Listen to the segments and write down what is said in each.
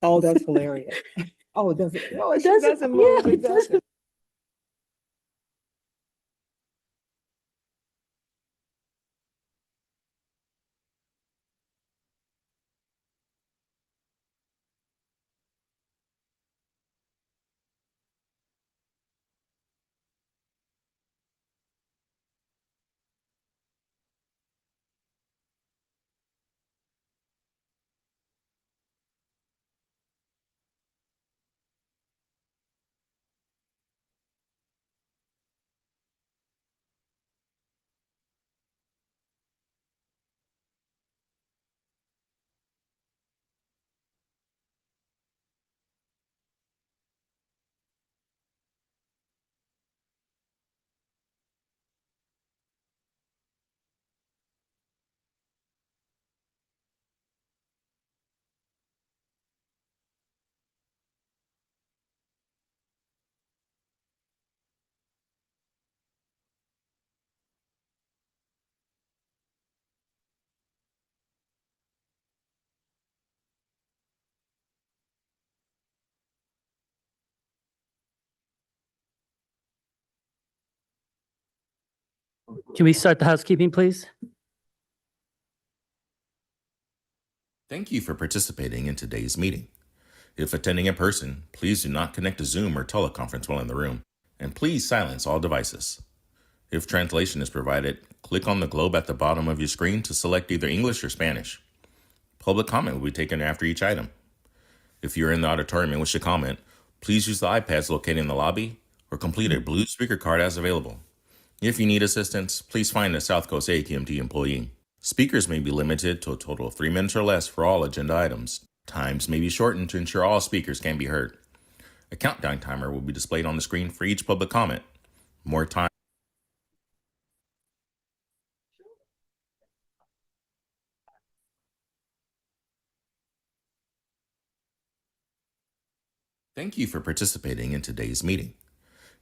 Oh, that's hilarious. Oh, does it? No, it Does it? doesn't move. Yeah, It doesn't. Can we start the housekeeping, please? Thank you for participating in today's meeting. If attending in person, please do not connect to Zoom or teleconference while in the room, and please silence all devices. If translation is provided, click on the globe at the bottom of your screen to select either English or Spanish. Public comment will be taken after each item. If you're in the auditorium and wish to comment, please use the iPads located in the lobby or complete a blue speaker card as available. If you need assistance, please find a South Coast AQMD employee. Speakers may be limited to a total of 3 minutes or less for all agenda items. Times may be shortened to ensure all speakers can be heard. A countdown timer will be displayed on the screen for each public comment. More time. Thank you for participating in today's meeting.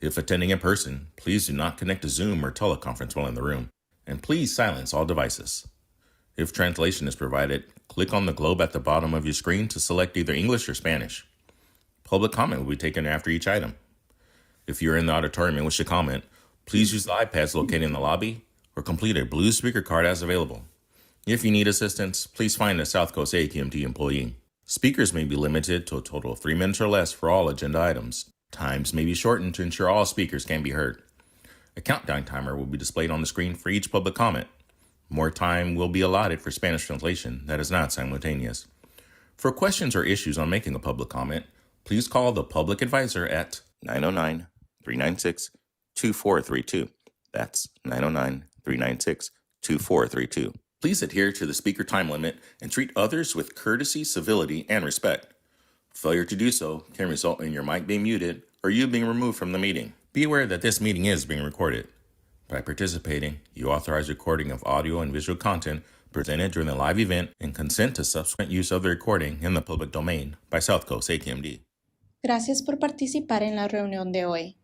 If attending in person, please do not connect to Zoom or teleconference while in the room, and please silence all devices. If translation is provided, click on the globe at the bottom of your screen to select either English or Spanish. Public comment will be taken after each item. If you're in the auditorium and wish to comment, please use the iPads located in the lobby or complete a blue speaker card as available. If you need assistance, please find a South Coast AQMD employee. Speakers may be limited to a total of 3 minutes or less for all agenda items. Times may be shortened to ensure all speakers can be heard. A countdown timer will be displayed on the screen for each public comment. More time will be allotted for Spanish translation that is not simultaneous. For questions or issues on making a public comment, please call the public advisor at 909-396-2432. That's 909-396-2432. Please adhere to the speaker time limit and treat others with courtesy, civility, and respect. Failure to do so can result in your mic being muted or you being removed from the meeting. Be aware that this meeting is being recorded. By participating, you authorize recording of audio and visual content presented during the live event and consent to subsequent use of the recording in the public domain by South Coast AQMD. Gracias por participar en la reunión de hoy.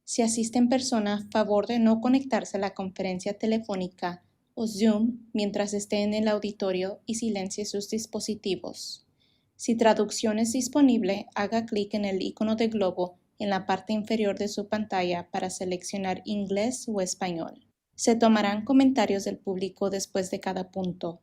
Si asiste en persona, favor de no conectarse a la conferencia telefónica o Zoom mientras esté en el auditorio y silencie sus dispositivos. Si traducción es disponible, haga clic en el icono de globo en la parte inferior de su pantalla para seleccionar inglés o español. Se tomarán comentarios del público después de cada punto.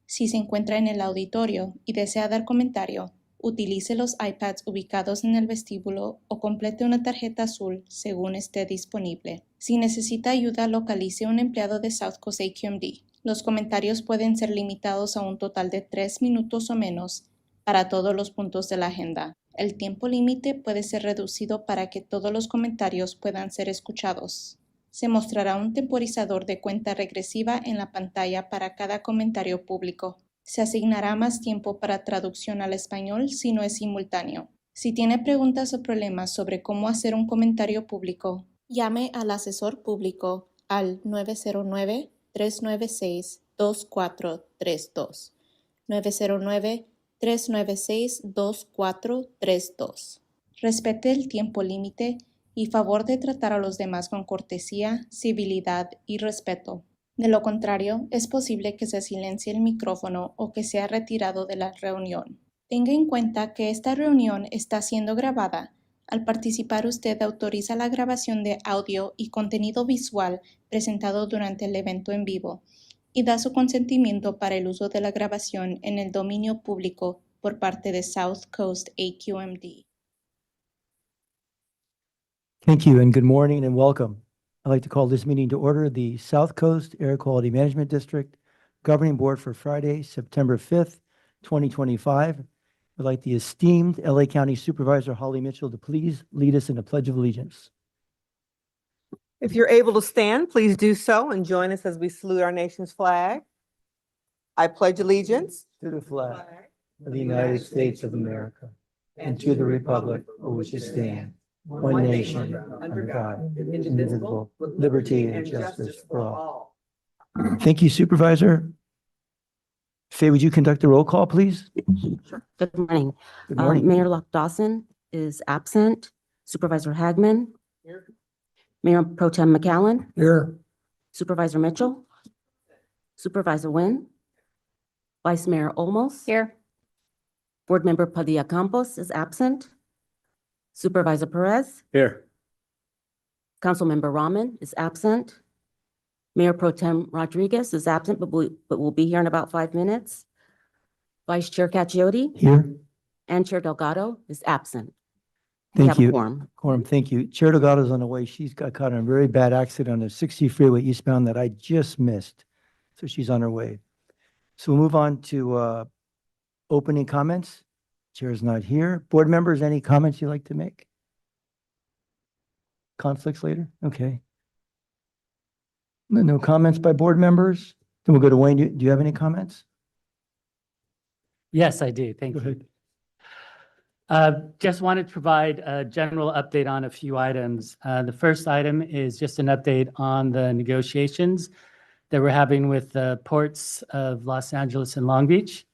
Si se encuentra en el auditorio y desea dar comentario, utilice los iPads ubicados en el vestíbulo o complete una tarjeta azul según esté disponible. Si necesita ayuda, localice a un empleado de South Coast AQMD. Los comentarios pueden ser limitados a un total de 3 minutos o menos para todos los puntos de la agenda. El tiempo límite puede ser reducido para que todos los comentarios puedan ser escuchados. Se mostrará un temporizador de cuenta regresiva en la pantalla para cada comentario público. Se asignará más tiempo para traducción al español si no es simultáneo. Si tiene preguntas o problemas sobre cómo hacer un comentario público, llame al asesor público al 909-396-2432. 909-396-2432. Respete el tiempo límite y favor de tratar a los demás con cortesía, civilidad y respeto. De lo contrario, es posible que se silencie el micrófono o que sea retirado de la reunión. Tenga en cuenta que esta reunión está siendo grabada. Al participar, usted autoriza la grabación de audio y contenido visual presentado durante el evento en vivo y da su consentimiento para el uso de la grabación en el dominio público por parte de South Coast AQMD. Thank you and good morning and welcome. I'd like to call this meeting to order, the South Coast Air Quality Management District Governing Board for Friday, September 5th, 2025. I'd like the esteemed LA County Supervisor Holly Mitchell to please lead us in a Pledge of Allegiance. If you're able to stand, please do so and join us as we salute our nation's flag. I pledge allegiance To the flag of the United States of America and to the republic for which it stands, one nation, under God, indivisible, with liberty and justice for all. Thank you, Supervisor. Faye, would you conduct the roll call, please? Good morning. Good morning. Mayor Locke Dawson is absent. Supervisor Hagman. Mayor Pro Tem McAllen. Here. Supervisor Mitchell. Supervisor Nguyen. Vice Mayor Olmos. Here. Board Member Padilla Campos is absent. Supervisor Perez. Here. Councilmember Rahman is absent. Mayor Pro Tem Rodriguez is absent, but will be here in about 5 minutes. Vice Chair Caciotti Here. and Chair Delgado is absent. We Thank have a you. quorum. Thank you. Chair Delgado's on the way. She's got caught in a very bad accident on the 60 freeway eastbound that I just missed. So she's on her way. So we'll move on to opening comments. Chair's not here. Board members, any comments you'd like to make? Conflicts later? Okay. No comments by board members? Then we'll go to Wayne. Do you have any comments? Yes, I do. Thank Go you. ahead. Just wanted to provide a general update on a few items. The first item is just an update on the negotiations that we're having with the ports of Los Angeles and Long Beach.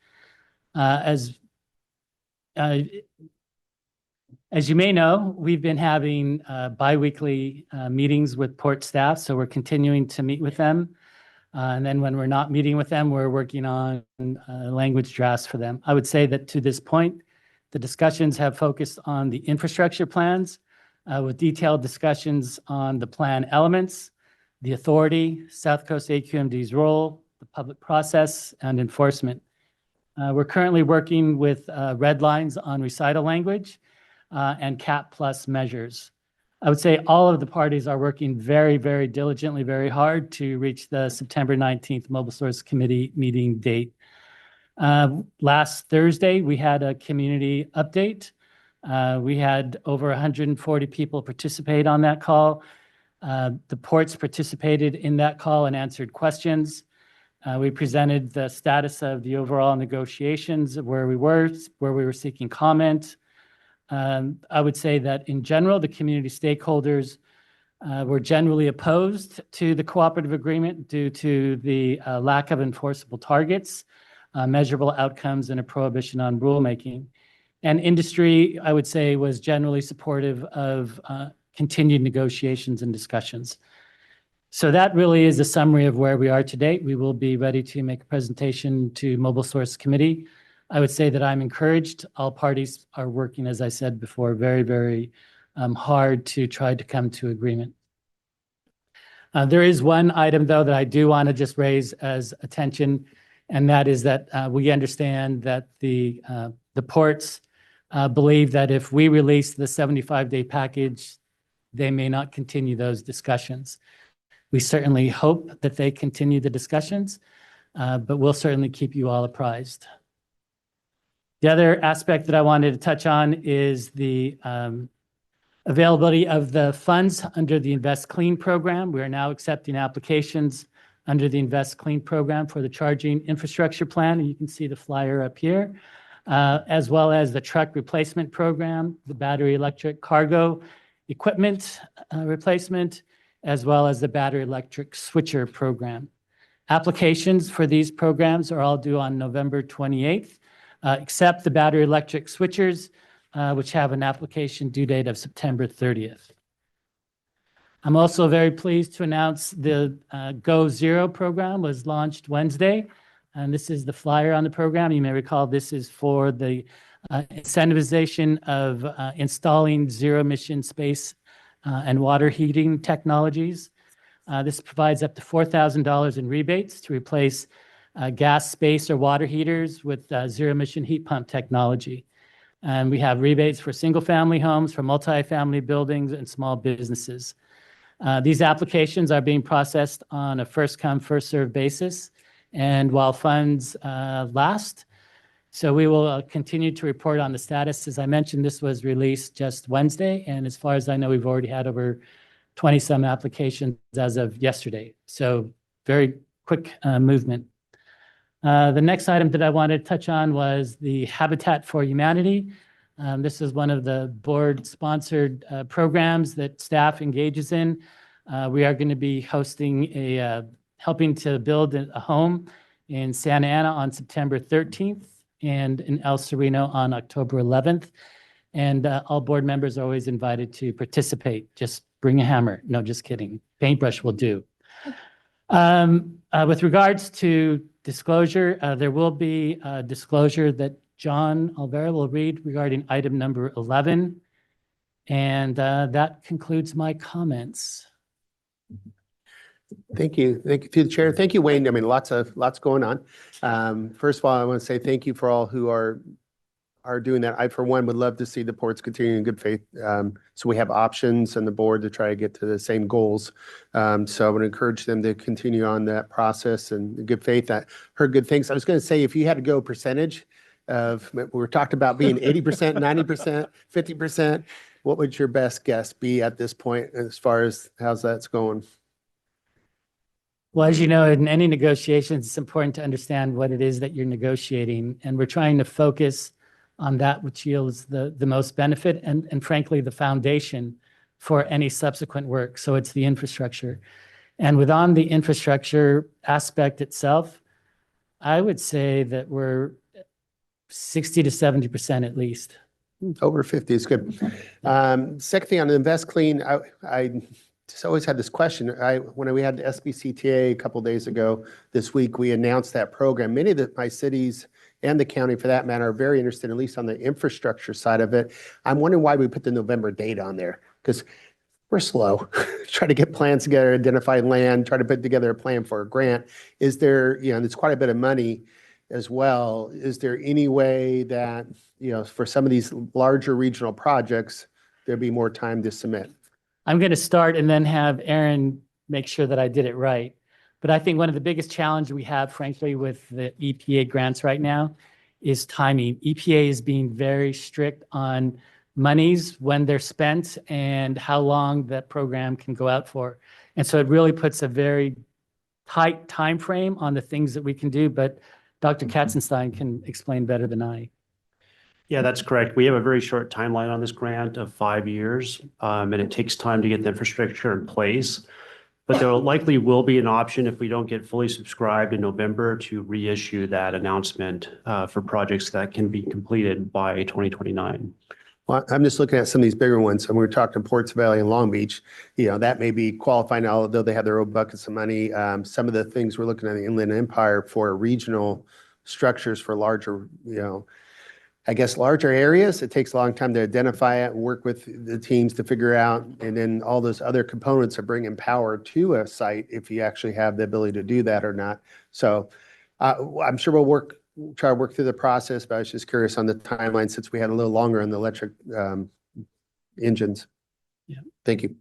As you may know, we've been having biweekly meetings with port staff, so we're continuing to meet with them. And then when we're not meeting with them, we're working on language drafts for them. I would say that to this point, the discussions have focused on the infrastructure plans with detailed discussions on the plan elements, the authority, South Coast AQMD's role, the public process, and enforcement. We're currently working with red lines on recital language and CAP plus measures. I would say all of the parties are working very, very diligently, very hard to reach the September 19th Mobile Source Committee meeting date. Last Thursday, we had a community update. We had over 140 people participate on that call. The ports participated in that call and answered questions. We presented the status of the overall negotiations, where we were seeking comment. I would say that in general, the community stakeholders were generally opposed to the cooperative agreement due to the lack of enforceable targets, measurable outcomes, and a prohibition on rulemaking. And industry, I would say, was generally supportive of continued negotiations and discussions. So that really is a summary of where we are today. We will be ready to make a presentation to Mobile Source Committee. I would say that I'm encouraged. All parties are working, as I said before, very, very hard to try to come to agreement. There is one item, though, that I do want to just raise as attention, and that is that we understand that the ports believe that if we release the 75-day package, they may not continue those discussions. We certainly hope that they continue the discussions, but we'll certainly keep you all apprised. The other aspect that I wanted to touch on is the availability of the funds under the Invest Clean program. We are now accepting applications under the Invest Clean program for the charging infrastructure plan. And you can see the flyer up here, as well as the truck replacement program, the battery electric cargo equipment replacement, as well as the battery electric switcher program. Applications for these programs are all due on November 28th. Except the battery electric switchers, which have an application due date of September 30th. I'm also very pleased to announce the Go Zero program was launched Wednesday. And this is the flyer on the program. You may recall this is for the incentivization of installing zero-emission space and water heating technologies. This provides up to $4,000 in rebates to replace gas, space, or water heaters with zero-emission heat pump technology. And we have rebates for single-family homes, for multifamily buildings, and small businesses. These applications are being processed on a first-come, first-served basis, and while funds last. So we will continue to report on the status. As I mentioned, this was released just Wednesday, and as far as I know, we've already had over 20-some applications as of yesterday. So very quick movement. The next item that I wanted to touch on was the Habitat for Humanity. This is one of the board-sponsored programs that staff engages in. We are going to be hosting helping to build a home in Santa Ana on September 13th and in El Sereno on October 11th. And all board members are always invited to participate. Just bring a hammer. No, just kidding. Paintbrush will do. With regards to disclosure, there will be a disclosure that John Alvera will read regarding item number 11. And that concludes my comments. Thank you. Thank you to the chair. Thank you, Wayne. I mean, lots going on. First of all, I want to say thank you for all who are doing that. I, for one, would love to see the ports continue in good faith. So we have options on the board to try to get to the same goals. So I would encourage them to continue on that process and good faith. I heard good things. I was going to say, if you had to go percentage of, we were talking about being 80%, 90%, 50%, what would your best guess be at this point as far as how's that's going? Well, as you know, in any negotiations, it's important to understand what it is that you're negotiating. And we're trying to focus on that which yields the most benefit and frankly, the foundation for any subsequent work. So it's the infrastructure. And within the infrastructure aspect itself, I would say that we're 60 to 70% at least. Over 50 is good. Second thing on the Invest Clean, I just always had this question. When we had the SBCTA a couple of days ago, this week, we announced that program. Many of my cities and the county, for that matter, are very interested, at least on the infrastructure side of it. I'm wondering why we put the November date on there, because we're slow. Try to get plans together, identify land, try to put together a plan for a grant. Is there, and it's quite a bit of money as well. Is there any way that, for some of these larger regional projects, there'd be more time to submit? I'm going to start and then have Aaron make sure that I did it right. But I think one of the biggest challenges we have, frankly, with the EPA grants right now is timing. EPA is being very strict on monies, when they're spent, and how long that program can go out for. And so it really puts a very tight time frame on the things that we can do. But Dr. Katzenstein can explain better than I. Yeah, that's correct. We have a very short timeline on this grant of 5 years, and it takes time to get the infrastructure in place. But there likely will be an option if we don't get fully subscribed in November to reissue that announcement for projects that can be completed by 2029. Well, I'm just looking at some of these bigger ones, and we were talking Ports Valley and Long Beach. That may be qualifying, although they have their own buckets of money. Some of the things we're looking at the Inland Empire for regional structures for larger, larger areas. It takes a long time to identify it, work with the teams to figure out, and then all those other components of bringing power to a site if you actually have the ability to do that or not. So I'm sure we'll try to work through the process, but I was just curious on the timeline since we had a little longer on the electric engines. Yeah. Thank you.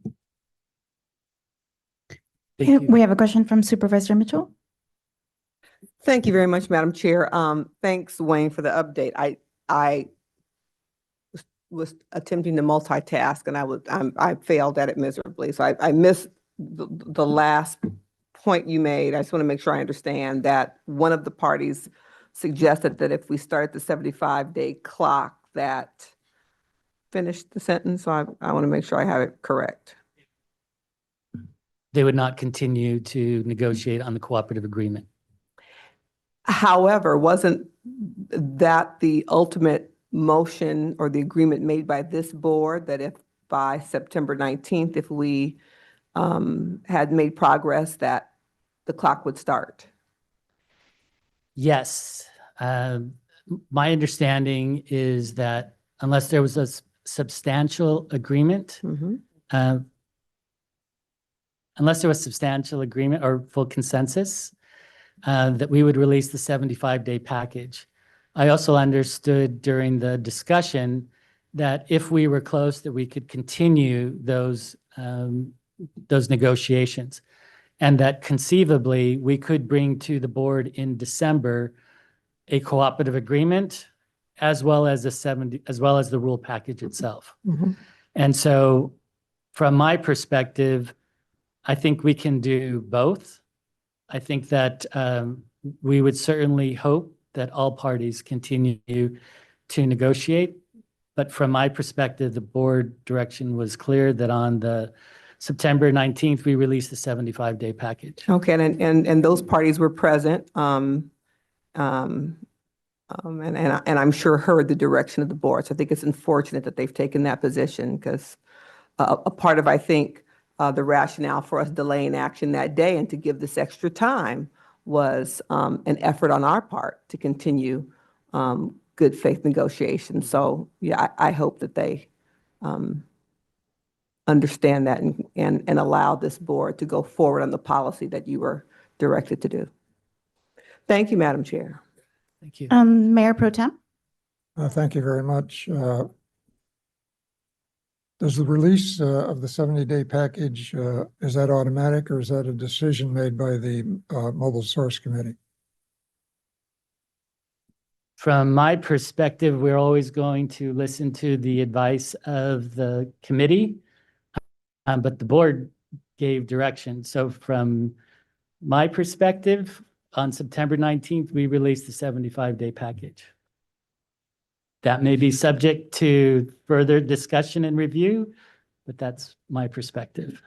Thank you. We have a question from Supervisor Mitchell. Thank you very much, Madam Chair. Thanks, Wayne, for the update. I was attempting to multitask and I failed at it miserably. So I missed the last point you made. I just want to make sure I understand that one of the parties suggested that if we start the 75-day clock, that finished the sentence. So I want to make sure I have it correct. They would not continue to negotiate on the cooperative agreement. However, wasn't that the ultimate motion or the agreement made by this board that if by September 19th, if we had made progress, that the clock would start? Yes. My understanding is that unless there was a substantial agreement, Mhm. uh, unless there was substantial agreement or full consensus, that we would release the 75-day package. I also understood during the discussion that if we were close, that we could continue those negotiations, and that conceivably we could bring to the board in December a cooperative agreement as well as the rule package itself. Mhm. And so from my perspective, I think we can do both. I think that we would certainly hope that all parties continue to negotiate. But from my perspective, the board direction was clear that on the September 19th, we released the 75-day package. Okay, and those parties were present, and I'm sure heard the direction of the board. So I think it's unfortunate that they've taken that position because a part of, I think, the rationale for us delaying action that day and to give this extra time was an effort on our part to continue good faith negotiations. So yeah, I hope that they understand that and allow this board to go forward on the policy that you were directed to do. Thank you, Madam Chair. Thank you. Mayor Pro Tem? Thank you very much. Does the release of the 70-day package, is that automatic or is that a decision made by the Mobile Source Committee? From my perspective, we're always going to listen to the advice of the committee, but the board gave direction. So from my perspective, on September 19th, we released the 75-day package. That may be subject to further discussion and review, but that's my perspective.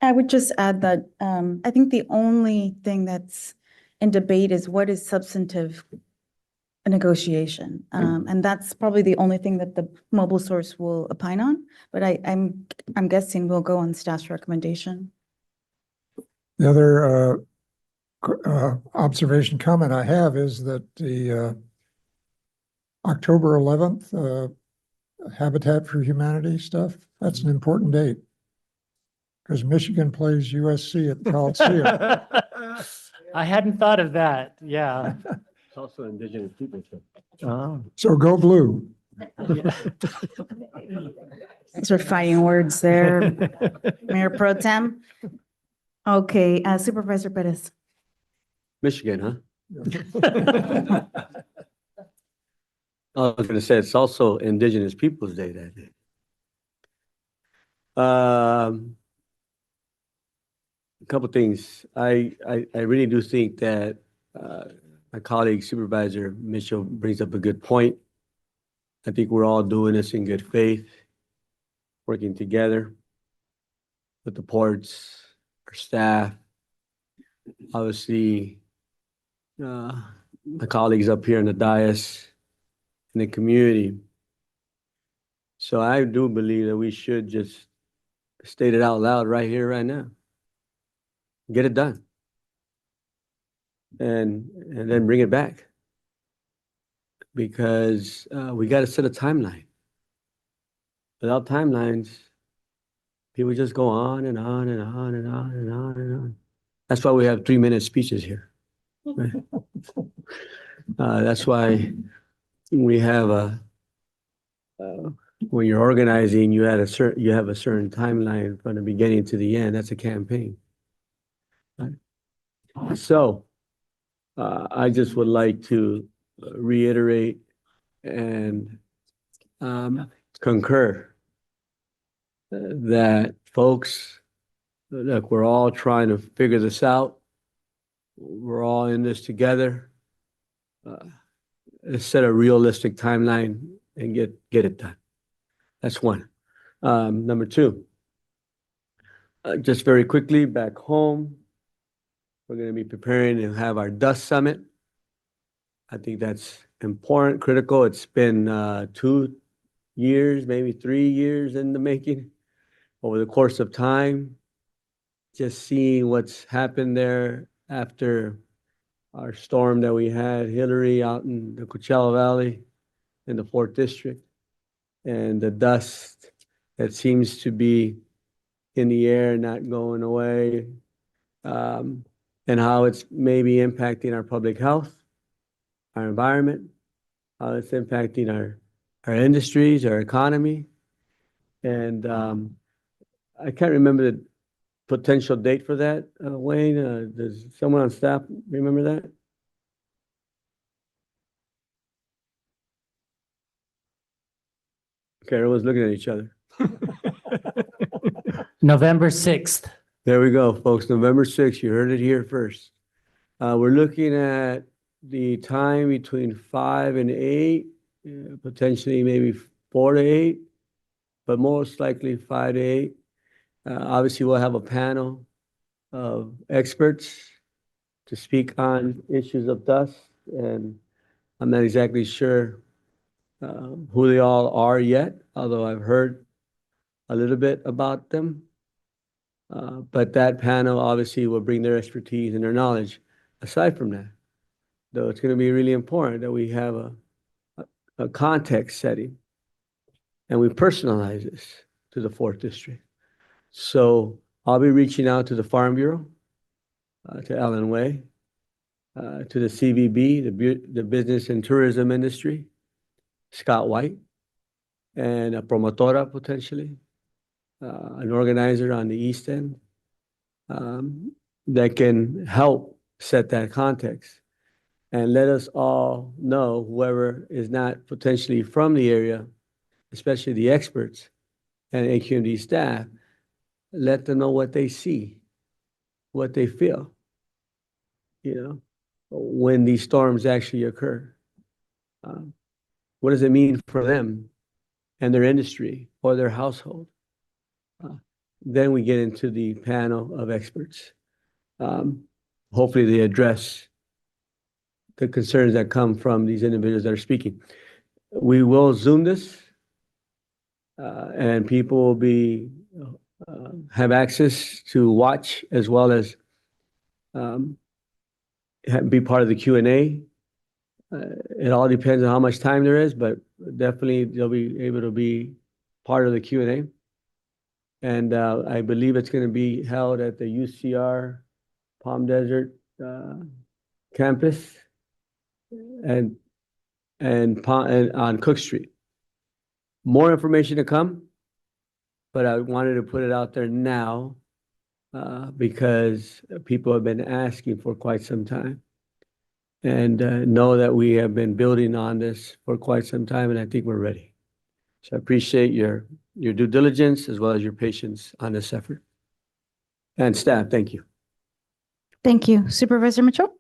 I would just add that I think the only thing that's in debate is what is substantive negotiation. And that's probably the only thing that the mobile source will opine on. But I'm guessing we'll go on staff's recommendation. The other observation comment I have is that the October 11th Habitat for Humanity stuff, that's an important date because Michigan plays USC at the Coliseum. I hadn't thought of that. Yeah. It's also Indigenous Peoples Day. So go blue. Thanks for fighting words there, Mayor Pro Tem. Okay, Supervisor Perez. Michigan, huh? I was going to say it's also Indigenous Peoples Day that day. A couple things. I really do think that my colleague Supervisor Mitchell brings up a good point. I think we're all doing this in good faith, working together with the ports, our staff, obviously my colleagues up here in the dais, in the community. So I do believe that we should just state it out loud right here, right now. Get it done. And then bring it back. Because we got to set a timeline. Without timelines, people just go on and on and on and on and on and on. That's why we have 3-minute speeches here. Right? That's why we have when you're organizing, you have a certain timeline from the beginning to the end. That's a campaign. Right? So I just would like to reiterate and concur that folks, look, we're all trying to figure this out. We're all in this together. Let's set a realistic timeline and get it done. That's one. Number two, just very quickly back home, we're going to be preparing to have our Dust Summit. I think that's important, critical. It's been 2 years, maybe 3 years in the making over the course of time. Just seeing what's happened there after our storm that we had, Hillary, out in the Coachella Valley in the 4th District, and the dust that seems to be in the air, not going away, and how it's maybe impacting our public health, our environment, how it's impacting our industries, our economy. And I can't remember the potential date for that, Wayne. Does someone on staff remember that? Okay, everyone's looking at each other. November 6th. There we go, folks. November 6th, you heard it here first. We're looking at the time between 5 and 8, potentially maybe 4 to 8, but most likely 5 to 8. Obviously, we'll have a panel of experts to speak on issues of dust, and I'm not exactly sure who they all are yet, although I've heard a little bit about them. But that panel obviously will bring their expertise and their knowledge. Aside from that, though, it's going to be really important that we have a context setting and we personalize this to the 4th District. So I'll be reaching out to the Farm Bureau, to Ellen Way, to the CVB, the Business and Tourism Industry, Scott White, and a promotora potentially, an organizer on the East End, that can help set that context and let us all know, whoever is not potentially from the area, especially the experts and AQMD staff, let them know what they see, what they feel, when these storms actually occur. What does it mean for them and their industry or their household? Then we get into the panel of experts. Hopefully they address the concerns that come from these individuals that are speaking. We will Zoom this, and people will be have access to watch as well as be part of the Q&A. It all depends on how much time there is, but definitely they'll be able to be part of the Q&A. And I believe it's going to be held at the UCR Palm Desert campus and on Cook Street. More information to come, but I wanted to put it out there now because people have been asking for quite some time, and know that we have been building on this for quite some time, and I think we're ready. So I appreciate your due diligence as well as your patience on this effort. And staff, thank you. Thank you. Supervisor Mitchell?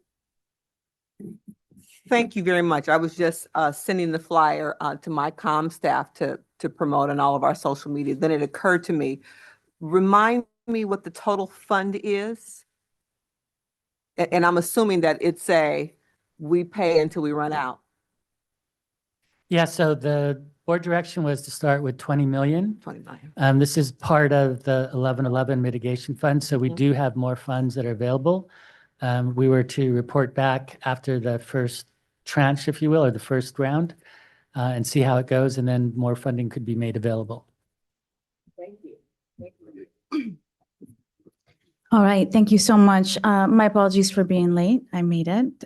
Thank you very much. I was just sending the flyer to my comm staff to promote on all of our social media. Then it occurred to me, remind me what the total fund is? And I'm assuming that it's we pay until we run out. Yeah, so the board direction was to start with 20 million. 20 million. This is part of the 1111 mitigation fund, so we do have more funds that are available. We were to report back after the first tranche, if you will, or the first round, and see how it goes, and then more funding could be made available. Thank you. Thank you. All right, thank you so much. My apologies for being late. I made it.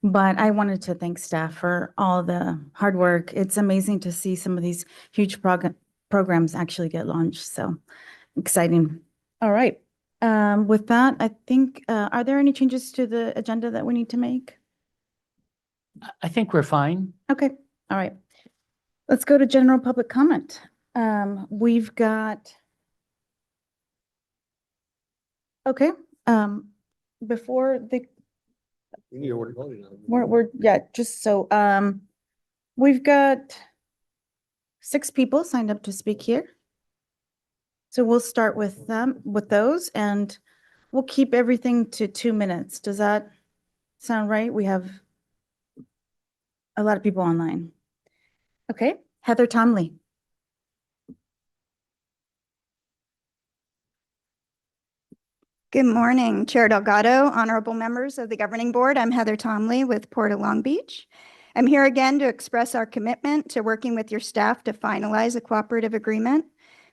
But I wanted to thank staff for all the hard work. It's amazing to see some of these huge programs actually get launched. So exciting. All right. With that, I think, are there any changes to the agenda that we need to make? I think we're fine. Okay, all right. Let's go to general public comment. We've got, okay, before the, yeah, just so, we've got 6 people signed up to speak here. So we'll start with them, with those, and we'll keep everything to 2 minutes. Does that sound right? We have a lot of people online. Okay, Heather Tomley. Good morning, Chair Delgado, honorable members of the Governing Board. I'm Heather Tomley with Port of Long Beach. I'm here again to express our commitment to working with your staff to finalize a cooperative agreement.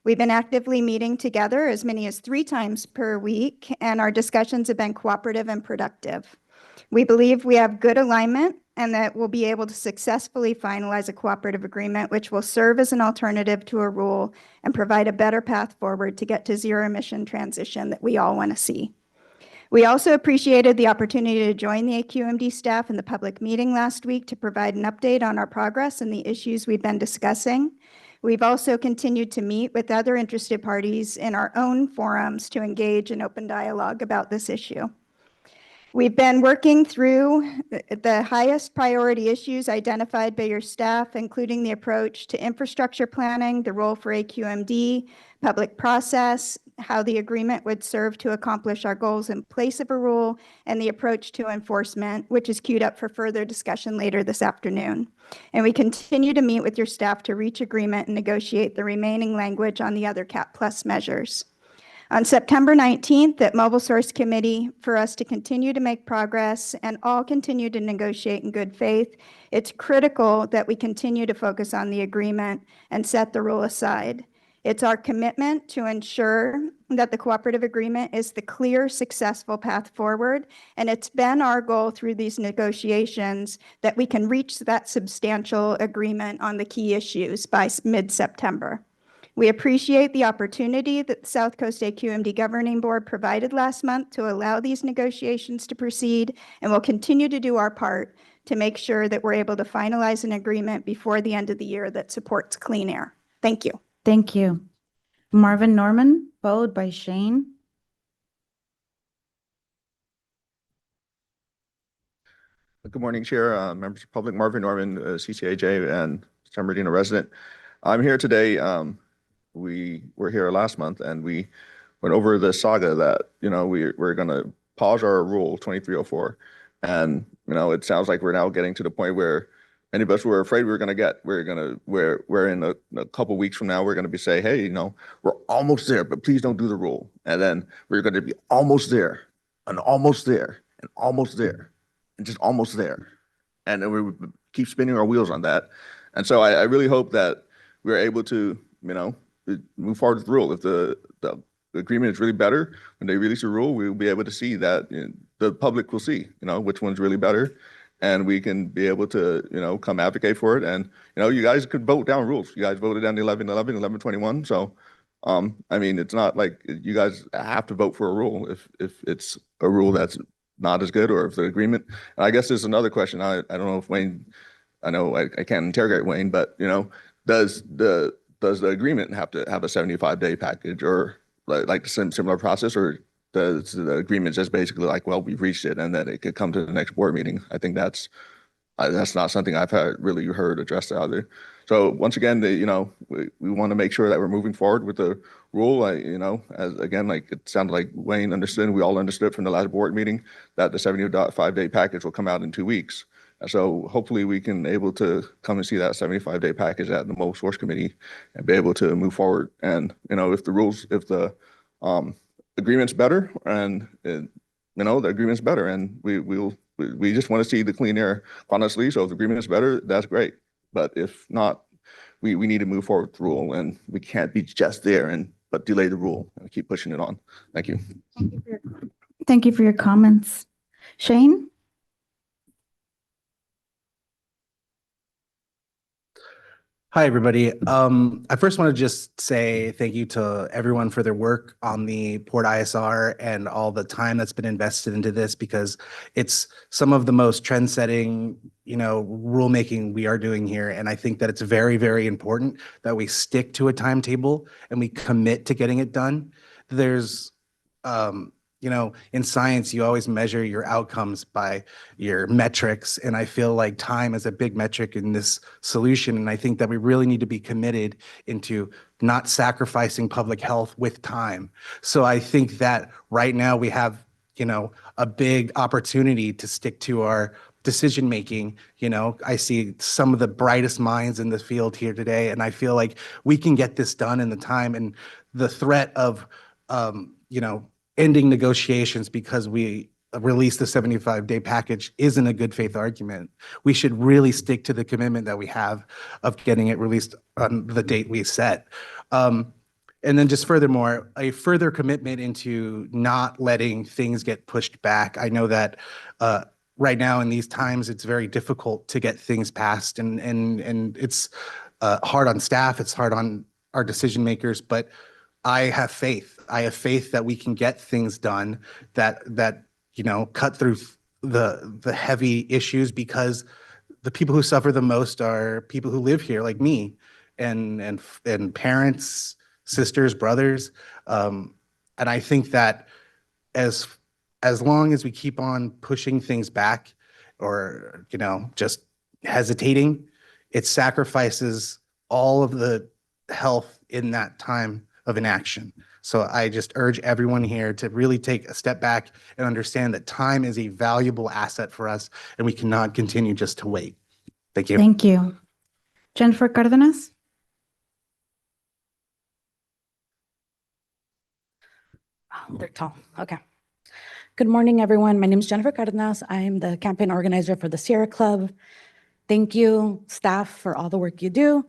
We've been actively meeting together as many as 3 times per week, and our discussions have been cooperative and productive. We believe we have good alignment and that we'll be able to successfully finalize a cooperative agreement, which will serve as an alternative to a rule and provide a better path forward to get to zero emission transition that we all want to see. We also appreciated the opportunity to join the AQMD staff in the public meeting last week to provide an update on our progress and the issues we've been discussing. We've also continued to meet with other interested parties in our own forums to engage in open dialogue about this issue. We've been working through the highest priority issues identified by your staff, including the approach to infrastructure planning, the role for AQMD, public process, how the agreement would serve to accomplish our goals in place of a rule, and the approach to enforcement, which is queued up for further discussion later this afternoon. And we continue to meet with your staff to reach agreement and negotiate the remaining language on the other CAP Plus measures. On September 19th at Mobile Source Committee, for us to continue to make progress and all continue to negotiate in good faith, it's critical that we continue to focus on the agreement and set the rule aside. It's our commitment to ensure that the cooperative agreement is the clear, successful path forward, and it's been our goal through these negotiations that we can reach that substantial agreement on the key issues by mid-September. We appreciate the opportunity that the South Coast AQMD Governing Board provided last month to allow these negotiations to proceed, and we'll continue to do our part to make sure that we're able to finalize an agreement before the end of the year that supports clean air. Thank you. Thank you. Marvin Norman, followed by Shane. Good morning, Chair, members of the public. Marvin Norman, CCAJ and San Bernardino resident. I'm here today. We were here last month and we went over the saga that, we're going to pause our rule 2304. And, it sounds like we're now getting to the point where any of us were afraid we were going to get, we're in a couple weeks from now, we're going to be saying, hey, we're almost there, but please don't do the rule. And then we're going to be almost there and almost there and almost there and just almost there. And then we keep spinning our wheels on that. And so I really hope that we're able to, move forward with the rule. If the agreement is really better, when they release a rule, we'll be able to see that the public will see, which one's really better. And we can be able to, come advocate for it. And, you guys could vote down rules. You guys voted down the 1111, 1121. So, it's not like you guys have to vote for a rule if it's a rule that's not as good or if the agreement. And I guess there's another question. I don't know if Wayne, I know I can't interrogate Wayne, but, does the agreement have to have a 75-day package or like the similar process, or does the agreement just basically like, well, we've reached it and then it could come to the next board meeting? I think that's not something I've really heard addressed either. So once again, we want to make sure that we're moving forward with the rule. As again, like it sounded like Wayne understood, we all understood from the last board meeting that the 75-day package will come out in 2 weeks. So hopefully we can able to come and see that 75-day package at the Mobile Source Committee and be able to move forward. And, if the agreement's better and, the agreement's better and we just want to see the clean air, honestly. So if the agreement is better, that's great. But if not, we need to move forward with the rule and we can't be just there but delay the rule and keep pushing it on. Thank you. Thank you for your comments. Shane? Hi, everybody. I first want to just say thank you to everyone for their work on the Port ISR and all the time that's been invested into this, because it's some of the most trend-setting, rulemaking we are doing here. And I think that it's very, very important that we stick to a timetable and we commit to getting it done. There's, in science, you always measure your outcomes by your metrics. And I feel like time is a big metric in this solution. And I think that we really need to be committed into not sacrificing public health with time. So I think that right now we have, a big opportunity to stick to our decision making. I see some of the brightest minds in the field here today, and I feel like we can get this done in the time. And the threat of, ending negotiations because we released the 75-day package isn't a good faith argument. We should really stick to the commitment that we have of getting it released on the date we set. And then just furthermore, a further commitment into not letting things get pushed back. I know that right now in these times, it's very difficult to get things passed, and it's hard on staff, it's hard on our decision makers, but I have faith. I have faith that we can get things done that cut through the heavy issues, because the people who suffer the most are people who live here, like me, and parents, sisters, brothers. And I think that as long as we keep on pushing things back, or just hesitating, it sacrifices all of the health in that time of inaction. So I just urge everyone here to really take a step back and understand that time is a valuable asset for us, and we cannot continue just to wait. Thank you. Thank you. Jennifer Cardenas? Oh, they're tall. Okay. Good morning, everyone. My name is Jennifer Cardenas. I am the campaign organizer for the Sierra Club. Thank you, staff, for all the work you do.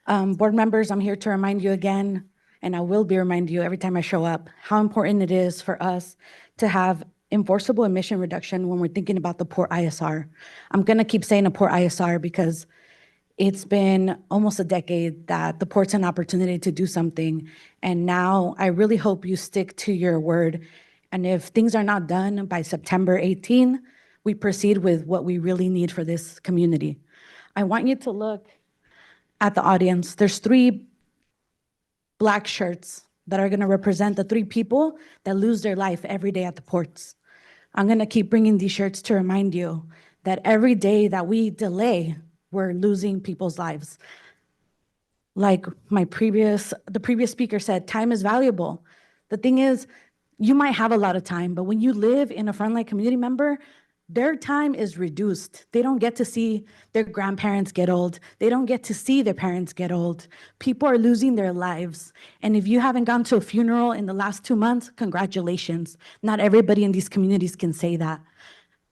Board members, I'm here to remind you again, and I will be reminding you every time I show up, how important it is for us to have enforceable emission reduction when we're thinking about the Port ISR. I'm going to keep saying a Port ISR because it's been almost a decade that the port's an opportunity to do something. And now I really hope you stick to your word. And if things are not done by September 18, we proceed with what we really need for this community. I want you to look at the audience. There's 3 black shirts that are going to represent the 3 people that lose their life every day at the ports. I'm going to keep bringing these shirts to remind you that every day that we delay, we're losing people's lives. Like the previous speaker said, time is valuable. The thing is, you might have a lot of time, but when you live in a frontline community member, their time is reduced. They don't get to see their grandparents get old. They don't get to see their parents get old. People are losing their lives. And if you haven't gone to a funeral in the last 2 months, congratulations. Not everybody in these communities can say that.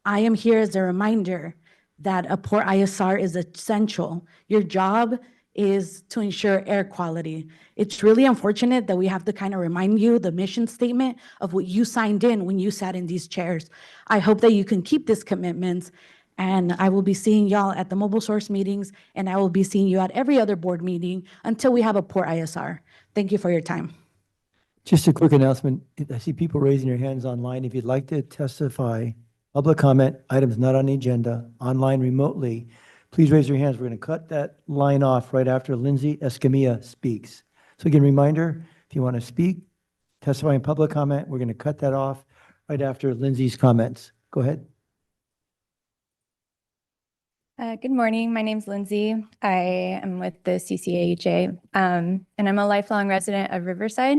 I am here as a reminder that a Port ISR is essential. Your job is to ensure air quality. It's really unfortunate that we have to kind of remind you the mission statement of what you signed in when you sat in these chairs. I hope that you can keep this commitment, and I will be seeing y'all at the Mobile Source meetings, and I will be seeing you at every other board meeting until we have a Port ISR. Thank you for your time. Just a quick announcement. I see people raising their hands online. If you'd like to testify, public comment, items not on the agenda, online remotely, please raise your hands. We're going to cut that line off right after Lindsay Escamilla speaks. So again, reminder, if you want to speak, testify in public comment, we're going to cut that off right after Lindsay's comments. Go ahead. Good morning. My name's Lindsay. I am with the CCAJ, and I'm a lifelong resident of Riverside.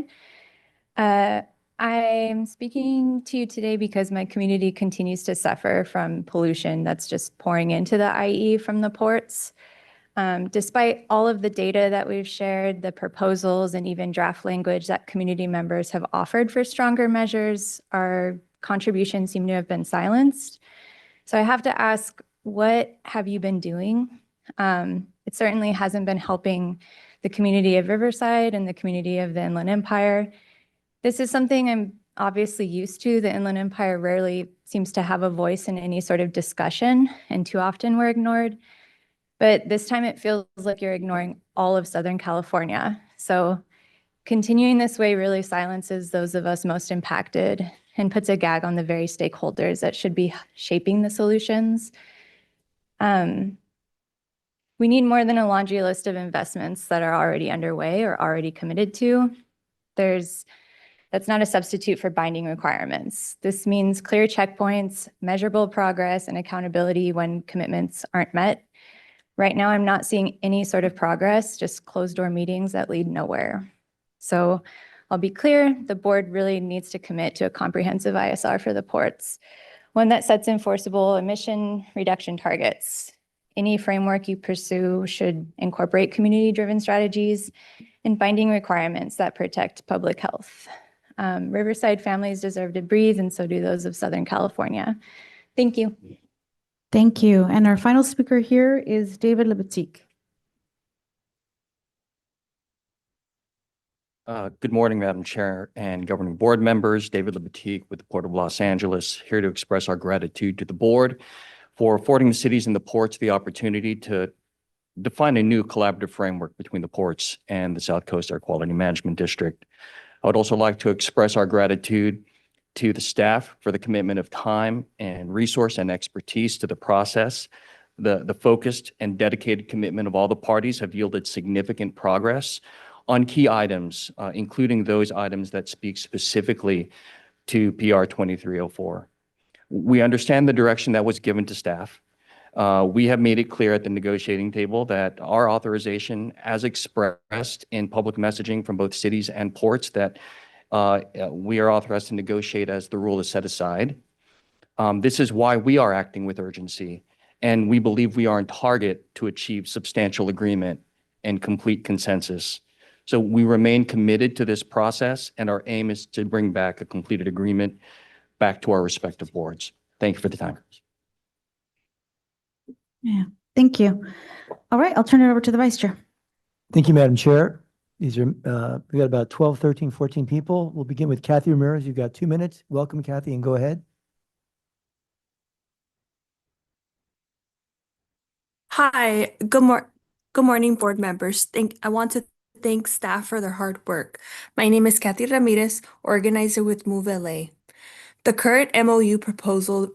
I'm speaking to you today because my community continues to suffer from pollution that's just pouring into the IE from the ports. Despite all of the data that we've shared, the proposals, and even draft language that community members have offered for stronger measures, our contributions seem to have been silenced. So I have to ask, what have you been doing? It certainly hasn't been helping the community of Riverside and the community of the Inland Empire. This is something I'm obviously used to. The Inland Empire rarely seems to have a voice in any sort of discussion, and too often we're ignored. But this time it feels like you're ignoring all of Southern California. So continuing this way really silences those of us most impacted and puts a gag on the very stakeholders that should be shaping the solutions. We need more than a laundry list of investments that are already underway or already committed to. That's not a substitute for binding requirements. This means clear checkpoints, measurable progress, and accountability when commitments aren't met. Right now, I'm not seeing any sort of progress, just closed-door meetings that lead nowhere. So I'll be clear, the board really needs to commit to a comprehensive ISR for the ports, one that sets enforceable emission reduction targets. Any framework you pursue should incorporate community-driven strategies and binding requirements that protect public health. Riverside families deserve to breathe, and so do those of Southern California. Thank you. Thank you. And our final speaker here is David Lebetique. Good morning, Madam Chair and governing board members. David Lebetique with the Port of Los Angeles, here to express our gratitude to the board for affording the cities and the ports the opportunity to define a new collaborative framework between the ports and the South Coast Air Quality Management District. I would also like to express our gratitude to the staff for the commitment of time and resource and expertise to the process. The focused and dedicated commitment of all the parties have yielded significant progress on key items, including those items that speak specifically to PR 2304. We understand the direction that was given to staff. We have made it clear at the negotiating table that our authorization, as expressed in public messaging from both cities and ports, that we are authorized to negotiate as the rule is set aside. This is why we are acting with urgency, and we believe we are on target to achieve substantial agreement and complete consensus. So we remain committed to this process, and our aim is to bring back a completed agreement back to our respective boards. Thank you for the time. Yeah, thank you. All right, I'll turn it over to the Vice Chair. Thank you, Madam Chair. These are, we got about 12, 13, 14 people. We'll begin with Kathy Ramirez. You've got 2 minutes. Welcome, Kathy, and go ahead. Hi, good morning, board members. I want to thank staff for their hard work. My name is Kathy Ramirez, organizer with Move LA. The current MOU proposal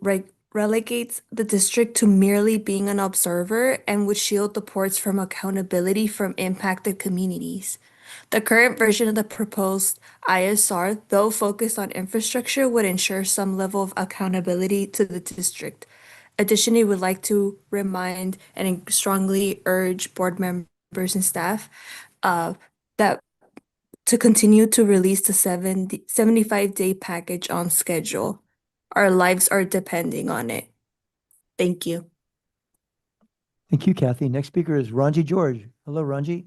relegates the district to merely being an observer and would shield the ports from accountability from impacted communities. The current version of the proposed ISR, though focused on infrastructure, would ensure some level of accountability to the district. Additionally, we would like to remind and strongly urge board members and staff that to continue to release the 75-day package on schedule. Our lives are depending on it. Thank you. Thank you, Kathy. Next speaker is Ranji George. Hello, Ranji.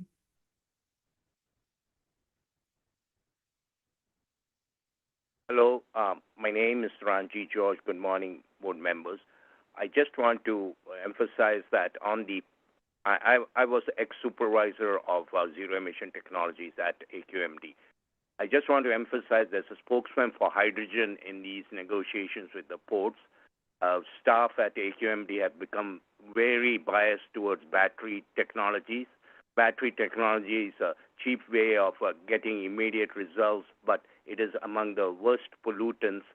Hello, my name is Ranji George. Good morning, board members. I just want to emphasize that on the I was the ex-supervisor of zero-emission technologies at AQMD. I just want to emphasize there's a spokesman for hydrogen in these negotiations with the ports. Staff at AQMD have become very biased towards battery technologies. Battery technology is a cheap way of getting immediate results, but it is among the worst pollutants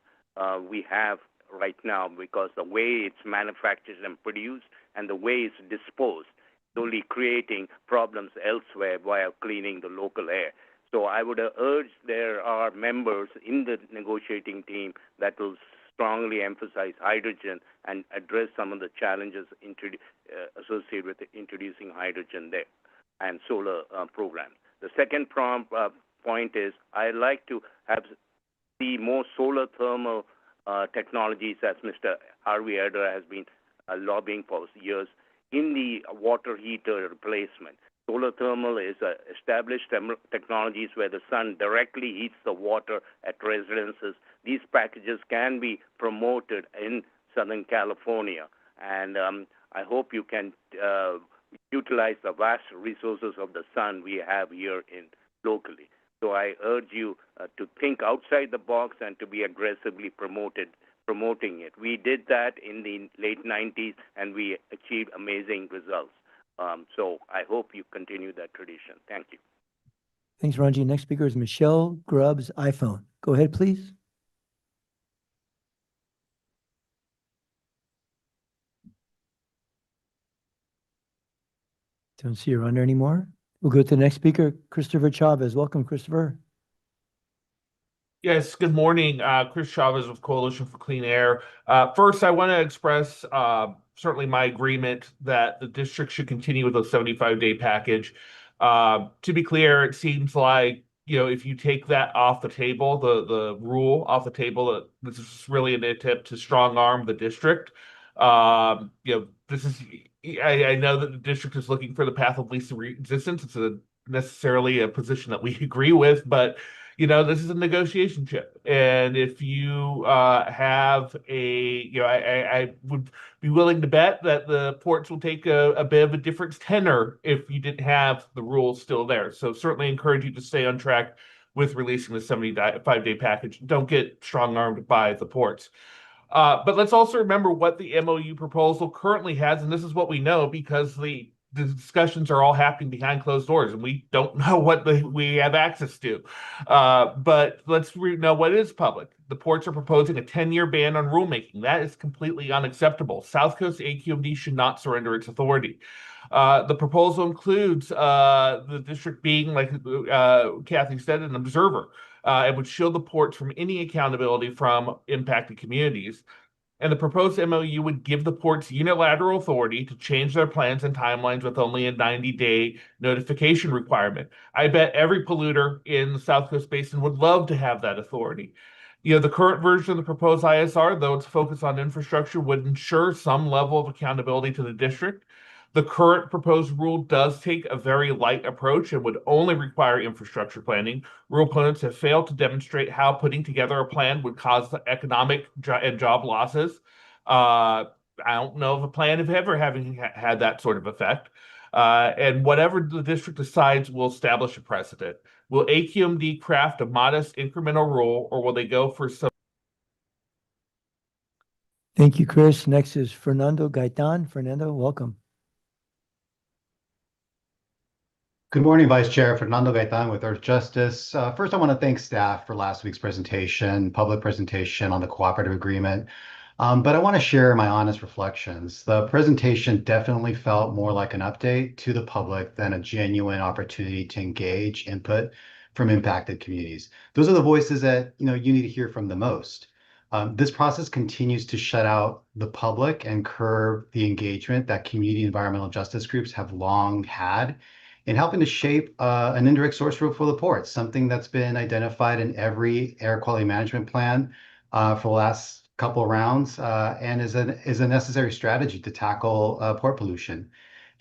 we have right now because the way it's manufactured and produced and the way it's disposed is only creating problems elsewhere while cleaning the local air. So I would urge there are members in the negotiating team that will strongly emphasize hydrogen and address some of the challenges associated with introducing hydrogen there and solar programs. The second point is I'd like to see more solar thermal technologies, as Mr. Harvey Eder has been lobbying for years, in the water heater replacement. Solar thermal is established technologies where the sun directly heats the water at residences. These packages can be promoted in Southern California, and I hope you can utilize the vast resources of the sun we have here locally. So I urge you to think outside the box and to be aggressively promoting it. We did that in the late 90s, and we achieved amazing results. So I hope you continue that tradition. Thank you. Thanks, Ranji. Next speaker is Michelle Grubbs, iPhone. Go ahead, please. Don't see her under anymore. We'll go to the next speaker, Christopher Chavez. Welcome, Christopher. Yes, good morning. Chris Chavez with Coalition for Clean Air. First, I want to express certainly my agreement that the district should continue with the 75-day package. To be clear, it seems like, if you take that off the table, the rule off the table, this is really an attempt to strong arm the district. This is, I know that the district is looking for the path of least resistance. It's necessarily a position that we agree with, but This is a negotiation chip. And if you have I would be willing to bet that the ports will take a bit of a different tenor if you didn't have the rules still there. So certainly encourage you to stay on track with releasing the 75-day package. Don't get strong-armed by the ports. But let's also remember what the MOU proposal currently has, and this is what we know because the discussions are all happening behind closed doors, and we don't know what we have access to. But let's know what is public. The ports are proposing a 10-year ban on rulemaking. That is completely unacceptable. South Coast AQMD should not surrender its authority. The proposal includes the district being, like Kathy said, an observer. It would shield the ports from any accountability from impacted communities. And the proposed MOU would give the ports unilateral authority to change their plans and timelines with only a 90-day notification requirement. I bet every polluter in the South Coast Basin would love to have that authority. The current version of the proposed ISR, though its focus on infrastructure, would ensure some level of accountability to the district. The current proposed rule does take a very light approach and would only require infrastructure planning. Rule opponents have failed to demonstrate how putting together a plan would cause economic and job losses. I don't know of a plan of ever having had that sort of effect. And whatever the district decides will establish a precedent. Will AQMD craft a modest incremental rule, or will they go for some? Thank you, Chris. Next is Fernando Gaitan. Fernando, welcome. Good morning, Vice Chair. Fernando Gaitan with Earth Justice. First, I want to thank staff for last week's public presentation on the cooperative agreement. But I want to share my honest reflections. The presentation definitely felt more like an update to the public than a genuine opportunity to engage input from impacted communities. Those are the voices that you need to hear from the most. This process continues to shut out the public and curb the engagement that community environmental justice groups have long had in helping to shape an indirect source rule for the ports, something that's been identified in every air quality management plan for the last couple of rounds and is a necessary strategy to tackle port pollution.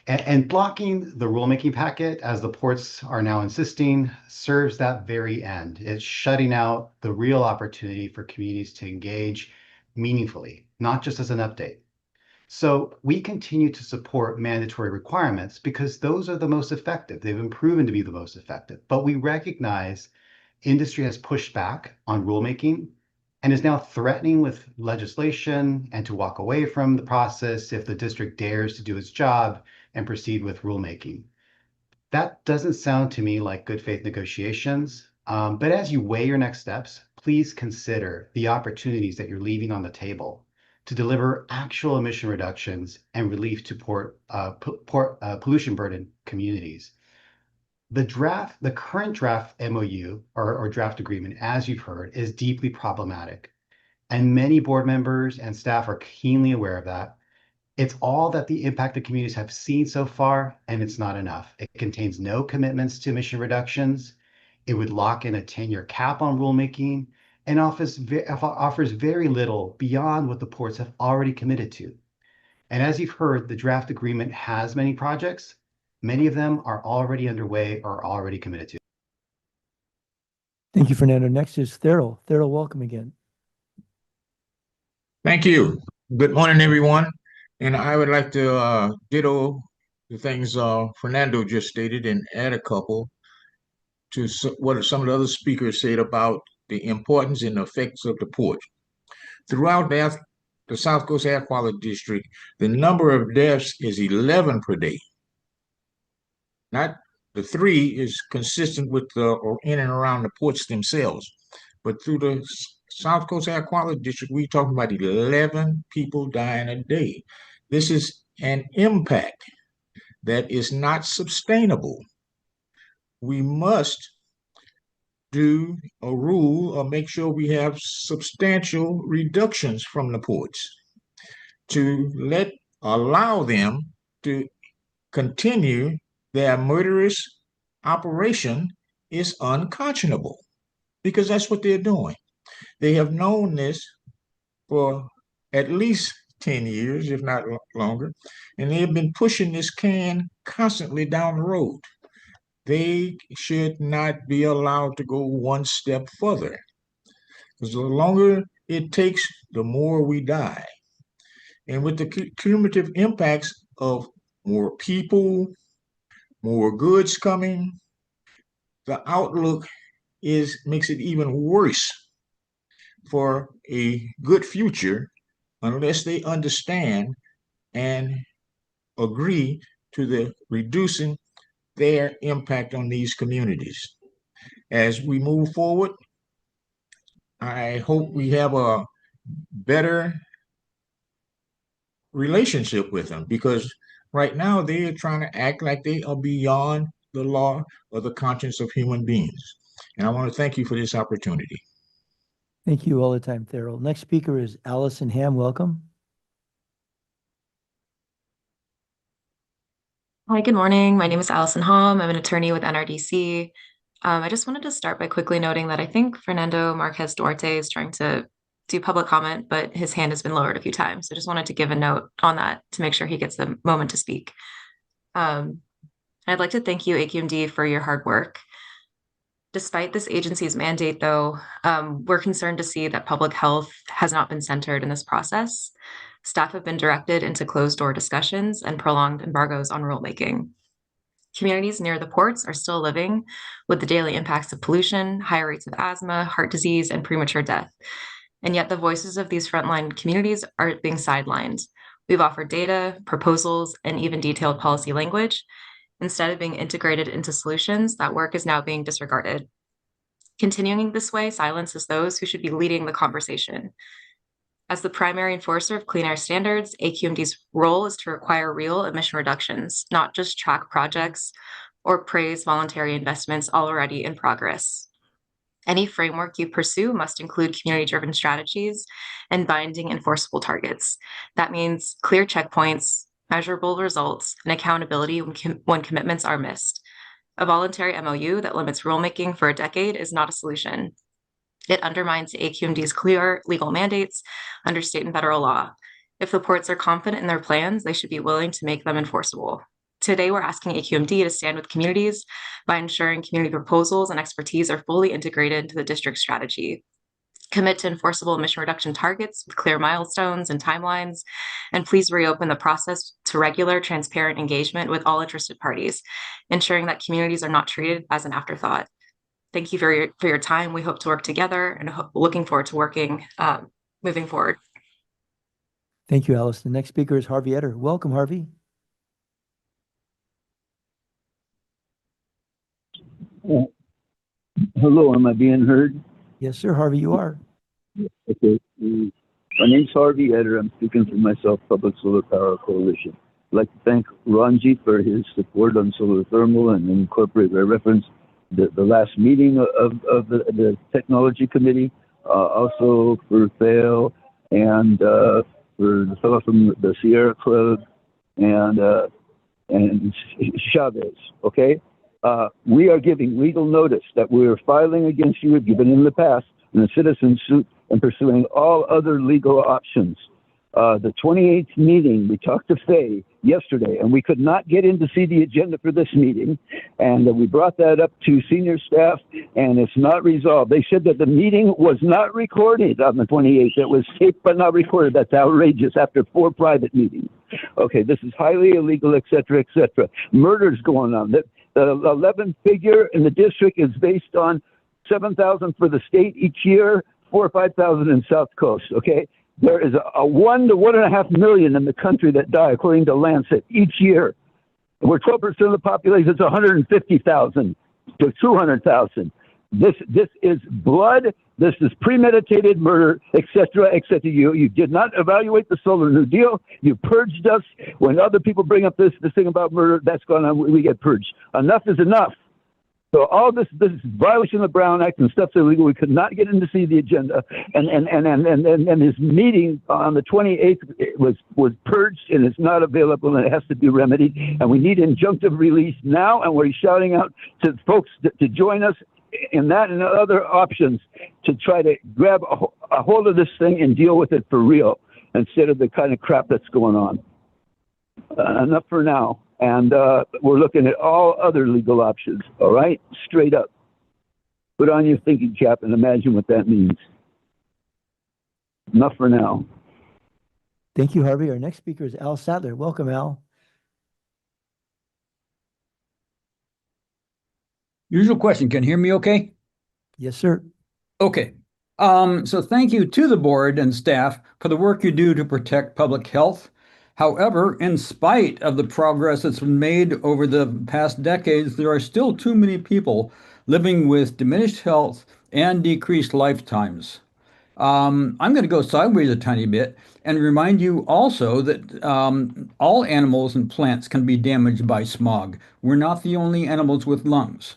And blocking the rulemaking packet, as the ports are now insisting, serves that very end. It's shutting out the real opportunity for communities to engage meaningfully, not just as an update. So we continue to support mandatory requirements because those are the most effective. They've been proven to be the most effective. But we recognize industry has pushed back on rulemaking and is now threatening with legislation and to walk away from the process if the district dares to do its job and proceed with rulemaking. That doesn't sound to me like good faith negotiations. But as you weigh your next steps, please consider the opportunities that you're leaving on the table to deliver actual emission reductions and relief to port pollution burdened communities. The current draft MOU or draft agreement, as you've heard, is deeply problematic. And many board members and staff are keenly aware of that. It's all that the impacted communities have seen so far, and it's not enough. It contains no commitments to emission reductions. It would lock in a 10-year cap on rulemaking and offers very little beyond what the ports have already committed to. And as you've heard, the draft agreement has many projects. Many of them are already underway or already committed to. Thank you, Fernando. Next is Thurl. Thurl, welcome again. Thank you. Good morning, everyone. And I would like to ditto the things Fernando just stated and add a couple to what some of the other speakers said about the importance and effects of the port. Throughout the South Coast Air Quality District, the number of deaths is 11 per day. Not the 3 is consistent with or in and around the ports themselves. But through the South Coast Air Quality District, we're talking about 11 people dying a day. This is an impact that is not sustainable. We must do a rule or make sure we have substantial reductions from the ports to allow them to continue their murderous operation is unconscionable because that's what they're doing. They have known this for at least 10 years, if not longer, and they have been pushing this can constantly down the road. they should not be allowed to go one step further. Because the longer it takes, the more we die. And with the cumulative impacts of more people, more goods coming, the outlook makes it even worse for a good future unless they understand and agree to the reducing their impact on these communities. As we move forward, I hope we have a better relationship with them, because right now they are trying to act like they are beyond the law or the conscience of human beings. And I want to thank you for this opportunity. Thank you all the time, Thurl. Next speaker is Allison Ham. Welcome. Hi, good morning. My name is Allison Hom. I'm an attorney with NRDC. I just wanted to start by quickly noting that I think Fernando Marquez Duarte is trying to do public comment, but his hand has been lowered a few times. So just wanted to give a note on that to make sure he gets the moment to speak. I'd like to thank you, AQMD, for your hard work. Despite this agency's mandate, though, we're concerned to see that public health has not been centered in this process. Staff have been directed into closed-door discussions and prolonged embargoes on rulemaking. Communities near the ports are still living with the daily impacts of pollution, high rates of asthma, heart disease, and premature death. And yet the voices of these frontline communities are being sidelined. We've offered data, proposals, and even detailed policy language. Instead of being integrated into solutions, that work is now being disregarded. Continuing this way silences those who should be leading the conversation. As the primary enforcer of clean air standards, AQMD's role is to require real emission reductions, not just track projects or praise voluntary investments already in progress. Any framework you pursue must include community-driven strategies and binding enforceable targets. That means clear checkpoints, measurable results, and accountability when commitments are missed. A voluntary MOU that limits rulemaking for a decade is not a solution. It undermines AQMD's clear legal mandates under state and federal law. If the ports are confident in their plans, they should be willing to make them enforceable. Today, we're asking AQMD to stand with communities by ensuring community proposals and expertise are fully integrated into the district strategy. Commit to enforceable emission reduction targets with clear milestones and timelines, and please reopen the process to regular, transparent engagement with all interested parties, ensuring that communities are not treated as an afterthought. Thank you for your time. We hope to work together and looking forward to working moving forward. Thank you, Alice. The next speaker is Harvey Etter. Welcome, Harvey. Hello, am I being heard? Yes, sir, Harvey, you are. Okay. My name's Harvey Etter. I'm speaking for myself, Public Solar Power Coalition. I'd like to thank Ranji for his support on solar thermal and incorporate by reference the last meeting of the Technology Committee, also for Thale and for the fellow from the Sierra Club and Chavez, okay? We are giving legal notice that we are filing against you, given in the past, in a citizen suit and pursuing all other legal options. The 28th meeting, we talked to Faye yesterday, and we could not get in to see the agenda for this meeting. And we brought that up to senior staff, and it's not resolved. They said that the meeting was not recorded on the 28th. It was taped but not recorded. That's outrageous after 4 private meetings. Okay, this is highly illegal, et cetera, et cetera. Murder's going on. The 11 figure in the district is based on 7,000 for the state each year, 4 or 5,000 in South Coast, okay? There is a 1 to 1.5 million in the country that die, according to Lancet, each year. We're 12% of the population. It's 150,000 to 200,000. This is blood. This is premeditated murder, et cetera, et cetera. You did not evaluate the Solar New Deal. You purged us. When other people bring up this thing about murder, that's gone on. We get purged. Enough is enough. So all this violation of the Brown Act and stuff's illegal. We could not get in to see the agenda, and his meeting on the 28th was purged and it's not available, and it has to be remedied. And we need injunctive release now, and we're shouting out to folks to join us in that and other options to try to grab a hold of this thing and deal with it for real instead of the kind of crap that's going on. Enough for now. And we're looking at all other legal options, all right? Straight up. Put on your thinking cap and imagine what that means. Enough for now. Thank you, Harvey. Our next speaker is Al Sadler. Welcome, Al. Usual question, can you hear me okay? Yes, sir. Okay. So thank you to the board and staff for the work you do to protect public health. However, in spite of the progress that's been made over the past decades, there are still too many people living with diminished health and decreased lifetimes. I'm going to go sideways a tiny bit and remind you also that all animals and plants can be damaged by smog. We're not the only animals with lungs.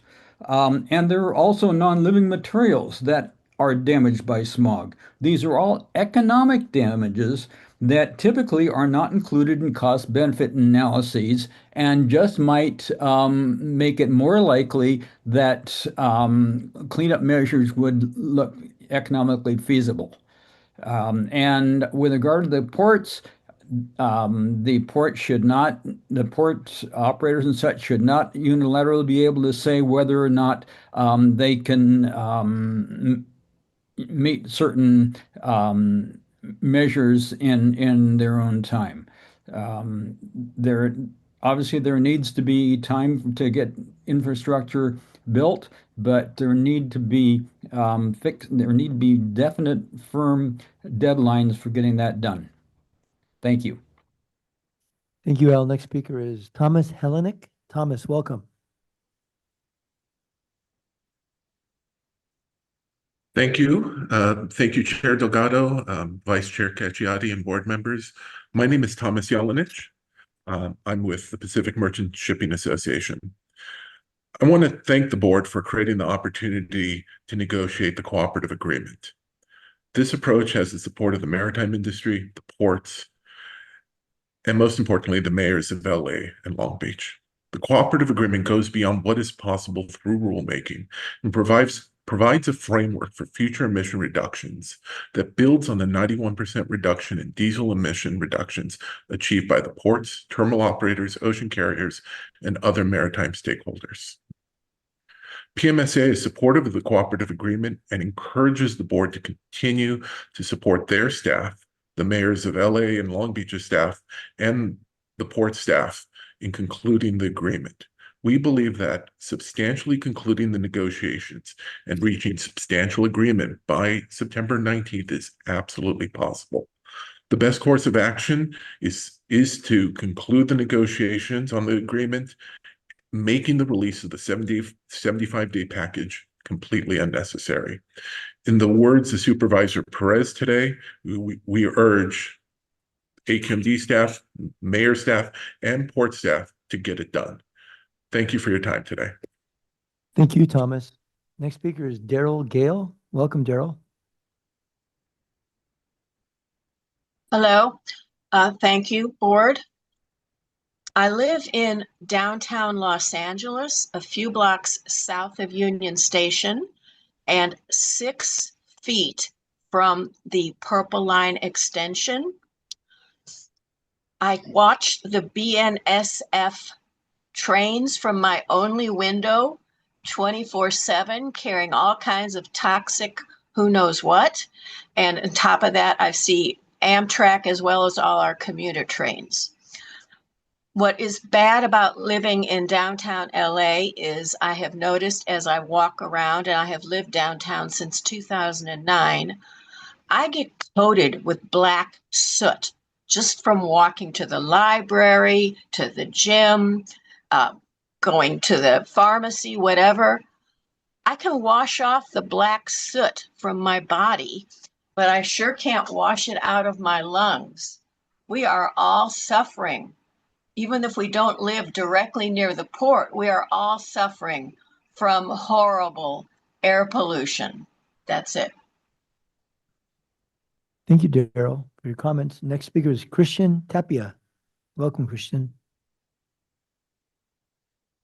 And there are also non-living materials that are damaged by smog. These are all economic damages that typically are not included in cost-benefit analyses and just might make it more likely that cleanup measures would look economically feasible. And with regard to the ports, the port operators and such should not unilaterally be able to say whether or not they can meet certain measures in their own time. Obviously there needs to be time to get infrastructure built, but there need to be definite, firm deadlines for getting that done. Thank you. Thank you, Al. Next speaker is Thomas Hellenick. Thomas, welcome. Thank you. Thank you, Chair Delgado, Vice Chair Cacciati, and board members. My name is Thomas Jelenich. I'm with the Pacific Merchant Shipping Association. I want to thank the board for creating the opportunity to negotiate the cooperative agreement. This approach has the support of the maritime industry, the ports, and most importantly, the mayors of LA and Long Beach. The cooperative agreement goes beyond what is possible through rulemaking and provides a framework for future emission reductions that builds on the 91% reduction in diesel emission reductions achieved by the ports, terminal operators, ocean carriers, and other maritime stakeholders. PMSA is supportive of the cooperative agreement and encourages the board to continue to support their staff, the mayors of LA and Long Beach's staff, and the port staff in concluding the agreement. We believe that substantially concluding the negotiations and reaching substantial agreement by September 19th is absolutely possible. The best course of action is to conclude the negotiations on the agreement, making the release of the 75-day package completely unnecessary. In the words of Supervisor Perez today, we urge AQMD staff, mayor staff, and port staff to get it done. Thank you for your time today. Thank you, Thomas. Next speaker is Daryl Gale. Welcome, Daryl. Hello. Thank you, board. I live in downtown Los Angeles, a few blocks south of Union Station, and 6 feet from the Purple Line extension. I watch the BNSF trains from my only window 24/7, carrying all kinds of toxic who knows what. And on top of that, I see Amtrak as well as all our commuter trains. What is bad about living in downtown LA is I have noticed as I walk around, and I have lived downtown since 2009, I get coated with black soot just from walking to the library, to the gym, going to the pharmacy, whatever. I can wash off the black soot from my body, but I sure can't wash it out of my lungs. We are all suffering. Even if we don't live directly near the port, we are all suffering from horrible air pollution. That's it. Thank you, Daryl, for your comments. Next speaker is Christian Tapia. Welcome, Christian.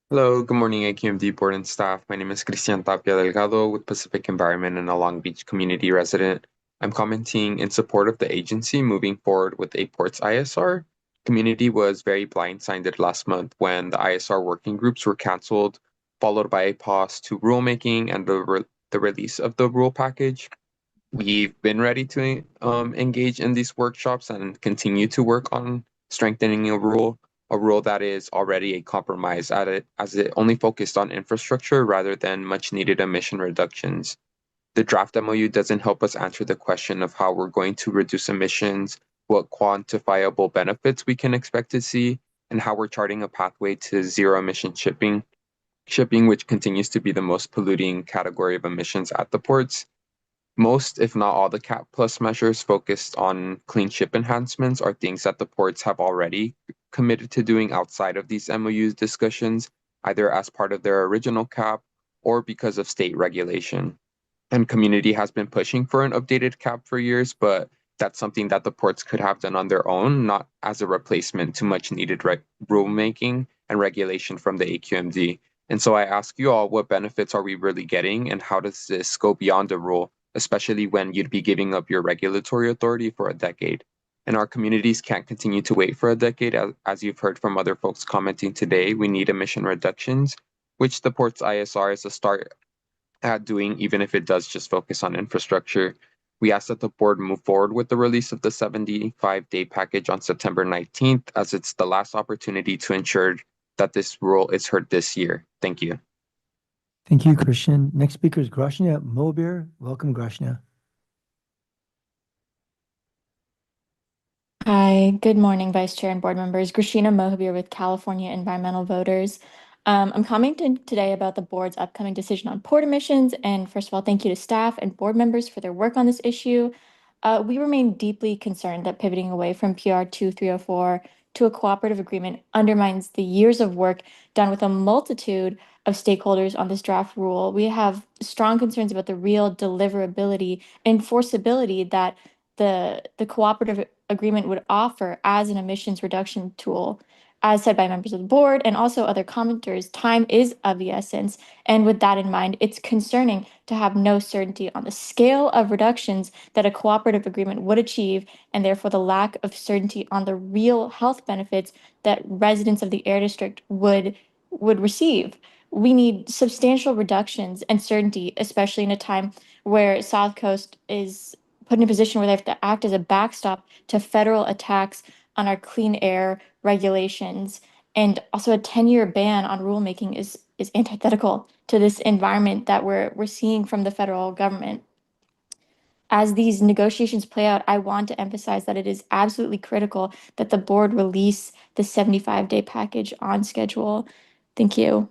Hello, good morning, AQMD board and staff. My name is Cristian Tapia Delgado with Pacific Environment and a Long Beach community resident. I'm commenting in support of the agency moving forward with a ports ISR. Community was very blindsided last month when the ISR working groups were canceled, followed by a pause to rulemaking and the release of the rule package. We've been ready to engage in these workshops and continue to work on strengthening a rule that is already a compromise at it, as it only focused on infrastructure rather than much needed emission reductions. The draft MOU doesn't help us answer the question of how we're going to reduce emissions, what quantifiable benefits we can expect to see, and how we're charting a pathway to zero emission shipping, which continues to be the most polluting category of emissions at the ports. Most, if not all, the CAP Plus measures focused on clean ship enhancements are things that the ports have already committed to doing outside of these MOU discussions, either as part of their original CAP or because of state regulation. And community has been pushing for an updated CAP for years, but that's something that the ports could have done on their own, not as a replacement to much needed rulemaking and regulation from the AQMD. And so I ask you all, what benefits are we really getting, and how does this go beyond the rule, especially when you'd be giving up your regulatory authority for a decade? And our communities can't continue to wait for a decade. As you've heard from other folks commenting today, we need emission reductions, which the port's ISR is a start at doing, even if it does just focus on infrastructure. We ask that the board move forward with the release of the 75-day package on September 19th, as it's the last opportunity to ensure that this rule is heard this year. Thank you. Thank you, Christian. Next speaker is Grashna Mobir. Welcome, Grashna. Hi, good morning, Vice Chair and board members. Grishina Mohabir with California Environmental Voters. I'm commenting today about the board's upcoming decision on port emissions. And first of all, thank you to staff and board members for their work on this issue. We remain deeply concerned that pivoting away from PR 2304 to a cooperative agreement undermines the years of work done with a multitude of stakeholders on this draft rule. We have strong concerns about the real deliverability and enforceability that the cooperative agreement would offer as an emissions reduction tool. As said by members of the board and also other commenters, time is of the essence. And with that in mind, it's concerning to have no certainty on the scale of reductions that a cooperative agreement would achieve, and therefore the lack of certainty on the real health benefits that residents of the Air District would receive. We need substantial reductions and certainty, especially in a time where South Coast is put in a position where they have to act as a backstop to federal attacks on our clean air regulations. And also a 10-year ban on rulemaking is antithetical to this environment that we're seeing from the federal government. As these negotiations play out, I want to emphasize that it is absolutely critical that the board release the 75-day package on schedule. Thank you.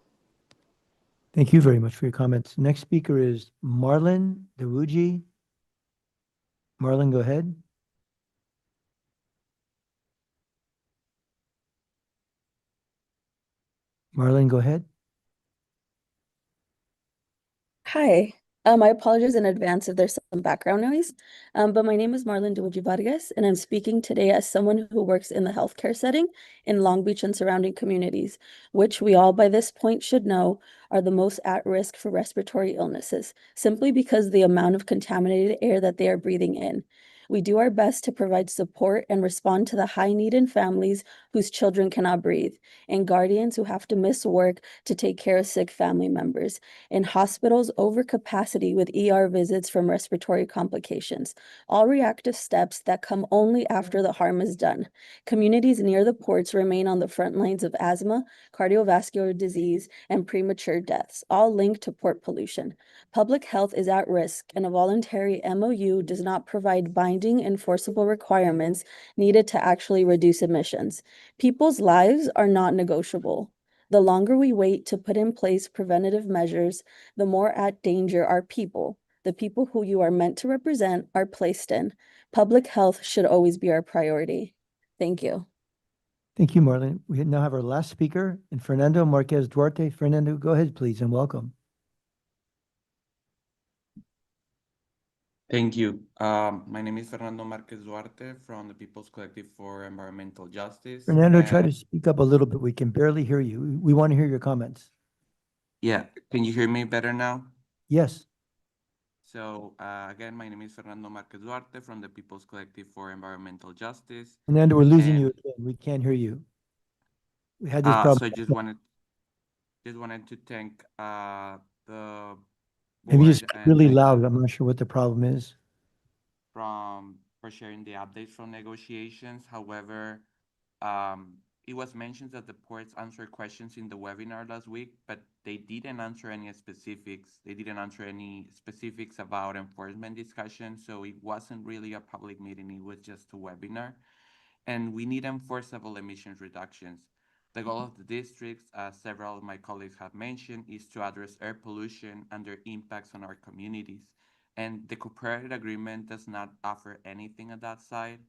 Thank you very much for your comments. Next speaker is Marlon Dewuji. Marlon, go ahead. Marlon, go ahead. Hi. I apologize in advance if there's some background noise, but my name is Marlon Dewuji Vargas, and I'm speaking today as someone who works in the healthcare setting in Long Beach and surrounding communities, which we all by this point should know are the most at risk for respiratory illnesses, simply because of the amount of contaminated air that they are breathing in. We do our best to provide support and respond to the high need in families whose children cannot breathe, and guardians who have to miss work to take care of sick family members, in hospitals over capacity with ER visits from respiratory complications, all reactive steps that come only after the harm is done. Communities near the ports remain on the front lines of asthma, cardiovascular disease, and premature deaths, all linked to port pollution. Public health is at risk, and a voluntary MOU does not provide binding enforceable requirements needed to actually reduce emissions. People's lives are not negotiable. The longer we wait to put in place preventative measures, the more at danger our people, the people who you are meant to represent, are placed in. Public health should always be our priority. Thank you. Thank you, Marlon. We now have our last speaker, and Fernando Marquez Duarte. Fernando, go ahead, please, and welcome. Thank you. My name is Fernando Marquez Duarte from the People's Collective for Environmental Justice. Fernando, try to speak up a little bit. We can barely hear you. We want to hear your comments. Yeah, can you hear me better now? Yes. So again, my name is Fernando Marquez Duarte from the People's Collective for Environmental Justice. Fernando, we're losing you And again. We can't hear you. We had this problem. so I just wanted to thank the Maybe just board speak and really the loud. I'm not sure what the problem is. for sharing the updates from negotiations. However, it was mentioned that the ports answered questions in the webinar last week, but they didn't answer any specifics. They didn't answer any specifics about enforcement discussion, so it wasn't really a public meeting. It was just a webinar. And we need enforceable emissions reductions. The goal of the districts, as several of my colleagues have mentioned, is to address air pollution and their impacts on our communities. And the cooperative agreement does not offer anything on that side.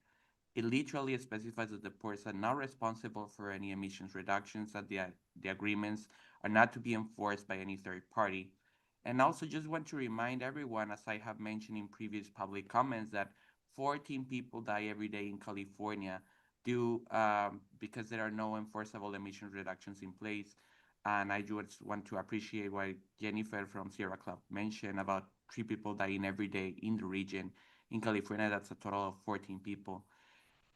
It literally specifies that the ports are not responsible for any emissions reductions, that the agreements are not to be enforced by any third party. And also just want to remind everyone, as I have mentioned in previous public comments, that 14 people die every day in California due because there are no enforceable emission reductions in place. And I just want to appreciate what Jennifer from Sierra Club mentioned about 3 people dying every day in the region. In California, that's a total of 14 people.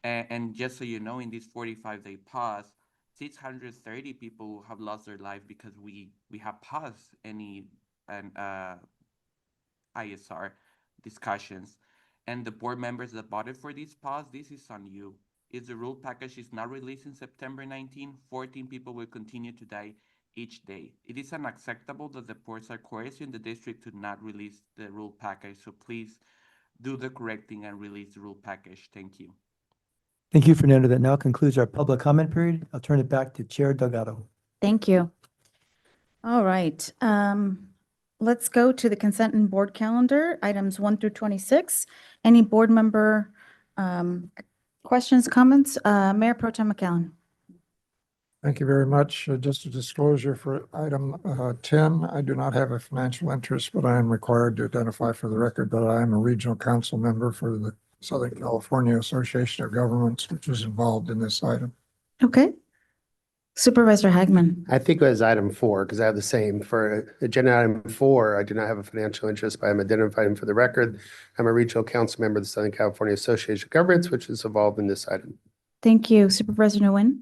And just so you know, in this 45-day pause, 630 people have lost their life because we have paused any ISR discussions. And the board members that voted for this pause, this is on you. If the rule package is not released in September 19, 14 people will continue to die each day. It is unacceptable that the ports are coercing the district to not release the rule package. So please do the correct thing and release the rule package. Thank you. Thank you, Fernando. That now concludes our public comment period. I'll turn it back to Chair Delgado. Thank you. All right. Let's go to the consent and board calendar, items 1 through 26. Any board member questions, comments? Mayor Pro Tem McAllen. Thank you very much. Just a disclosure for item 10, I do not have a financial interest, but I am required to identify for the record that I am a regional council member for the Southern California Association of Governments, which is involved in this item. Okay. Supervisor Hagman. I think it was item 4, because I have the same. For agenda item 4, I do not have a financial interest, but I'm identifying for the record. I'm a regional council member of the Southern California Association of Governments, which is involved in this item. Thank you. Supervisor Nguyen.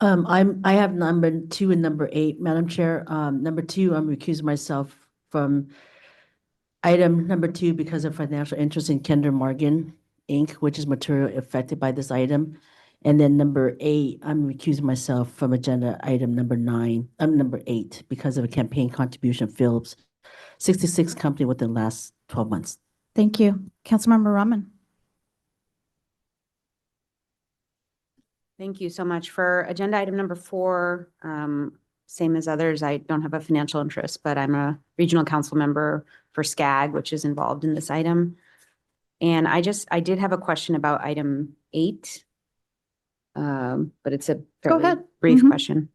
I have number 2 and number 8, Madam Chair. Number 2, I'm recusing myself from item number 2 because of financial interest in Kinder Morgan, Inc., which is material affected by this item. And then number 8, I'm recusing myself from agenda item number 8, because of a campaign contribution Phillips 66 company within the last 12 months. Thank you. Councilmember Rahman. Thank you so much. For agenda item number 4, same as others, I don't have a financial interest, but I'm a regional council member for SCAG, which is involved in this item. And I did have a question about item 8, but it's a fairly brief question.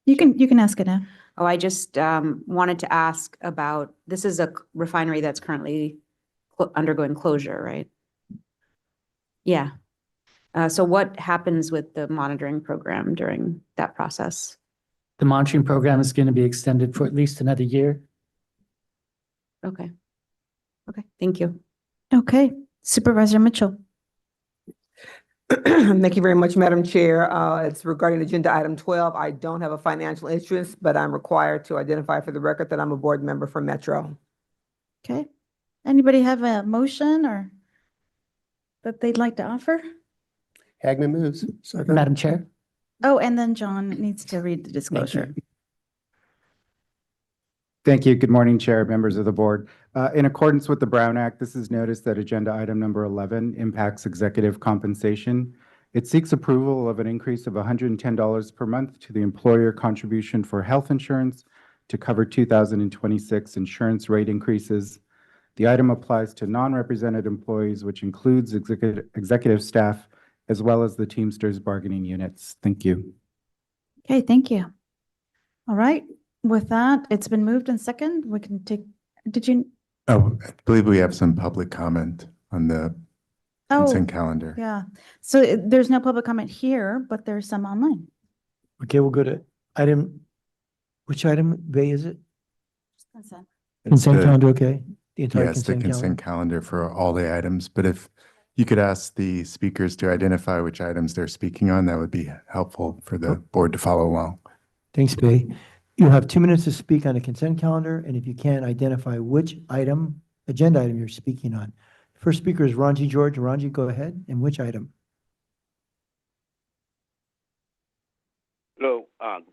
You can ask it now. Oh, I just wanted to ask about, this is a refinery that's currently undergoing closure, right? Yeah. So what happens with the monitoring program during that process? The monitoring program is going to be extended for at least another year. Okay. Okay, thank you. Okay, Supervisor Mitchell. Thank you very much, Madam Chair. It's regarding agenda item 12. I don't have a financial interest, but I'm required to identify for the record that I'm a board member for Metro. Okay. Anybody have a motion or that they'd like to offer? Hagman moves. Second. Madam Chair. Oh, and then John needs to read the disclosure. Thank you. Good morning, Chair, members of the board. In accordance with the Brown Act, this is noticed that agenda item number 11 impacts executive compensation. It seeks approval of an increase of $110 per month to the employer contribution for health insurance to cover 2026 insurance rate increases. The item applies to non-represented employees, which includes executive staff, as well as the Teamsters bargaining units. Thank you. Okay, thank you. All right. With that, it's been moved and second. We can take, did you? Oh, I believe we have some public comment on the consent calendar. Yeah. So there's no public comment here, but there's some online. Okay, we'll go to item, which item, Bay, is it? Consent. Consent calendar, okay? The entire Yes, the consent calendar for all the items, but if you could ask the speakers to identify which items they're speaking on, that would be helpful for the board to follow along. Thanks, Bay. You'll have 2 minutes to speak on the consent calendar, and if you can, identify which agenda item you're speaking on. First speaker is Ranji George. Ranji, go ahead. And which item? Hello,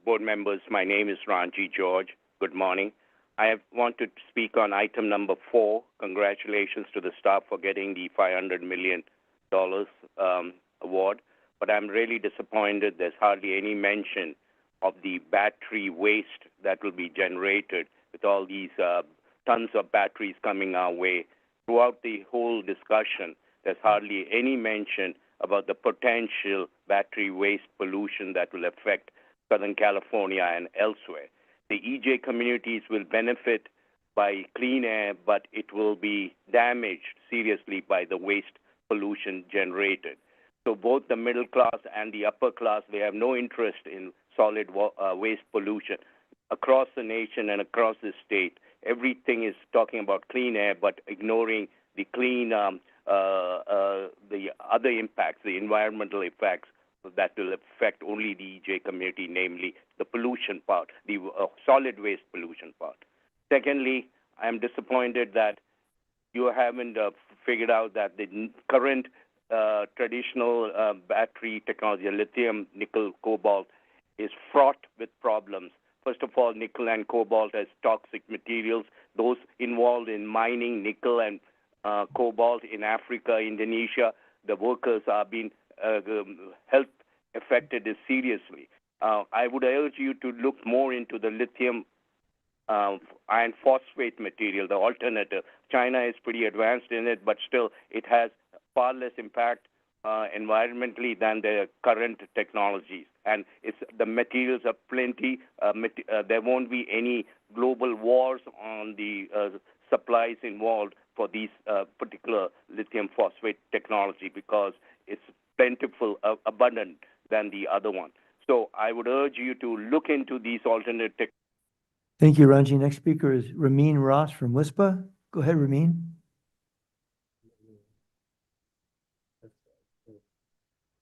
board members. My name is Ranji George. Good morning. I want to speak on item number 4. Congratulations to the staff for getting the $500 million award. But I'm really disappointed there's hardly any mention of the battery waste that will be generated with all these tons of batteries coming our way. Throughout the whole discussion, there's hardly any mention about the potential battery waste pollution that will affect Southern California and elsewhere. The EJ communities will benefit by clean air, but it will be damaged seriously by the waste pollution generated. So both the middle class and the upper class, they have no interest in solid waste pollution. Across the nation and across the state, everything is talking about clean air, but ignoring the the other impacts, the environmental effects that will affect only the EJ community, namely the pollution part, the solid waste pollution part. Secondly, I'm disappointed that you haven't figured out that the current traditional battery technology, lithium, nickel, cobalt, is fraught with problems. First of all, nickel and cobalt as toxic materials. Those involved in mining nickel and cobalt in Africa, Indonesia, the workers are being health affected seriously. I would urge you to look more into the lithium iron phosphate material, the alternative. China is pretty advanced in it, but still it has far less impact environmentally than the current technologies. And the materials are plenty. There won't be any global wars on the supplies involved for these particular lithium phosphate technology because it's plentiful, abundant than the other one. So I would urge you to look into these alternate technologies. Thank you, Ranji. Next speaker is Ramin Ross from WISPA. Go ahead, Ramin.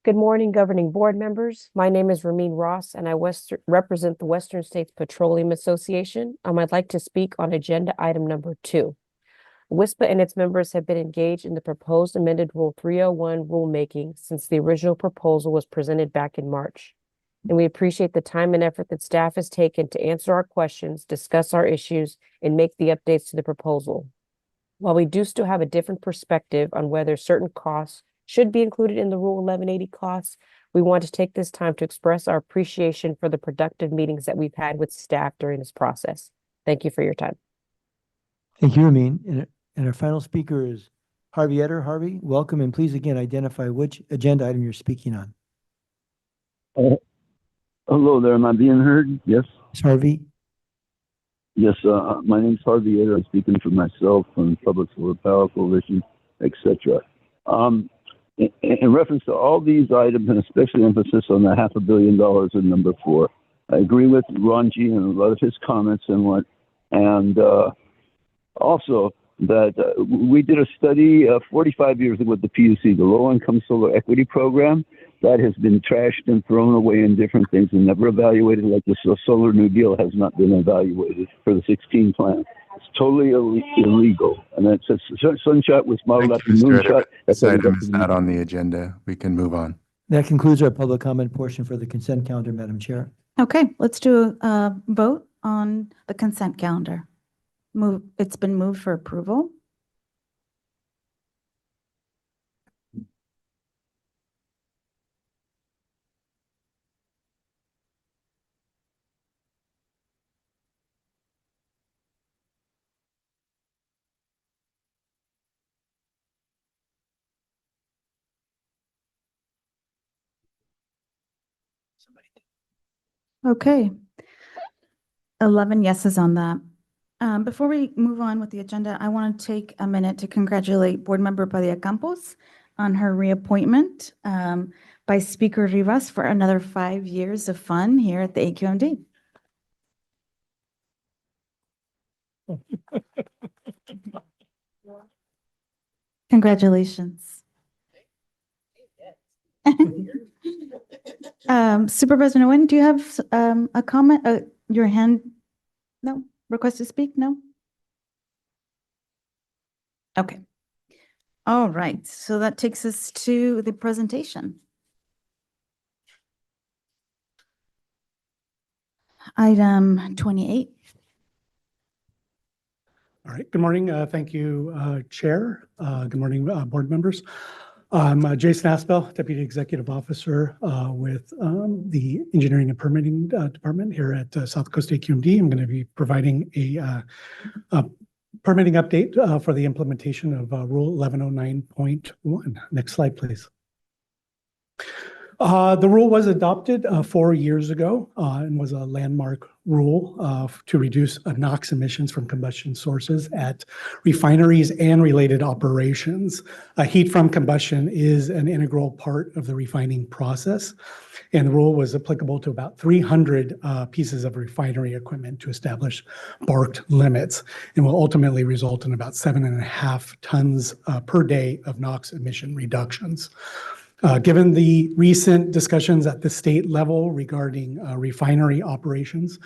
Good morning, governing board members. My name is Ramin Ross, and I represent the Western States Petroleum Association. I'd like to speak on agenda item number 2. WISPA and its members have been engaged in the proposed amended Rule 301 rulemaking since the original proposal was presented back in March. And we appreciate the time and effort that staff has taken to answer our questions, discuss our issues, and make the updates to the proposal. While we do still have a different perspective on whether certain costs should be included in the Rule 1180 costs, we want to take this time to express our appreciation for the productive meetings that we've had with staff during this process. Thank you for your time. Thank you, Ramin. And our final speaker is Harvey Etter. Harvey, welcome, and please again identify which agenda item you're speaking on. Hello there, am I being heard? Yes? It's Harvey. Yes, my name's Harvey Etter. I'm speaking for myself and Public Solar Power Coalition, etc. In reference to all these items, and especially emphasis on the $500 million in number 4, I agree with Ranji and a lot of his comments and also that we did a study 45 years ago with the PUC, the Low Income Solar Equity Program, that has been trashed and thrown away in different things and never evaluated, like the Solar New Deal has not been evaluated for the 16 plan. It's totally illegal. And it says Sunshot was modeled after Moonshot. This item is not on the agenda. We can move on. That concludes our public comment portion for the consent calendar, Madam Chair. Okay, let's do a vote on the consent calendar. It's been moved for approval. Okay. 11 yeses on that. Before we move on with the agenda, I want to take a minute to congratulate Board Member Padilla Campos on her reappointment by Speaker Rivas for another 5 years of fun here at the AQMD. Congratulations. Supervisor Nguyen, do you have a comment? Your hand? No? Request to speak? No? Okay. All right. So that takes us to the presentation. Item 28. All right. Good morning. Thank you, Chair. Good morning, board members. I'm Jason Aspel, Deputy Executive Officer with the Engineering and Permitting Department here at South Coast AQMD. I'm going to be providing a permitting update for the implementation of Rule 1109.1. Next slide, please. The rule was adopted 4 years ago and was a landmark rule to reduce NOx emissions from combustion sources at refineries and related operations. Heat from combustion is an integral part of the refining process, and the rule was applicable to about 300 pieces of refinery equipment to establish BART limits, and will ultimately result in about 7.5 tons per day of NOx emission reductions. Given the recent discussions at the state level regarding refinery operations,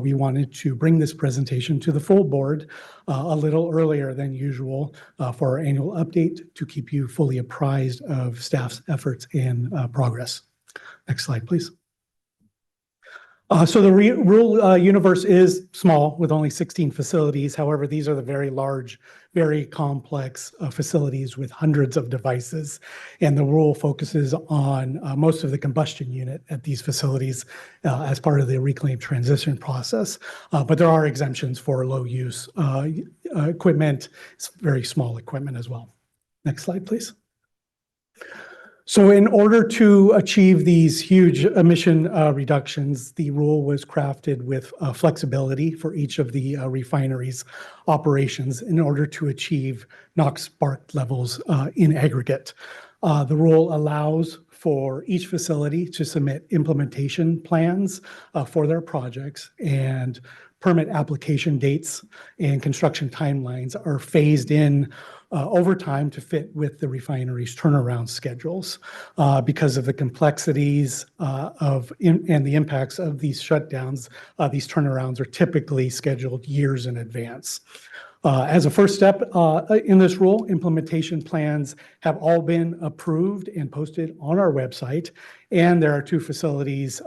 we wanted to bring this presentation to the full board a little earlier than usual for our annual update to keep you fully apprised of staff's efforts and progress. Next slide, please. So the rule universe is small with only 16 facilities. However, these are the very large, very complex facilities with hundreds of devices. And the rule focuses on most of the combustion unit at these facilities as part of the reclaim transition process. But there are exemptions for low use equipment. It's very small equipment as well. Next slide, please. So in order to achieve these huge emission reductions, the rule was crafted with flexibility for each of the refineries' operations in order to achieve NOx BART levels in aggregate. The rule allows for each facility to submit implementation plans for their projects, and permit application dates and construction timelines are phased in over time to fit with the refinery's turnaround schedules. Because of the complexities and the impacts of these shutdowns, these turnarounds are typically scheduled years in advance. As a first step in this rule, implementation plans have all been approved and posted on our website, and there are 2 facilities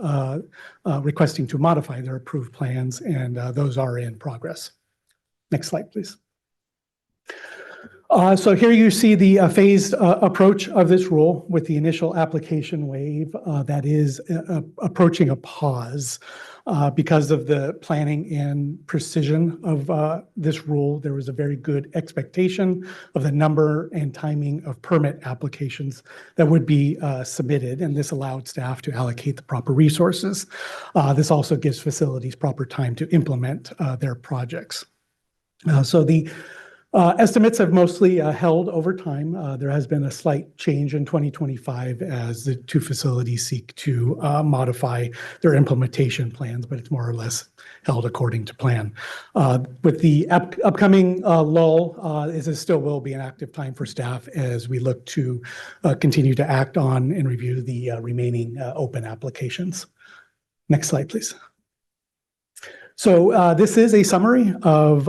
requesting to modify their approved plans, and those are in progress. Next slide, please. So here you see the phased approach of this rule with the initial application wave that is approaching a pause. Because of the planning and precision of this rule, there was a very good expectation of the number and timing of permit applications that would be submitted, and this allowed staff to allocate the proper resources. This also gives facilities proper time to implement their projects. So the estimates have mostly held over time. There has been a slight change in 2025 as the 2 facilities seek to modify their implementation plans, but it's more or less held according to plan. With the upcoming lull, this still will be an active time for staff as we look to continue to act on and review the remaining open applications. Next slide, please. So this is a summary of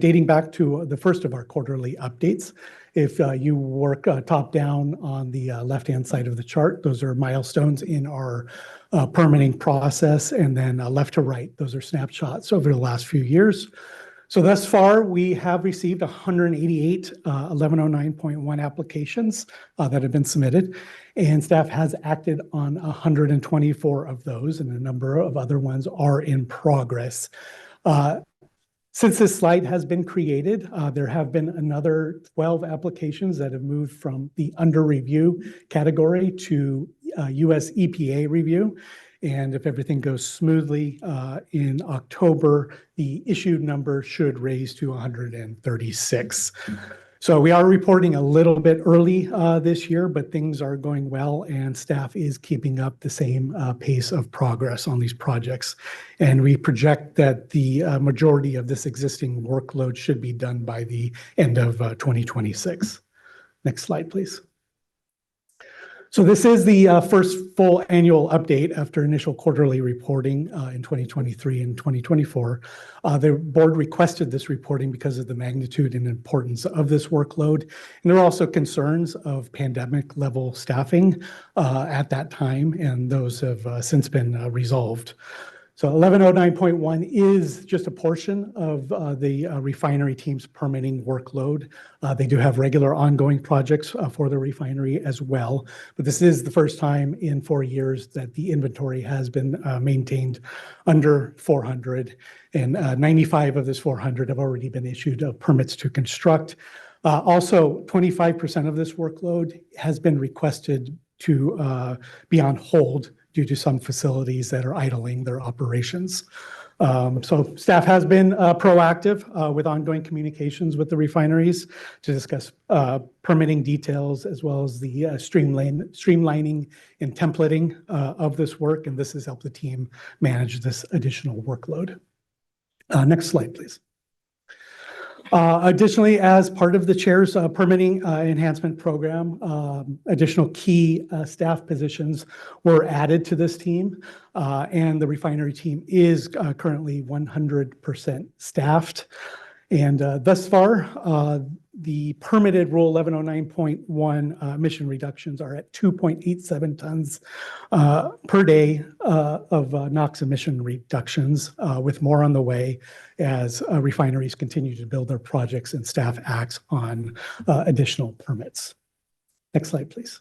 dating back to the first of our quarterly updates. If you work top down on the left-hand side of the chart, those are milestones in our permitting process, and then left to right, those are snapshots over the last few years. So thus far, we have received 188 1109.1 applications that have been submitted, and staff has acted on 124 of those, and a number of other ones are in progress. Since this slide has been created, there have been another 12 applications that have moved from the under review category to US EPA review. And if everything goes smoothly in October, the issued number should raise to 136. So we are reporting a little bit early this year, but things are going well and staff is keeping up the same pace of progress on these projects. And we project that the majority of this existing workload should be done by the end of 2026. Next slide, please. So this is the first full annual update after initial quarterly reporting in 2023 and 2024. The board requested this reporting because of the magnitude and importance of this workload. And there are also concerns of pandemic level staffing at that time, and those have since been resolved. So 1109.1 is just a portion of the refinery team's permitting workload. They do have regular ongoing projects for the refinery as well, but this is the first time in 4 years that the inventory has been maintained under 400, and 95 of this 400 have already been issued permits to construct. Also, 25% of this workload has been requested to be on hold due to some facilities that are idling their operations. So staff has been proactive with ongoing communications with the refineries to discuss permitting details as well as the streamlining and templating of this work, and this has helped the team manage this additional workload. Next slide, please. Additionally, as part of the chair's permitting enhancement program, additional key staff positions were added to this team, and the refinery team is currently 100% staffed. And thus far, the permitted Rule 1109.1 emission reductions are at 2.87 tons per day of NOx emission reductions, with more on the way as refineries continue to build their projects and staff acts on additional permits. Next slide, please.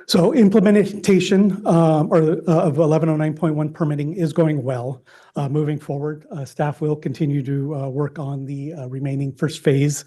So implementation of 1109.1 permitting is going well. Moving forward, staff will continue to work on the remaining first phase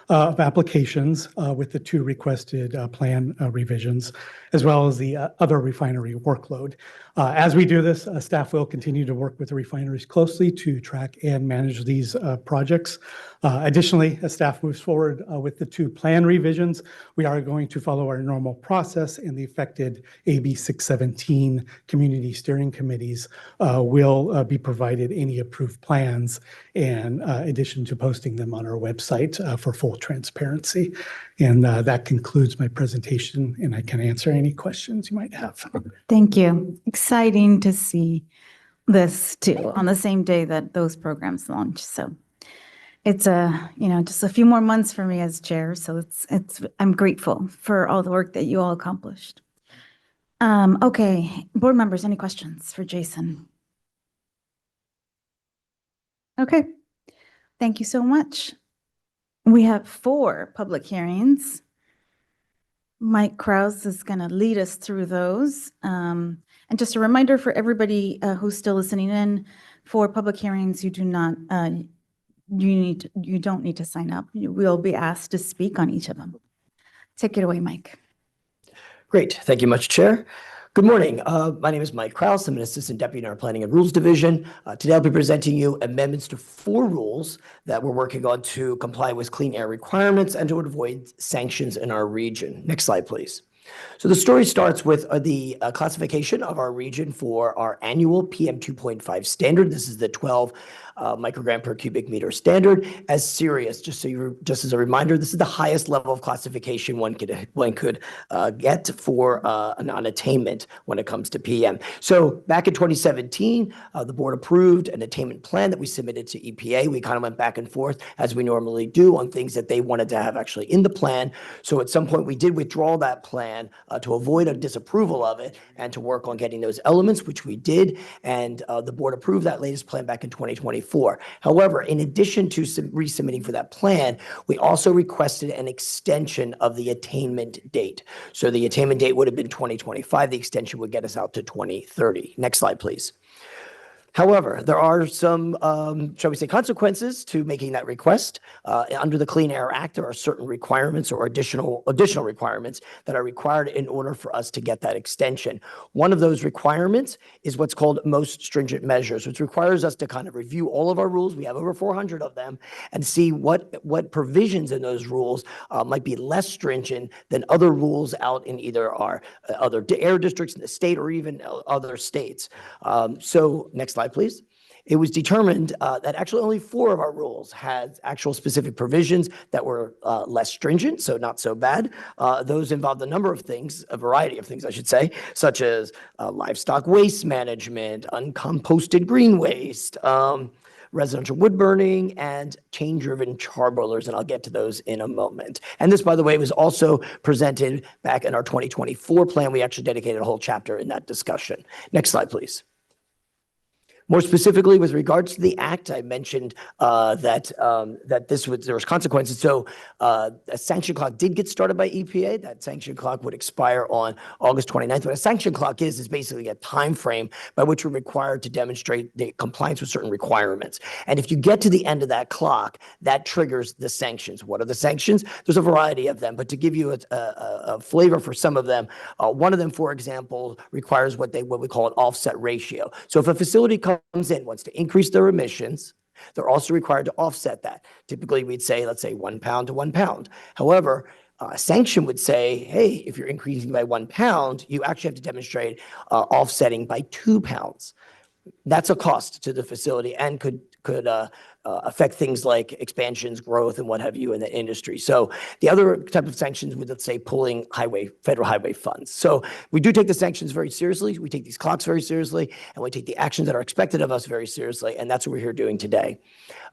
of applications with the 2 requested plan revisions, as well as the other refinery workload. As we do this, staff will continue to work with the refineries closely to track and manage these projects. Additionally, as staff moves forward with the 2 plan revisions, we are going to follow our normal process, and the affected AB 617 community steering committees will be provided any approved plans, in addition to posting them on our website for full transparency. And that concludes my presentation, and I can answer any questions you might have. Thank you. Exciting to see this too on the same day that those programs launch. So it's just a few more months for me as chair. So I'm grateful for all the work that you all accomplished. Okay, board members, any questions for Jason? Okay, thank you so much. We have 4 public hearings. Mike Krause is going to lead us through those. And just a reminder for everybody who's still listening in, for public hearings, you don't need to sign up. You will be asked to speak on each of them. Take it away, Mike. Great. Thank you much, Chair. Good morning. My name is Mike Krause. I'm an Assistant Deputy in our Planning and Rules Division. Today I'll be presenting you amendments to 4 rules that we're working on to comply with clean air requirements and to avoid sanctions in our region. Next slide, please. So the story starts with the classification of our region for our annual PM 2.5 standard. This is the 12 microgram per cubic meter standard as serious. Just as a reminder, this is the highest level of classification one could get for a non-attainment when it comes to PM. So back in 2017, the board approved an attainment plan that we submitted to EPA. We kind of went back and forth as we normally do on things that they wanted to have actually in the plan. So at some point we did withdraw that plan to avoid a disapproval of it and to work on getting those elements, which we did. And the board approved that latest plan back in 2024. However, in addition to resubmitting for that plan, we also requested an extension of the attainment date. So the attainment date would have been 2025. The extension would get us out to 2030. Next slide, please. However, there are some, shall we say, consequences to making that request. Under the Clean Air Act, there are certain requirements or additional requirements that are required in order for us to get that extension. One of those requirements is what's called most stringent measures, which requires us to kind of review all of our rules. We have over 400 of them, and see what provisions in those rules might be less stringent than other rules out in either our other air districts in the state or even other states. So next slide, please. It was determined that actually only 4 of our rules had actual specific provisions that were less stringent, so not so bad. Those involved a number of things, a variety of things, I should say, such as livestock waste management, uncomposted green waste, residential wood burning, and chain-driven char boilers, and I'll get to those in a moment. And this, by the way, was also presented back in our 2024 plan. We actually dedicated a whole chapter in that discussion. Next slide, please. More specifically, with regards to the act, I mentioned that there was consequences. So a sanction clock did get started by EPA. That sanction clock would expire on August 29th. What a sanction clock is basically a time frame by which we're required to demonstrate the compliance with certain requirements. And if you get to the end of that clock, that triggers the sanctions. What are the sanctions? There's a variety of them, but to give you a flavor for some of them, one of them, for example, requires what we call an offset ratio. So if a facility comes in, wants to increase their emissions, they're also required to offset that. Typically, we'd say, let's say 1 pound to 1 pound. However, a sanction would say, hey, if you're increasing by 1 pound, you actually have to demonstrate offsetting by 2 pounds. That's a cost to the facility and could affect things like expansions, growth, and what have you in the industry. So the other type of sanctions would, let's say, pulling federal highway funds. So we do take the sanctions very seriously. We take these clocks very seriously, and we take the actions that are expected of us very seriously, and that's what we're here doing today.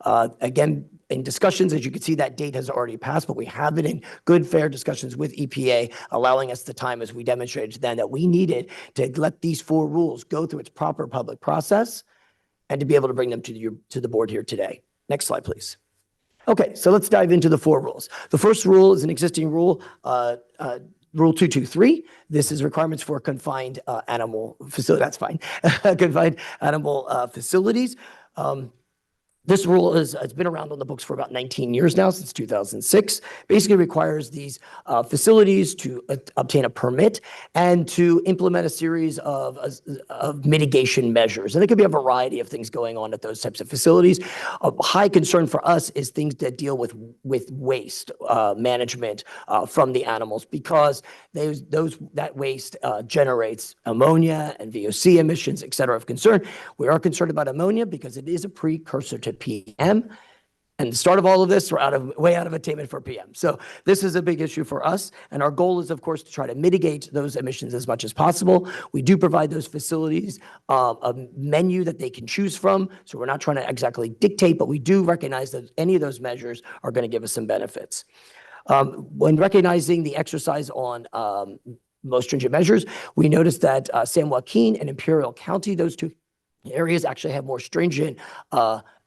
Again, in discussions, as you can see, that date has already passed, but we have been in good, fair discussions with EPA, allowing us the time, as we demonstrated to them, that we needed to let these 4 rules go through its proper public process and to be able to bring them to the board here today. Next slide, please. Okay, so let's dive into the 4 rules. The first rule is an existing rule, Rule 223. This is requirements for confined animal facility. That's fine. Confined animal facilities. This rule has been around on the books for about 19 years now, since 2006. Basically requires these facilities to obtain a permit and to implement a series of mitigation measures. And there could be a variety of things going on at those types of facilities. A high concern for us is things that deal with waste management from the animals, because that waste generates ammonia and VOC emissions, et cetera, of concern. We are concerned about ammonia because it is a precursor to PM. And the start of all of this, we're way out of attainment for PM. So this is a big issue for us. And our goal is, of course, to try to mitigate those emissions as much as possible. We do provide those facilities a menu that they can choose from. So we're not trying to exactly dictate, but we do recognize that any of those measures are going to give us some benefits. When recognizing the exercise on most stringent measures, we noticed that San Joaquin and Imperial County, those 2 areas actually have more stringent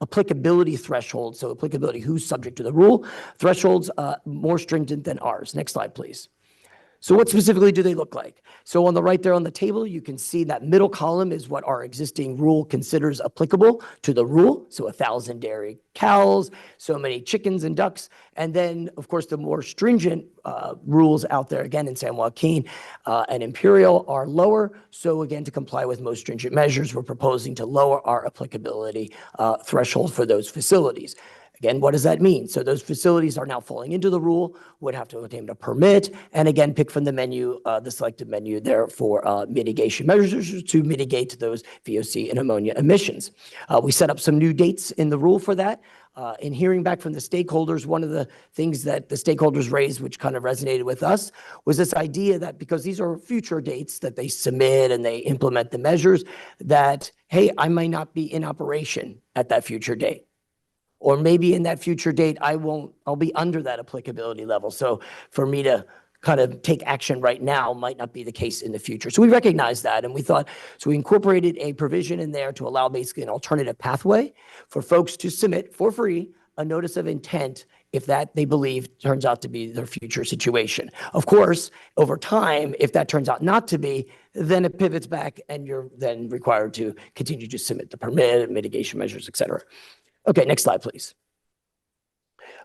applicability thresholds. So applicability, who's subject to the rule, thresholds more stringent than ours. Next slide, please. So what specifically do they look like? So on the right there on the table, you can see that middle column is what our existing rule considers applicable to the rule. So 1,000 dairy cows, so many chickens and ducks. And then, of course, the more stringent rules out there, again, in San Joaquin and Imperial are lower. So again, to comply with most stringent measures, we're proposing to lower our applicability threshold for those facilities. Again, what does that mean? So those facilities are now falling into the rule, would have to obtain a permit, and again, pick from the menu, the selected menu there for mitigation measures to mitigate those VOC and ammonia emissions. We set up some new dates in the rule for that. In hearing back from the stakeholders, one of the things that the stakeholders raised, which kind of resonated with us, was this idea that because these are future dates that they submit and they implement the measures, that, hey, I might not be in operation at that future date. Or maybe in that future date, I'll be under that applicability level. So for me to kind of take action right now might not be the case in the future. So we recognize that, and we thought, so we incorporated a provision in there to allow basically an alternative pathway for folks to submit for free a notice of intent if that they believe turns out to be their future situation. Of course, over time, if that turns out not to be, then it pivots back and you're then required to continue to submit the permit, mitigation measures, et cetera. Okay, next slide, please.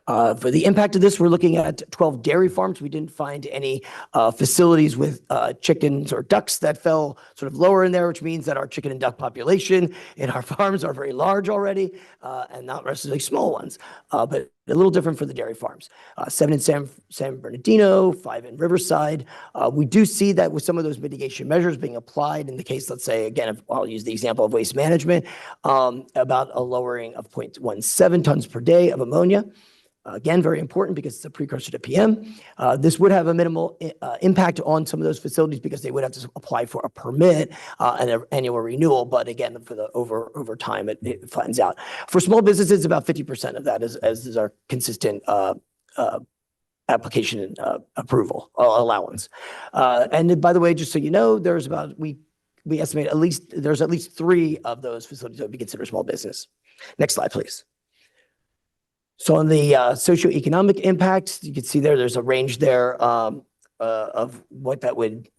For the impact of this, we're looking at 12 dairy farms. We didn't find any facilities with chickens or ducks that fell sort of lower in there, which means that our chicken and duck population in our farms are very large already, and not necessarily small ones, but a little different for the dairy farms. 7 in San Bernardino, 5 in Riverside. We do see that with some of those mitigation measures being applied in the case, let's say, again, I'll use the example of waste management, about a lowering of 0.17 tons per day of ammonia. Again, very important because it's a precursor to PM. This would have a minimal impact on some of those facilities because they would have to apply for a permit and an annual renewal. But again, for the over time, it flattens out. For small businesses, about 50% of that is our consistent application and approval allowance. And by the way, just so you know, there's about we estimate there's at least 3 of those facilities that would be considered small business. Next slide, please. So on the socioeconomic impact, you can see there's a range there of what that would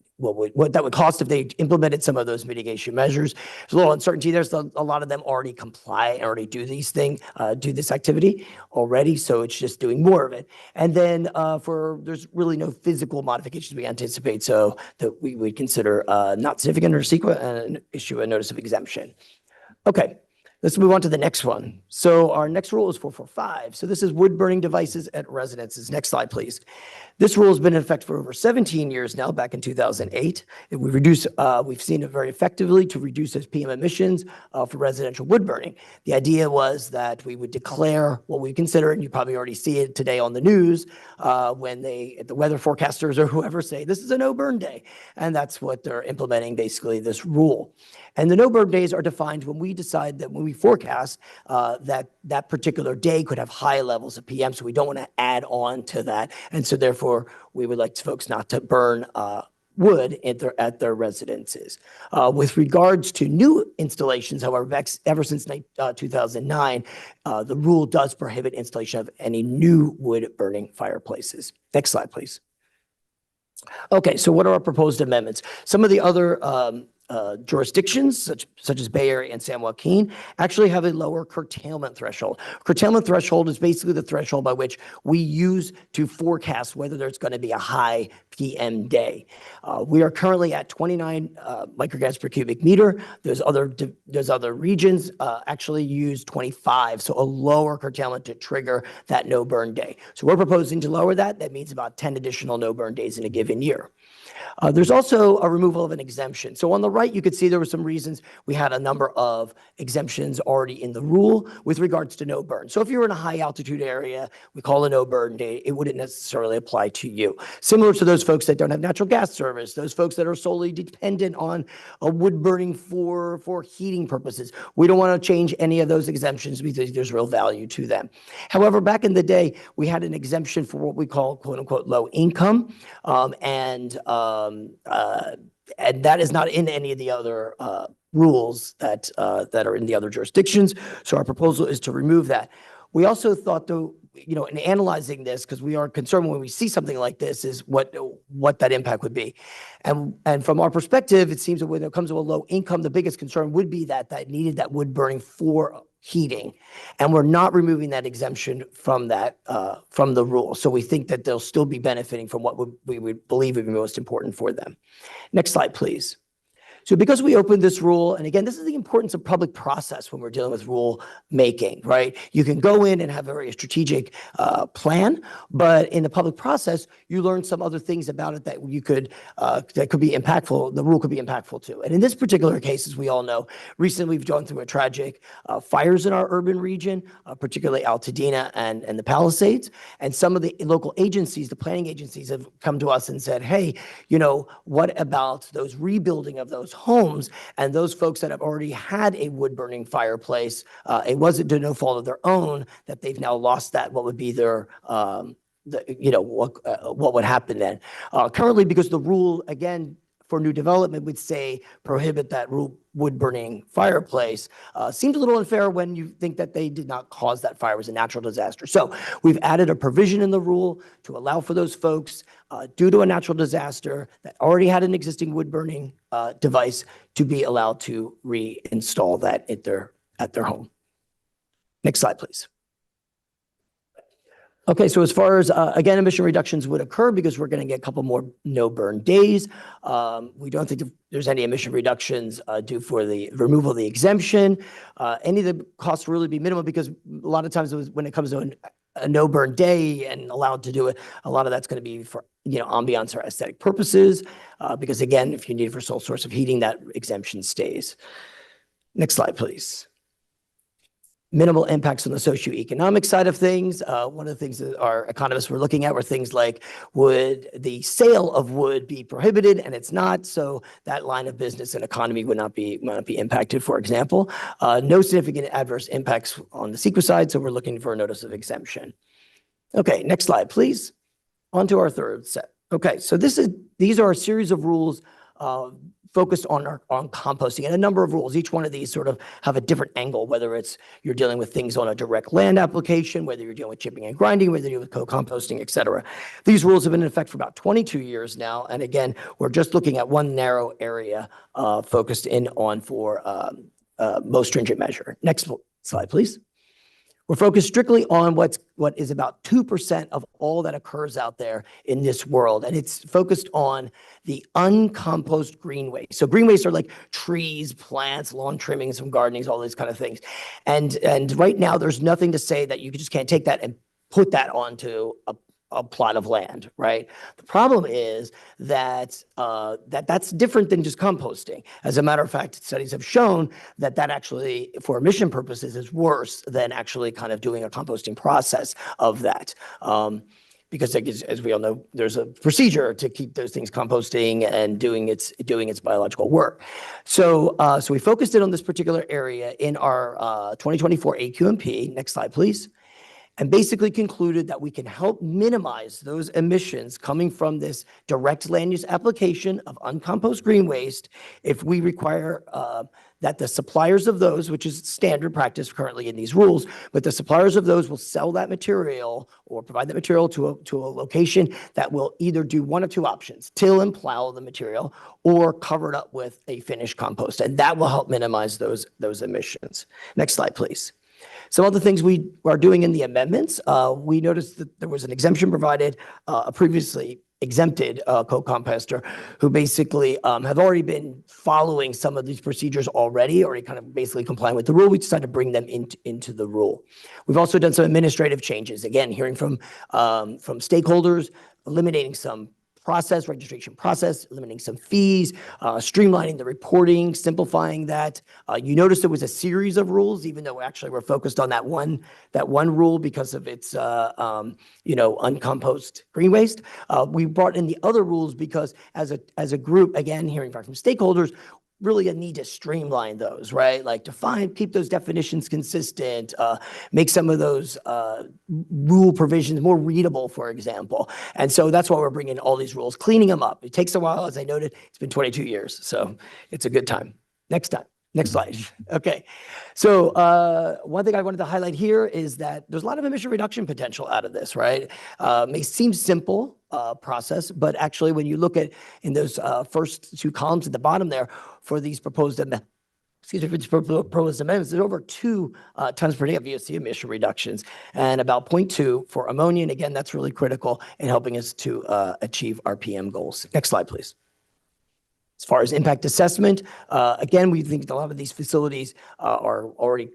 cost if they implemented some of those mitigation measures. There's a little uncertainty. There's a lot of them already comply, already do these things, do this activity already. So it's just doing more of it. And then there's really no physical modifications we anticipate, so that we would consider not significant or CEQA and issue a notice of exemption. Okay. Let's move on to the next one. So our next rule is 445. So this is wood burning devices at residences. Next slide, please. This rule has been in effect for over 17 years now, back in 2008. We've seen it very effectively to reduce those PM emissions for residential wood burning. The idea was that we would declare what we consider, and you probably already see it today on the news, when the weather forecasters or whoever say, this is a no-burn day. And that's what they're implementing, basically, this rule. And the no-burn days are defined when we decide that when we forecast that particular day could have high levels of PM, so we don't want to add on to that. And so therefore, we would like folks not to burn wood at their residences. With regards to new installations, however, ever since 2009, the rule does prohibit installation of any new wood-burning fireplaces. Next slide, please. Okay, so what are our proposed amendments? Some of the other jurisdictions, such as Bay Area and San Joaquin, actually have a lower curtailment threshold. Curtailment threshold is basically the threshold by which we use to forecast whether there's going to be a high PM day. We are currently at 29 micrograms per cubic meter. There's other regions actually use 25, so a lower curtailment to trigger that no burn day. So we're proposing to lower that. That means about 10 additional no burn days in a given year. There's also a removal of an exemption. So on the right, you could see there were some reasons we had a number of exemptions already in the rule with regards to no burn. So if you're in a high altitude area, we call a no burn day, it wouldn't necessarily apply to you. Similar to those folks that don't have natural gas service, those folks that are solely dependent on a wood burning for heating purposes. We don't want to change any of those exemptions because there's real value to them. However, back in the day, we had an exemption for what we call quote unquote low income, and that is not in any of the other rules that are in the other jurisdictions. So our proposal is to remove that. We also thought, though, in analyzing this, because we are concerned when we see something like this, is what that impact would be. And from our perspective, it seems that when it comes to a low income, the biggest concern would be that needed that wood burning for heating. And we're not removing that exemption from from the rule. So we think that they'll still be benefiting from what we would believe would be most important for them. Next slide, please. So because we opened this rule, and again, this is the importance of public process when we're dealing with rule making, right? You can go in and have a very strategic plan, but in the public process, you learn some other things about it that that could be impactful, the rule could be impactful to. And in this particular case, as we all know, recently we've gone through a tragic fires in our urban region, particularly Altadena and the Palisades. And some of the local agencies, the planning agencies, have come to us and said, hey, what about those rebuilding of those homes and those folks that have already had a wood burning fireplace? It wasn't to no fault of their own that they've now lost that. What would be their what would happen then? Currently, because the rule, again, for new development would say prohibit that wood burning fireplace seems a little unfair when you think that they did not cause that fire. It was a natural disaster. So we've added a provision in the rule to allow for those folks due to a natural disaster that already had an existing wood burning device to be allowed to reinstall that at their home. Next slide, please. Okay, so as far as, again, emission reductions would occur because we're going to get a couple more no burn days. We don't think there's any emission reductions due for the removal of the exemption. Any of the costs will really be minimal because a lot of times when it comes to a no burn day and allowed to do it, a lot of that's going to be for, ambiance or aesthetic purposes. Because again, if you need it for sole source of heating, that exemption stays. Next slide, please. Minimal impacts on the socioeconomic side of things. One of the things that our economists were looking at were things like, would the sale of wood be prohibited? And it's not, so that line of business and economy would not be impacted, for example. No significant adverse impacts on the CEQA side, so we're looking for a notice of exemption. Okay, next slide, please. On to our third set. Okay, so these are a series of rules focused on composting, and a number of rules. Each one of these sort of have a different angle, whether it's you're dealing with things on a direct land application, whether you're dealing with chipping and grinding, whether you're with co-composting, et cetera. These rules have been in effect for about 22 years now. And again, we're just looking at one narrow area focused in on for most stringent measure. Next slide, please. We're focused strictly on what is about 2% of all that occurs out there in this world. And it's focused on the uncomposted green waste. So green waste are like trees, plants, lawn trimmings, some gardenings, all these kind of things. And right now there's nothing to say that you just can't take that and put that onto a plot of land, right? The problem is that that's different than just composting. As a matter of fact, studies have shown that actually, for emission purposes, is worse than actually kind of doing a composting process of that. Because as we all know, there's a procedure to keep those things composting and doing its biological work. So we focused in on this particular area in our 2024 AQMD. Next slide, please. And basically concluded that we can help minimize those emissions coming from this direct land use application of uncomposted green waste if we require that the suppliers of those, which is standard practice currently in these rules, but the suppliers of those will sell that material or provide that material to a location that will either do one of two options: till and plow the material, or cover it up with a finished compost. And that will help minimize those emissions. Next slide, please. Some other things we are doing in the amendments, we noticed that there was an exemption provided, a previously exempted co-composter who basically have already been following some of these procedures already kind of basically complying with the rule. We decided to bring them into the rule. We've also done some administrative changes, again, hearing from stakeholders, eliminating some registration process, eliminating some fees, streamlining the reporting, simplifying that. You notice there was a series of rules, even though actually we're focused on that one rule because of its uncomposted green waste. We brought in the other rules because as a group, again, hearing back from stakeholders, really a need to streamline those, right? Like keep those definitions consistent, make some of those rule provisions more readable, for example. And so that's why we're bringing all these rules, cleaning them up. It takes a while, as I noted. It's been 22 years, so it's a good time. Next slide. Okay. So one thing I wanted to highlight here is that there's a lot of emission reduction potential out of this, right? May seem simple process, but actually when you look at in those first two columns at the bottom there for these proposed amendments, there's over 2 tons per day of VOC emission reductions and about 0.2 for ammonia. And again, that's really critical in helping us to achieve our PM goals. Next slide, please. As far as impact assessment, again, we think a lot of these facilities are already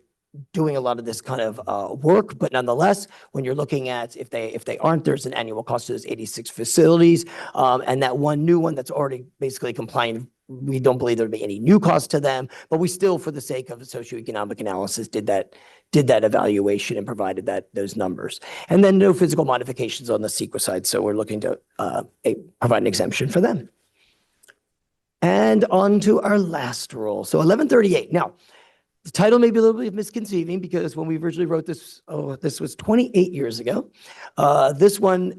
doing a lot of this kind of work, but nonetheless, when you're looking at if they aren't, there's an annual cost to those 86 facilities, and that one new one that's already basically compliant. We don't believe there'd be any new cost to them, but we still, for the sake of a socioeconomic analysis, did that evaluation and provided those numbers. And then no physical modifications on the CEQA side, so we're looking to provide an exemption for them. And on to our last rule. So 1138. Now, The title may be a little bit misconceiving because when we originally wrote this, this was 28 years ago. This one,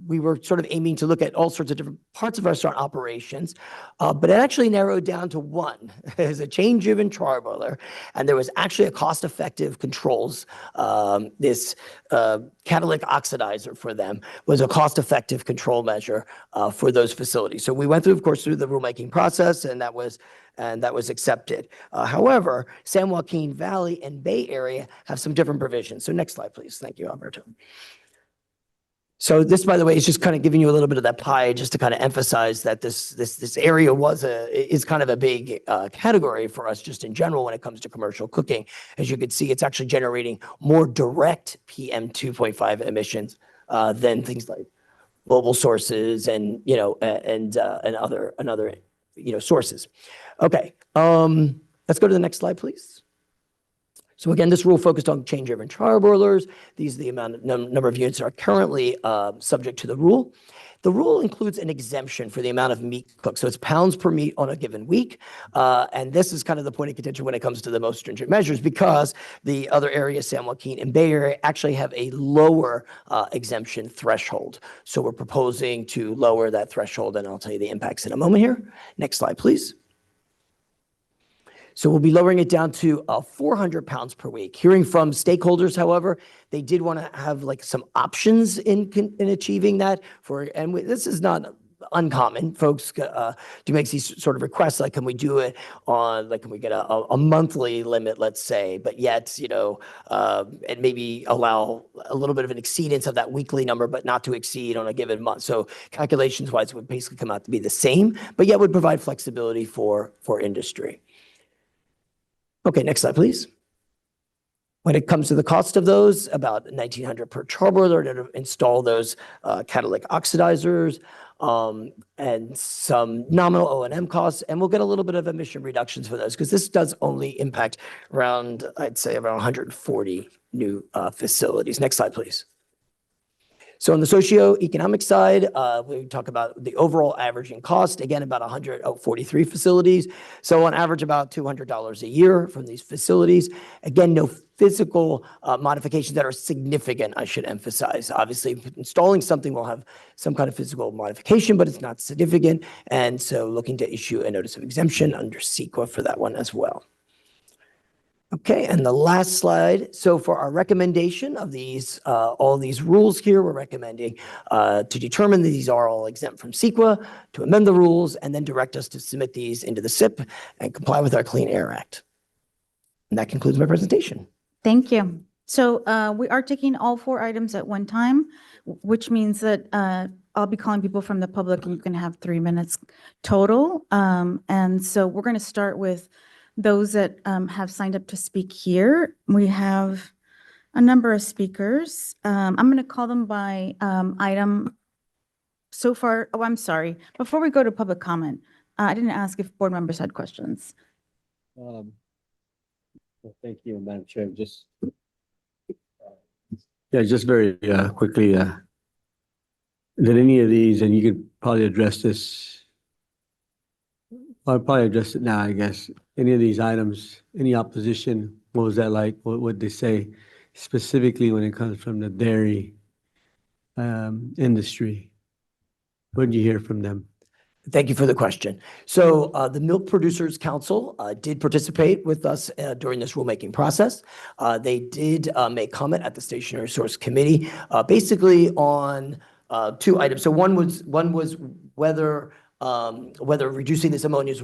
we were sort of aiming to look at all sorts of different parts of restaurant operations, but it actually narrowed down to one. It's a chain-driven charbroiler, and there was actually a cost-effective controls. This catalytic oxidizer for them was a cost-effective control measure for those facilities. So we went through, of course, through the rulemaking process, and that was accepted. However, San Joaquin Valley and Bay Area have some different provisions. So next slide, please. Thank you, Alberto. So this, by the way, is just kind of giving you a little bit of that pie, just to kind of emphasize that this area is kind of a big category for us just in general when it comes to commercial cooking. As you can see, it's actually generating more direct PM 2.5 emissions than things like mobile sources and other sources. Okay, let's go to the next slide, please. So again, this rule focused on chain-driven charbroilers. These are the number of units that are currently subject to the rule. The rule includes an exemption for the amount of meat cooked. So it's pounds per meat on a given week. And this is kind of the point of contention when it comes to the most stringent measures, because the other areas, San Joaquin and Bay Area, actually have a lower exemption threshold. So we're proposing to lower that threshold, and I'll tell you the impacts in a moment here. Next slide, please. So we'll be lowering it down to 400 pounds per week. Hearing from stakeholders, however, they did want to have like some options in achieving that. This is not uncommon. Folks do make these sort of requests, like, can we do it on, like, can we get a monthly limit, let's say, but yet, and maybe allow a little bit of an exceedance of that weekly number, but not to exceed on a given month. So calculations wise, it would basically come out to be the same, but yet would provide flexibility for industry. Okay, next slide, please. When it comes to the cost of those, about $1,900 per charbroiler to install those catalytic oxidizers, and some nominal O&M costs, and we'll get a little bit of emission reductions for those, because this does only impact around, I'd say, around 140 new facilities. Next slide, please. So on the socioeconomic side, we talk about the overall averaging cost, again, about 143 facilities. So on average, about $200 a year from these facilities. Again, no physical modifications that are significant, I should emphasize. Obviously, installing something will have some kind of physical modification, but it's not significant. And so looking to issue a notice of exemption under CEQA for that one as well. Okay, and the last slide. So for our recommendation of these, all these rules here, we're recommending to determine that these are all exempt from CEQA, to amend the rules, and then direct us to submit these into the SIP and comply with our Clean Air Act. And that concludes my presentation. Thank you. So we are taking all 4 items at one time, which means that I'll be calling people from the public, and you can have 3 minutes total. And so we're going to start with those that have signed up to speak here. We have a number of speakers. I'm going to call them by item so far. Oh, I'm sorry. Before we go to public comment, I didn't ask if board members had questions. Well, thank you, Madam Chair. Just very quickly, did any of these, and you could probably address this, I'll probably address it now, I guess. Any of these items, any opposition, what was that like? What would they say specifically when it comes from the dairy industry? What did you hear from them? Thank you for the question. So the Milk Producers Council did participate with us during this rulemaking process. They did make comment at the Stationary Source Committee, basically on 2 items. So one was whether reducing these ammonias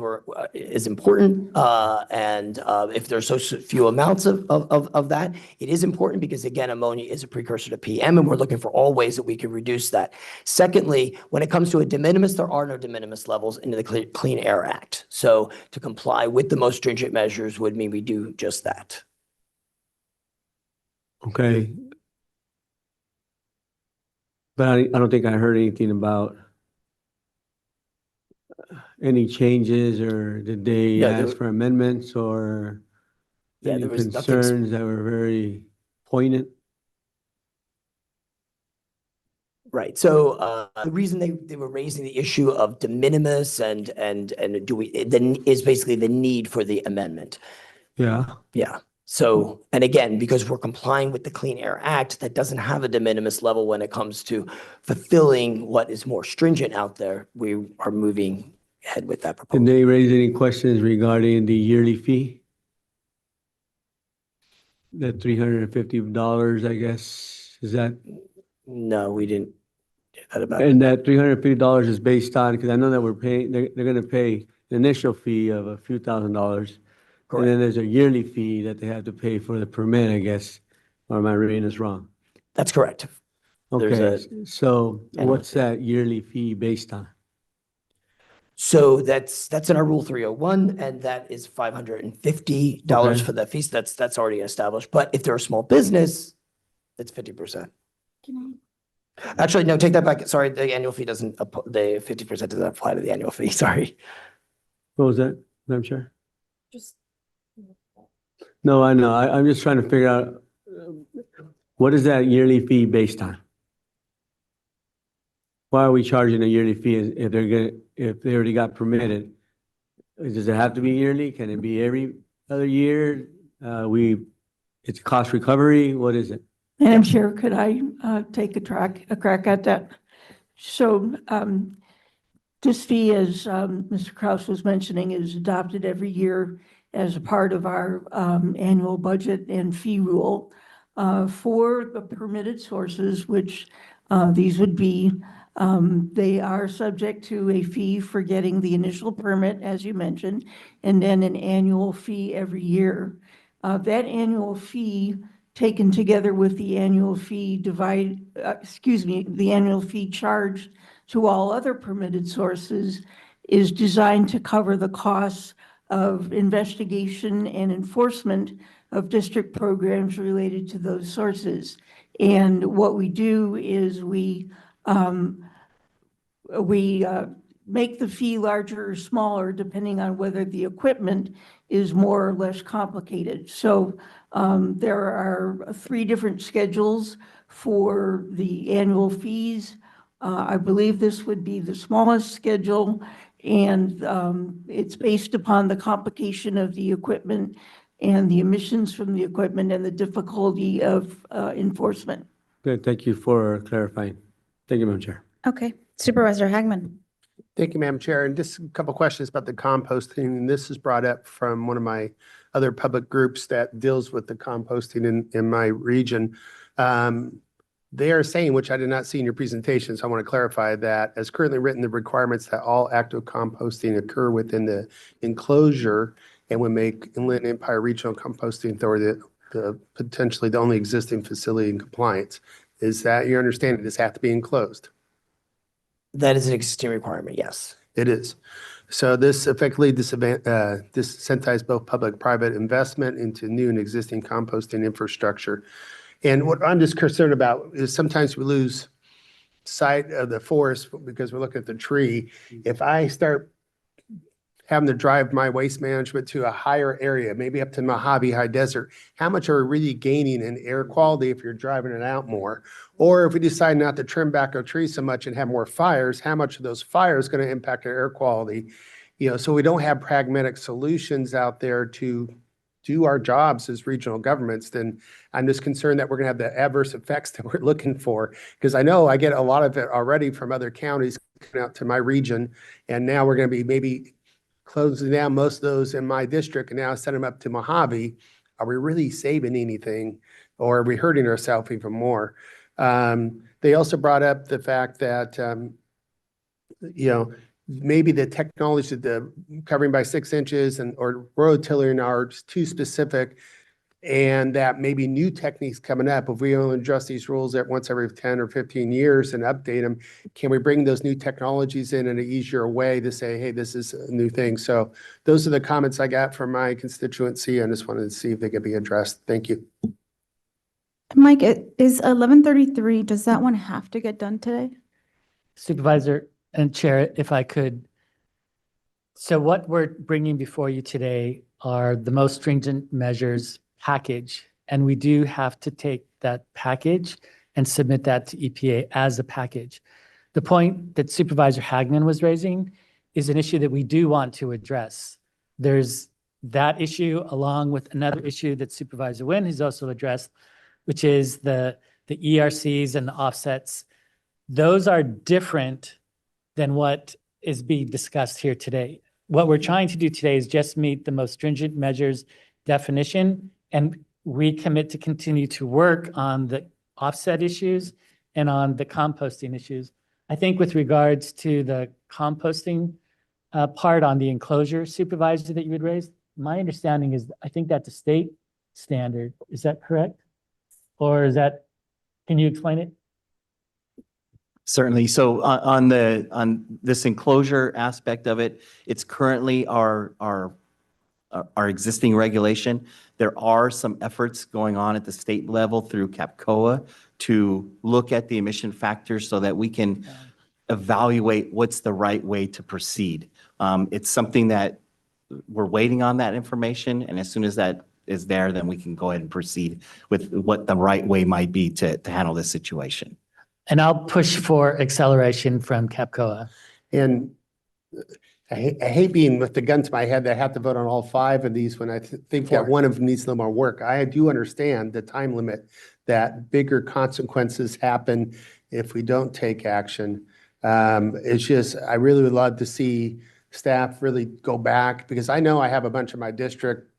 is important, and if there's so few amounts of that, it is important because, again, ammonia is a precursor to PM, and we're looking for all ways that we can reduce that. Secondly, when it comes to a de minimis, there are no de minimis levels in the Clean Air Act. So to comply with the most stringent measures would mean we do just that. Okay. But I don't think I heard anything about any changes, or did they ask for amendments, or any concerns that were very poignant? Right. So the reason they were raising the issue of de minimis and is basically the need for the amendment. Yeah. Yeah. So, and again, because we're complying with the Clean Air Act, that doesn't have a de minimis level when it comes to fulfilling what is more stringent out there, we are moving ahead with that proposal. Did they raise any questions regarding the yearly fee? The $350, I guess, is that? No, we didn't do that about. And that $350 is based on, because I know that we're paying, they're gonna pay the initial fee of a few $1,000s. And then there's a yearly fee that they have to pay for the permit, I guess, or am I reading this wrong? That's correct. There's Okay, so what's that yearly fee based on? So that's in our Rule 301, and that is $550 for that fees. That's already established. But if they're a small business, it's 50%. Actually, no, take that back. Sorry, the annual fee doesn't, the 50% doesn't apply to the annual fee. Sorry. What was that, Madam Chair? Just No, I know. I'm just trying to figure out, what is that yearly fee based on? Why are we charging a yearly fee if if they already got permitted? Does it have to be yearly? Can it be every other year? It's cost recovery. What is it? Madam Chair, could I take a crack at that? So this fee, as Mr. Kraus was mentioning, is adopted every year as a part of our annual budget and fee rule for the permitted sources, which these would be. They are subject to a fee for getting the initial permit, as you mentioned, and then an annual fee every year. That annual fee taken together with the annual fee the annual fee charged to all other permitted sources is designed to cover the costs of investigation and enforcement of district programs related to those sources. And what we do is we make the fee larger or smaller depending on whether the equipment is more or less complicated. So there are 3 different schedules for the annual fees. I believe this would be the smallest schedule, and it's based upon the complication of the equipment and the emissions from the equipment and the difficulty of enforcement. Good, thank you for clarifying. Thank you, Madam Chair. Okay, Supervisor Hagman. Thank you, Madam Chair. And just a couple of questions about the composting. And this is brought up from one of my other public groups that deals with the composting in my region. They are saying, which I did not see in your presentation, so I want to clarify that as currently written, the requirements that all active composting occur within the enclosure and would make Inland Empire Regional Composting Authority the potentially the only existing facility in compliance. Is that your understanding? Does it have to be enclosed? That is an existing requirement, yes. It is. So this effectively disincentivizes both public-private investment into new and existing composting infrastructure. And what I'm just concerned about is sometimes we lose sight of the forest because we're looking at the tree. If I start having to drive my waste management to a higher area, maybe up to Mojave High Desert, how much are we really gaining in air quality if you're driving it out more? Or if we decide not to trim back our trees so much and have more fires, how much of those fires going to impact our air quality? You know, so we don't have pragmatic solutions out there to do our jobs as regional governments, then I'm just concerned that we're gonna have the adverse effects that we're looking for. Because I know I get a lot of it already from other counties coming out to my region, and now we're gonna be maybe closing down most of those in my district and now send them up to Mojave. Are we really saving anything, or are we hurting ourselves even more? They also brought up the fact that, you know, maybe the technology, the covering by 6 inches or rototilling are too specific, and that maybe new techniques coming up, if we only adjust these rules at once every 10 or 15 years and update them, can we bring those new technologies in an easier way to say, hey, this is a new thing? So those are the comments I got from my constituency. I just wanted to see if they could be addressed. Thank you. Mike, is 11:33, does that one have to get done today? Supervisor and Chair, if I could. So what we're bringing before you today are the most stringent measures package, and we do have to take that package and submit that to EPA as a package. The point that Supervisor Hagman was raising is an issue that we do want to address. There's that issue along with another issue that Supervisor Nguyen has also addressed, which is the ERCs and the offsets. Those are different than what is being discussed here today. What we're trying to do today is just meet the most stringent measures definition, and we commit to continue to work on the offset issues and on the composting issues. I think with regards to the composting part on the enclosure supervisor that you had raised, my understanding is, I think that's a state standard. Is that correct? Or is that, can you explain it? Certainly. So on this enclosure aspect of it, it's currently our existing regulation. There are some efforts going on at the state level through CAPCOA to look at the emission factors so that we can evaluate what's the right way to proceed. It's something that we're waiting on that information, and as soon as that is there, then we can go ahead and proceed with what the right way might be to handle this situation. And I'll push for acceleration from CAPCOA. And I hate being with the gun to my head that I have to vote on all 5 of these when I think that one of them needs a little more work. I do understand the time limit, that bigger consequences happen if we don't take action. It's just, I really would love to see staff really go back, because I know I have a bunch of my district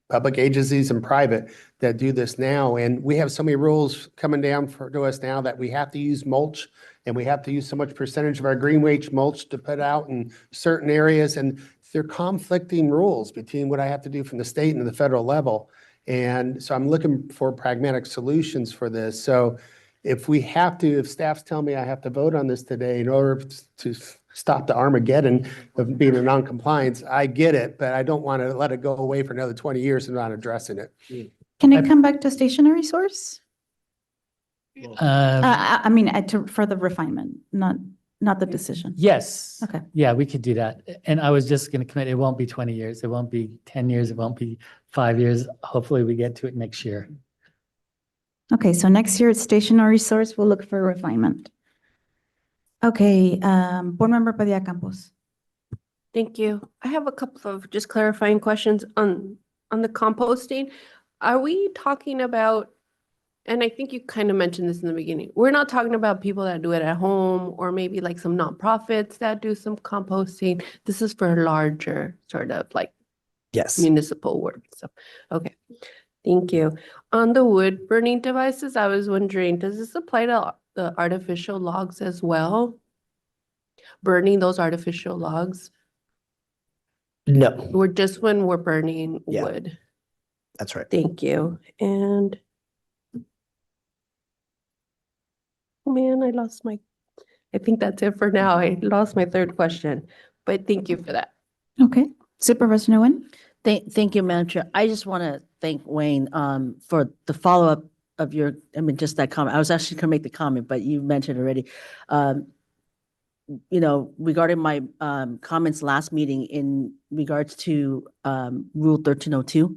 public agencies and private that do this now. And we have so many rules coming down to us now that we have to use mulch, and we have to use so much percentage of our green waste mulch to put out in certain areas. And they're conflicting rules between what I have to do from the state and the federal level. And so I'm looking for pragmatic solutions for this. So if staff's telling me I have to vote on this today in order to stop the Armageddon of being a non-compliance, I get it, but I don't want to let it go away for another 20 years and not addressing it. Can it come back to stationary source? Um, I mean, for the refinement, not the decision. Yes. Okay. Yeah, we could do that. And I was just going to commit, it won't be 20 years. It won't be 10 years. It won't be 5 years. Hopefully we get to it next year. Okay, so next year it's stationary source, we'll look for refinement. Okay, Board Member Padilla Campos. Thank you. I have a couple of just clarifying questions on the composting. Are we talking about, and I think you kind of mentioned this in the beginning, we're not talking about people that do it at home or maybe like some nonprofits that do some composting. This is for larger sort of like municipal work. So, okay. Thank you. On the wood burning devices, I was wondering, does this apply to the artificial logs as well? Burning those artificial logs? No. We're just when we're burning wood. That's right. Thank you. And oh man, I think that's it for now. I lost my third question, but thank you for that. Okay, Supervisor Nguyen. Thank you, Madam Chair. I just want to thank Wayne for the follow-up of just that comment. I was actually going to make the comment, but you mentioned already. Regarding my comments last meeting in regards to Rule 1302.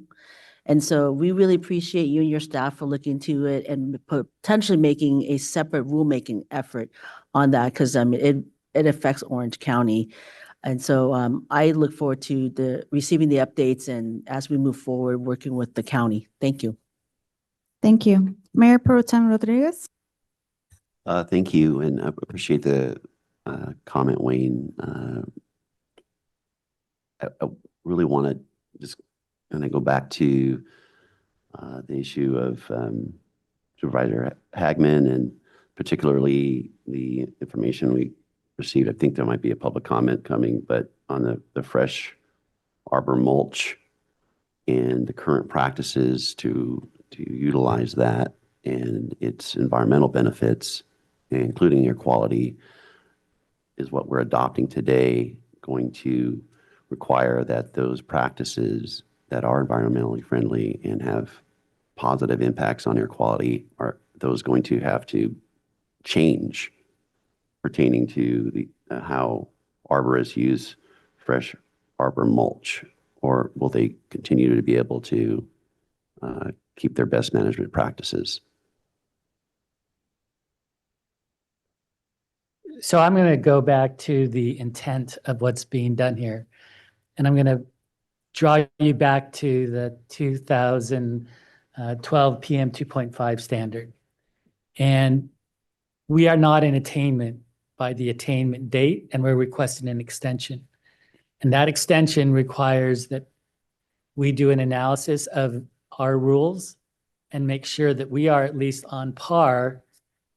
And so we really appreciate you and your staff for looking into it and potentially making a separate rulemaking effort on that, because it affects Orange County. And so I look forward to receiving the updates and as we move forward, working with the county. Thank you. Thank you. Mayor Pro Tem Rodriguez. Thank you, and I appreciate the comment, Wayne. I really want to just kind of go back to the issue of Supervisor Hagman, and particularly the information we received. I think there might be a public comment coming, but on the fresh arbor mulch and the current practices to utilize that and its environmental benefits, including air quality, is what we're adopting today going to require that those practices that are environmentally friendly and have positive impacts on air quality are those going to have to change pertaining to how arborists use fresh arbor mulch, or will they continue to be able to keep their best management practices? So I'm going to go back to the intent of what's being done here. And I'm going to draw you back to the 2012 PM 2.5 standard. And we are not in attainment by the attainment date, and we're requesting an extension. And that extension requires that we do an analysis of our rules and make sure that we are at least on par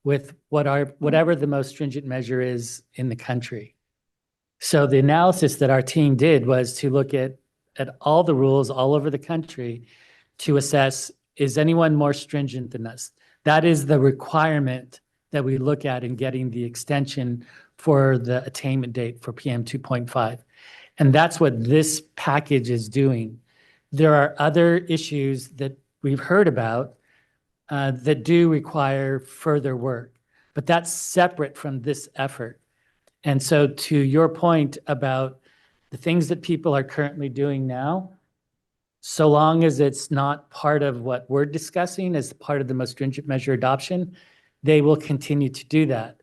with whatever the most stringent measure is in the country. So the analysis that our team did was to look at all the rules all over the country to assess, is anyone more stringent than us? That is the requirement that we look at in getting the extension for the attainment date for PM 2.5. And that's what this package is doing. There are other issues that we've heard about that do require further work, but that's separate from this effort. And so to your point about the things that people are currently doing now, so long as it's not part of what we're discussing as part of the most stringent measure adoption, they will continue to do that.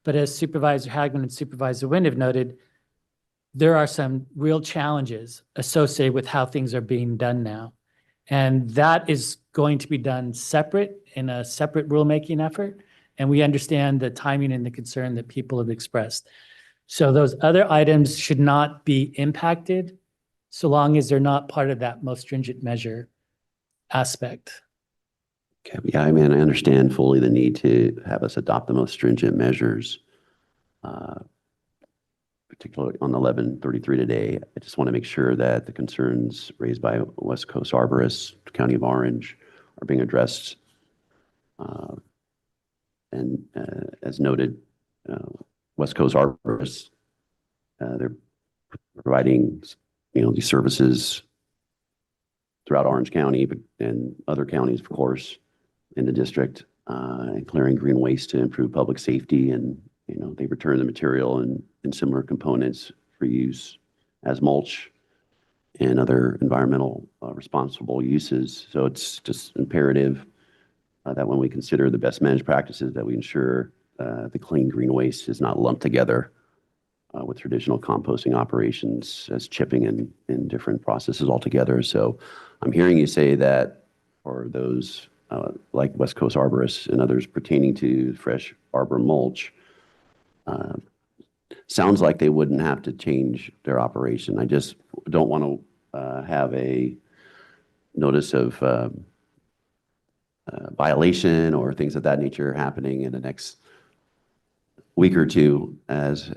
But as Supervisor Hagman and Supervisor Wind have noted, there are some real challenges associated with how things are being done now. And that is going to be done separate in a separate rulemaking effort. And we understand the timing and the concern that people have expressed. So those other items should not be impacted so long as they're not part of that most stringent measure aspect. Okay, yeah, I mean, I understand fully the need to have us adopt the most stringent measures, particularly on 1133 today. I just want to make sure that the concerns raised by West Coast Arborists, County of Orange, are being addressed. And as noted, West Coast Arborists, they're providing, these services throughout Orange County and other counties, of course, in the district, and clearing green waste to improve public safety. And, they return the material and similar components for use as mulch and other environmental responsible uses. So it's just imperative that when we consider the best managed practices, that we ensure the clean green waste is not lumped together with traditional composting operations as chipping and different processes altogether. So I'm hearing you say that for those like West Coast Arborists and others pertaining to fresh arbor mulch, sounds like they wouldn't have to change their operation. I just don't want to have a notice of violation or things of that nature happening in the next week or two as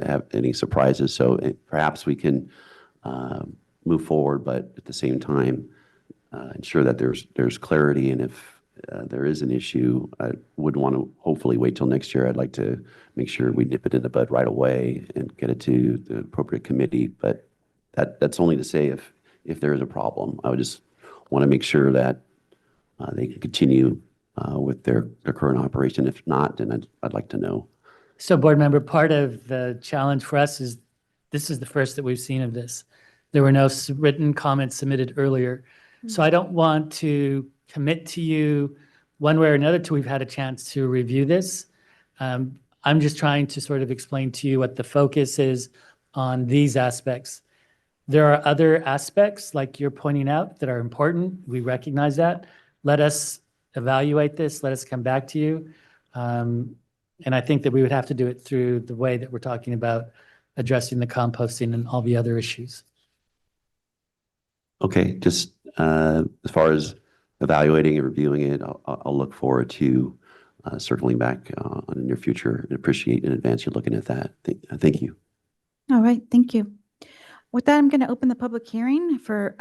have any surprises. So perhaps we can move forward, but at the same time ensure that there's clarity. And if there is an issue, I would want to hopefully wait till next year. I'd like to make sure we nip it in the bud right away and get it to the appropriate committee. But that's only to say if there is a problem. I would just want to make sure that they can continue with their current operation. If not, then I'd like to know. So board member, part of the challenge for us is this is the first that we've seen of this. There were no written comments submitted earlier. So I don't want to commit to you one way or another till we've had a chance to review this. I'm just trying to sort of explain to you what the focus is on these aspects. There are other aspects, like you're pointing out, that are important. We recognize that. Let us evaluate this. Let us come back to you. And I think that we would have to do it through the way that we're talking about addressing the composting and all the other issues. Okay, just as far as evaluating and reviewing it, I'll look forward to circling back in the near future and appreciate in advance you're looking at that. Thank you. All right, thank you. With that, I'm going to open the public hearing for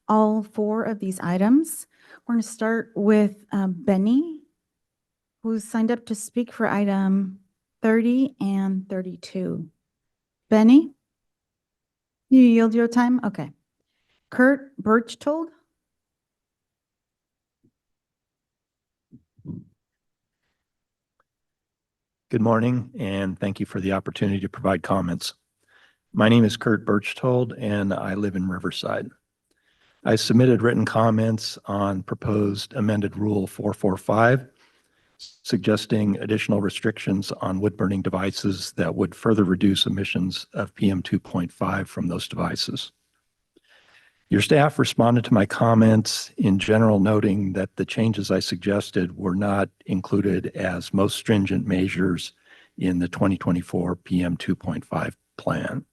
all four of these items. We're going to start with Benny, who's signed up to speak for item 30 and 32. Benny, you yield your time? Okay. Kurt Birchtold. Good morning, and thank you for the opportunity to provide comments. My name is Kurt Birchtold, and I live in Riverside. I submitted written comments on proposed amended Rule 445, suggesting additional restrictions on wood-burning devices that would further reduce emissions of PM 2.5 from those devices. Your staff responded to my comments in general, noting that the changes I suggested were not included as most stringent measures in the 2024 PM 2.5 plan.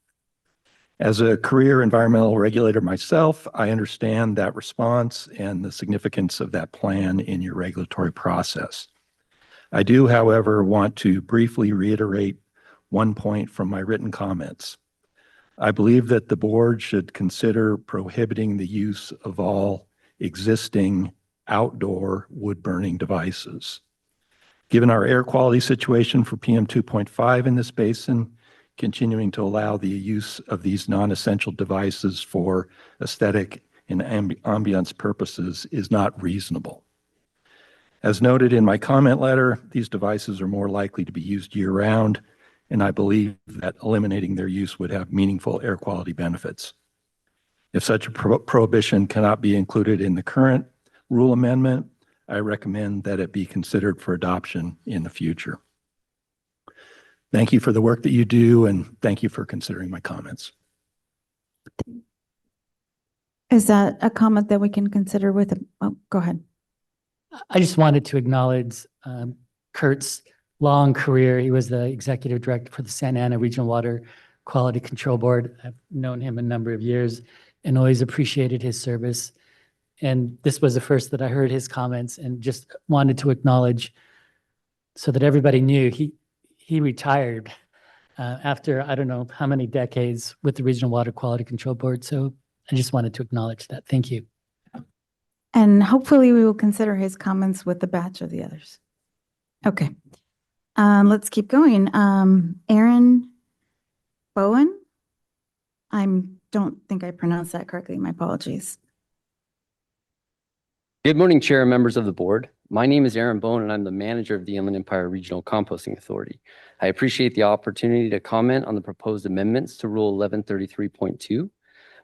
As a career environmental regulator myself, I understand that response and the significance of that plan in your regulatory process. I do, however, want to briefly reiterate one point from my written comments. I believe that the board should consider prohibiting the use of all existing outdoor wood-burning devices. Given our air quality situation for PM 2.5 in this basin, continuing to allow the use of these non-essential devices for aesthetic and ambiance purposes is not reasonable. As noted in my comment letter, these devices are more likely to be used year-round, and I believe that eliminating their use would have meaningful air quality benefits. If such a prohibition cannot be included in the current rule amendment, I recommend that it be considered for adoption in the future. Thank you for the work that you do, and thank you for considering my comments. Is that a comment that we can consider with, go ahead. I just wanted to acknowledge Kurt's long career. He was the executive director for the Santa Ana Regional Water Quality Control Board. I've known him a number of years and always appreciated his service. And this was the first that I heard his comments, and just wanted to acknowledge so that everybody knew he retired after I don't know how many decades with the Regional Water Quality Control Board. So I just wanted to acknowledge that. Thank you. And hopefully we will consider his comments with the batch of the others. Okay. Let's keep going. Aaron Bowen. I don't think I pronounced that correctly. My apologies. Good morning, Chair and members of the board. My name is Aaron Bone, and I'm the manager of the Inland Empire Regional Composting Authority. I appreciate the opportunity to comment on the proposed amendments to Rule 1133.2.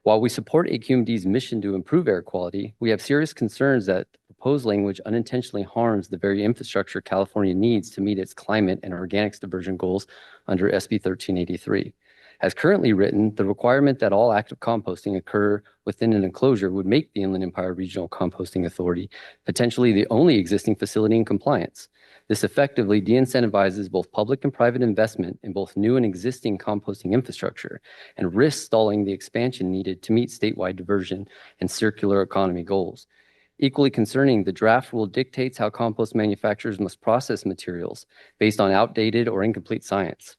While we support AQMD's mission to improve air quality, we have serious concerns that the proposed language unintentionally harms the very infrastructure California needs to meet its climate and organics diversion goals under SB 1383. As currently written, the requirement that all active composting occur within an enclosure would make the Inland Empire Regional Composting Authority potentially the only existing facility in compliance. This effectively de-incentivizes both public and private investment in both new and existing composting infrastructure, and risks stalling the expansion needed to meet statewide diversion and circular economy goals. Equally concerning, the draft rule dictates how compost manufacturers must process materials based on outdated or incomplete science.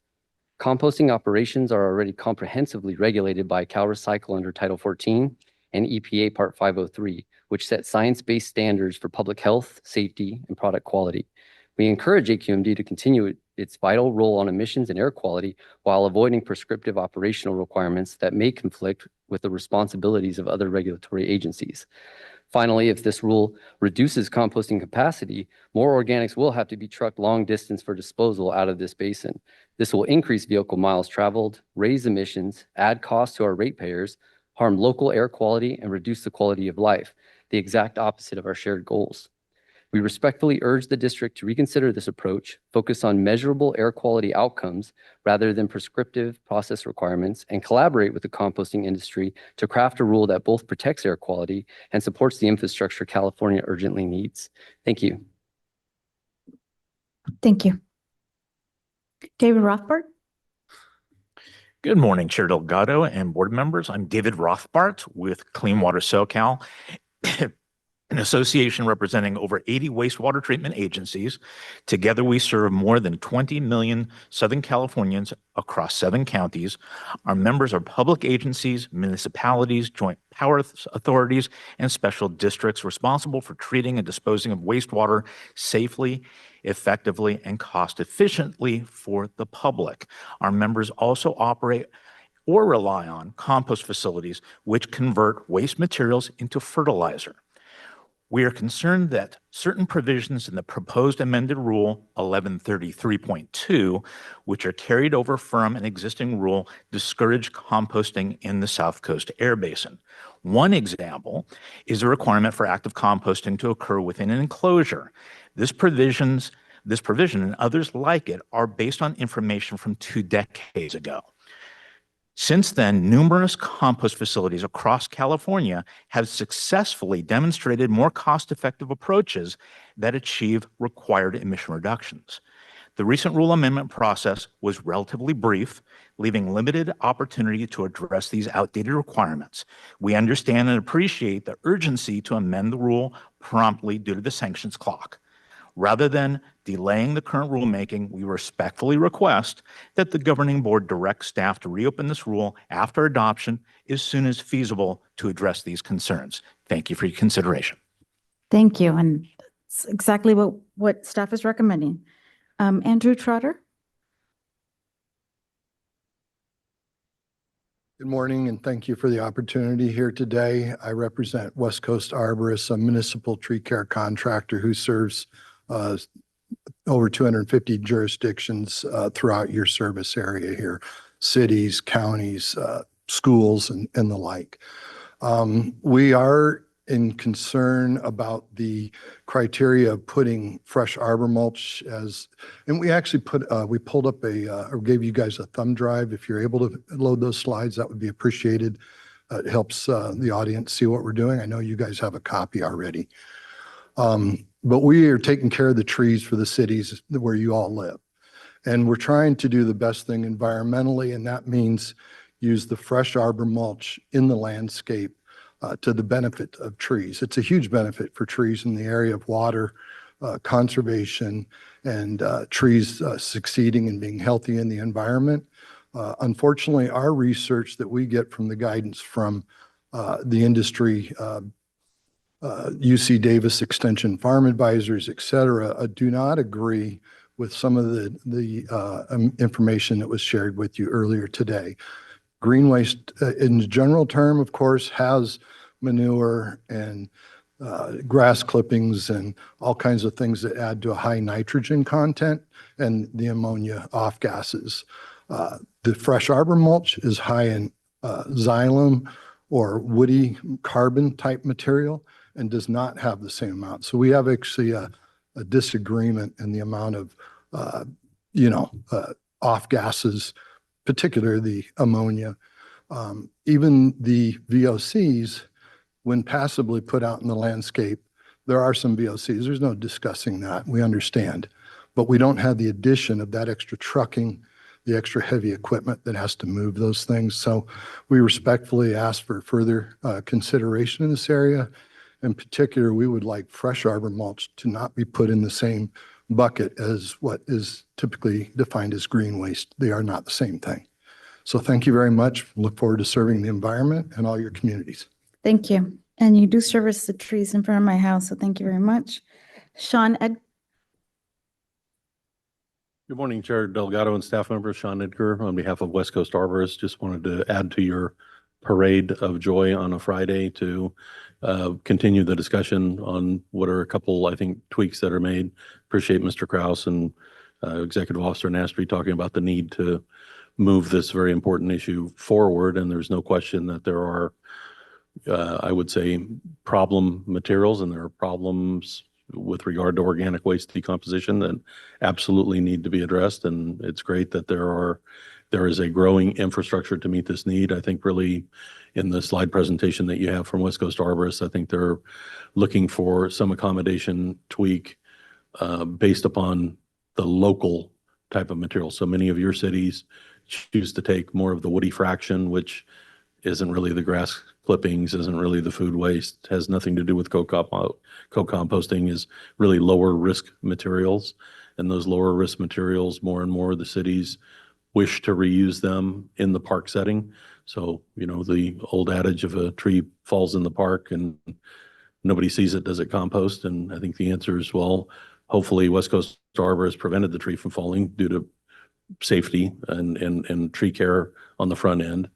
Composting operations are already comprehensively regulated by CalRecycle under Title 14 and EPA Part 503, which set science-based standards for public health, safety, and product quality. We encourage AQMD to continue its vital role on emissions and air quality while avoiding prescriptive operational requirements that may conflict with the responsibilities of other regulatory agencies. Finally, if this rule reduces composting capacity, more organics will have to be trucked long distance for disposal out of this basin. This will increase vehicle miles traveled, raise emissions, add costs to our ratepayers, harm local air quality, and reduce the quality of life, the exact opposite of our shared goals. We respectfully urge the district to reconsider this approach, focus on measurable air quality outcomes rather than prescriptive process requirements, and collaborate with the composting industry to craft a rule that both protects air quality and supports the infrastructure California urgently needs. Thank you. Thank you. David Rothbard. Good morning, Chair Delgado and board members. I'm David Rothbart with Clean Water SoCal, an association representing over 80 wastewater treatment agencies. Together, we serve more than 20 million Southern Californians across 7 counties. Our members are public agencies, municipalities, joint power authorities, and special districts responsible for treating and disposing of wastewater safely, effectively, and cost efficiently for the public. Our members also operate or rely on compost facilities which convert waste materials into fertilizer. We are concerned that certain provisions in the proposed amended Rule 1133.2, which are carried over from an existing rule, discourage composting in the South Coast Air Basin. One example is a requirement for active composting to occur within an enclosure. This provision and others like it are based on information from 2 decades ago. Since then, numerous compost facilities across California have successfully demonstrated more cost-effective approaches that achieve required emission reductions. The recent rule amendment process was relatively brief, leaving limited opportunity to address these outdated requirements. We understand and appreciate the urgency to amend the rule promptly due to the sanctions clock. Rather than delaying the current rulemaking, we respectfully request that the governing board direct staff to reopen this rule after adoption as soon as feasible to address these concerns. Thank you for your consideration. Thank you. And it's exactly what staff is recommending. Andrew Trotter? Good morning, and thank you for the opportunity here today. I represent West Coast Arborists, a municipal tree care contractor who serves over 250 jurisdictions throughout your service area here, cities, counties, schools, and the like. We are in concern about the criteria of putting fresh arbor mulch and we actually we pulled up or gave you guys a thumb drive. If you're able to load those slides, that would be appreciated. It helps the audience see what we're doing. I know you guys have a copy already. But we are taking care of the trees for the cities where you all live. And we're trying to do the best thing environmentally, and that means use the fresh arbor mulch in the landscape to the benefit of trees. It's a huge benefit for trees in the area of water, conservation, and trees succeeding and being healthy in the environment. Unfortunately, our research that we get from the guidance from the industry, UC Davis Extension Farm Advisors, et cetera, do not agree with some of the information that was shared with you earlier today. Green waste, in general term, of course, has manure and grass clippings and all kinds of things that add to a high nitrogen content and the ammonia off gases. The fresh arbor mulch is high in xylem or woody carbon type material and does not have the same amount. So we have actually a disagreement in the amount of, off gases, particularly the ammonia. Even the VOCs, when passively put out in the landscape, there are some VOCs. There's no discussing that. We understand. But we don't have the addition of that extra trucking, the extra heavy equipment that has to move those things. So we respectfully ask for further consideration in this area. In particular, we would like fresh arbor mulch to not be put in the same bucket as what is typically defined as green waste. They are not the same thing. So thank you very much. Look forward to serving the environment and all your communities. Thank you. And you do service the trees in front of my house, so thank you very much. Sean Ed. Good morning, Chair Delgado and staff members. Sean Edgar on behalf of West Coast Arborists. Just wanted to add to your parade of joy on a Friday to continue the discussion on what are a couple, I think, tweaks that are made. Appreciate Mr. Kraus and Executive Officer Nastri talking about the need to move this very important issue forward. And there's no question that there are, I would say, problem materials, and there are problems with regard to organic waste decomposition that absolutely need to be addressed. And it's great that there is a growing infrastructure to meet this need. I think really in the slide presentation that you have from West Coast Arborists, I think they're looking for some accommodation tweak based upon the local type of material. So many of your cities choose to take more of the woody fraction, which isn't really the grass clippings, isn't really the food waste, has nothing to do with co-composting, is really lower risk materials. And those lower risk materials, more and more the cities wish to reuse them in the park setting. So, the old adage of a tree falls in the park and nobody sees it, does it compost? And I think the answer is, well, hopefully West Coast Arbor has prevented the tree from falling due to safety and tree care on the front end.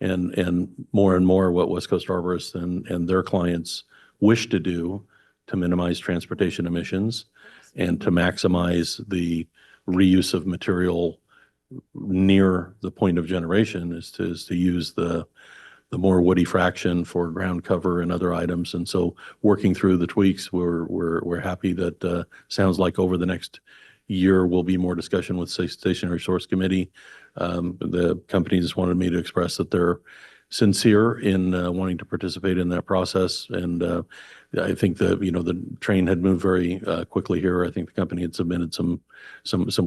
And more what West Coast Arborists and their clients wish to do to minimize transportation emissions and to maximize the reuse of material near the point of generation is to use the more woody fraction for ground cover and other items. And so working through the tweaks, we're happy that sounds like over the next year will be more discussion with Stationary Source Committee The company just wanted me to express that they're sincere in wanting to participate in that process. And I think that, the train had moved very quickly here. I think the company had submitted some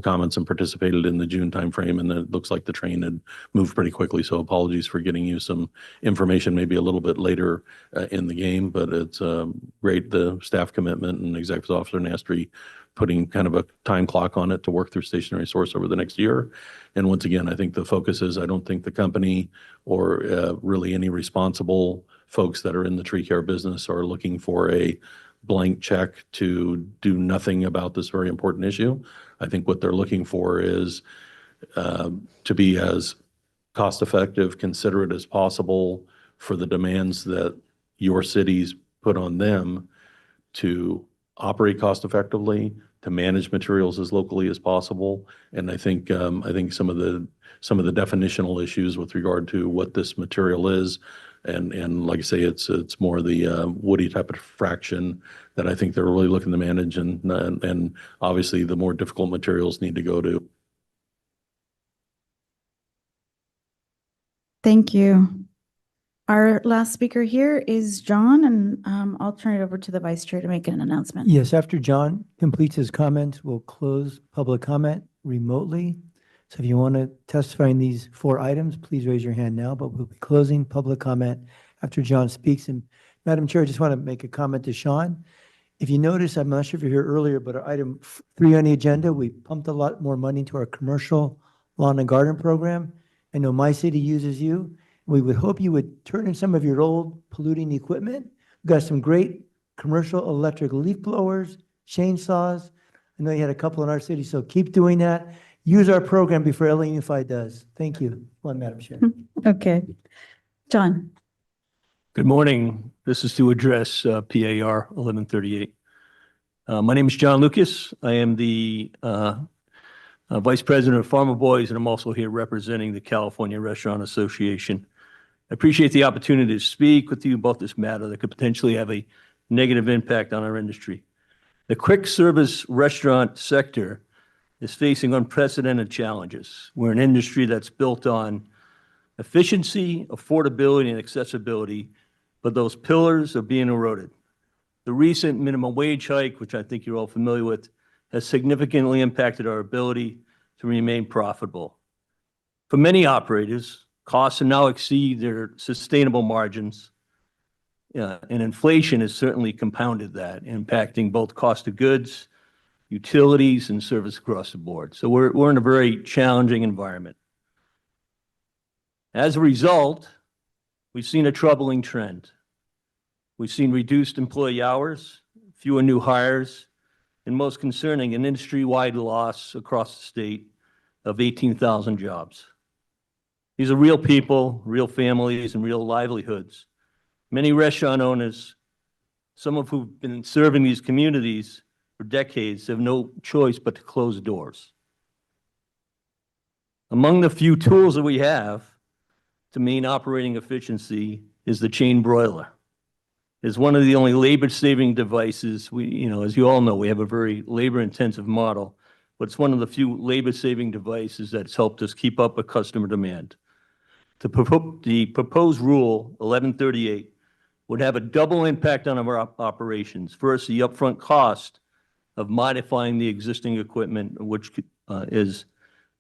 comments and participated in the June timeframe, and it looks like the train had moved pretty quickly. So apologies for getting you some information maybe a little bit later in the game, but it's great, the staff commitment and Executive Officer Nastri putting kind of a time clock on it to work through stationary source over the next year. And once again, I think the focus is, I don't think the company or really any responsible folks that are in the tree care business are looking for a blank check to do nothing about this very important issue. I think what they're looking for is to be as cost-effective, considerate as possible for the demands that your cities put on them to operate cost-effectively, to manage materials as locally as possible. And I think some of the definitional issues with regard to what this material is, and like I say, it's more the woody type of fraction that I think they're really looking to manage, and obviously the more difficult materials need to go to. Thank you. Our last speaker here is John, and I'll turn it over to the vice chair to make an announcement. Yes, after John completes his comments, we'll close public comment remotely. So if you want to testify in these 4 items, please raise your hand now, but we'll be closing public comment after John speaks. And Madam Chair, I just want to make a comment to Sean. If you notice, I'm not sure if you're here earlier, but our item 3 on the agenda, we pumped a lot more money into our commercial lawn and garden program. I know my city uses you. We would hope you would turn in some of your old polluting equipment. We've got some great commercial electric leaf blowers, chainsaws. I know you had a couple in our city, so keep doing that. Use our program before LA Unified does. Thank you. One, Madam Chair. Okay. John. Good morning. This is to address PAR 1138. My name is John Lucas. I am the Vice President of Farmer Boys, and I'm also here representing the California Restaurant Association. I appreciate the opportunity to speak with you about this matter that could potentially have a negative impact on our industry. The quick service restaurant sector is facing unprecedented challenges. We're an industry that's built on efficiency, affordability, and accessibility, but those pillars are being eroded. The recent minimum wage hike, which I think you're all familiar with, has significantly impacted our ability to remain profitable. For many operators, costs now exceed their sustainable margins, and inflation has certainly compounded that, impacting both cost of goods, utilities, and service across the board. So we're in a very challenging environment. As a result, we've seen a troubling trend. We've seen reduced employee hours, fewer new hires, and most concerning, an industry-wide loss across the state of 18,000 jobs. These are real people, real families, and real livelihoods. Many restaurant owners, some of who've been serving these communities for decades, have no choice but to close doors. Among the few tools that we have to maintain operating efficiency is the chain broiler. It's one of the only labor-saving devices. As you all know, we have a very labor-intensive model, but it's one of the few labor-saving devices that's helped us keep up with customer demand. The proposed rule 1138 would have a double impact on our operations. First, the upfront cost of modifying the existing equipment, which is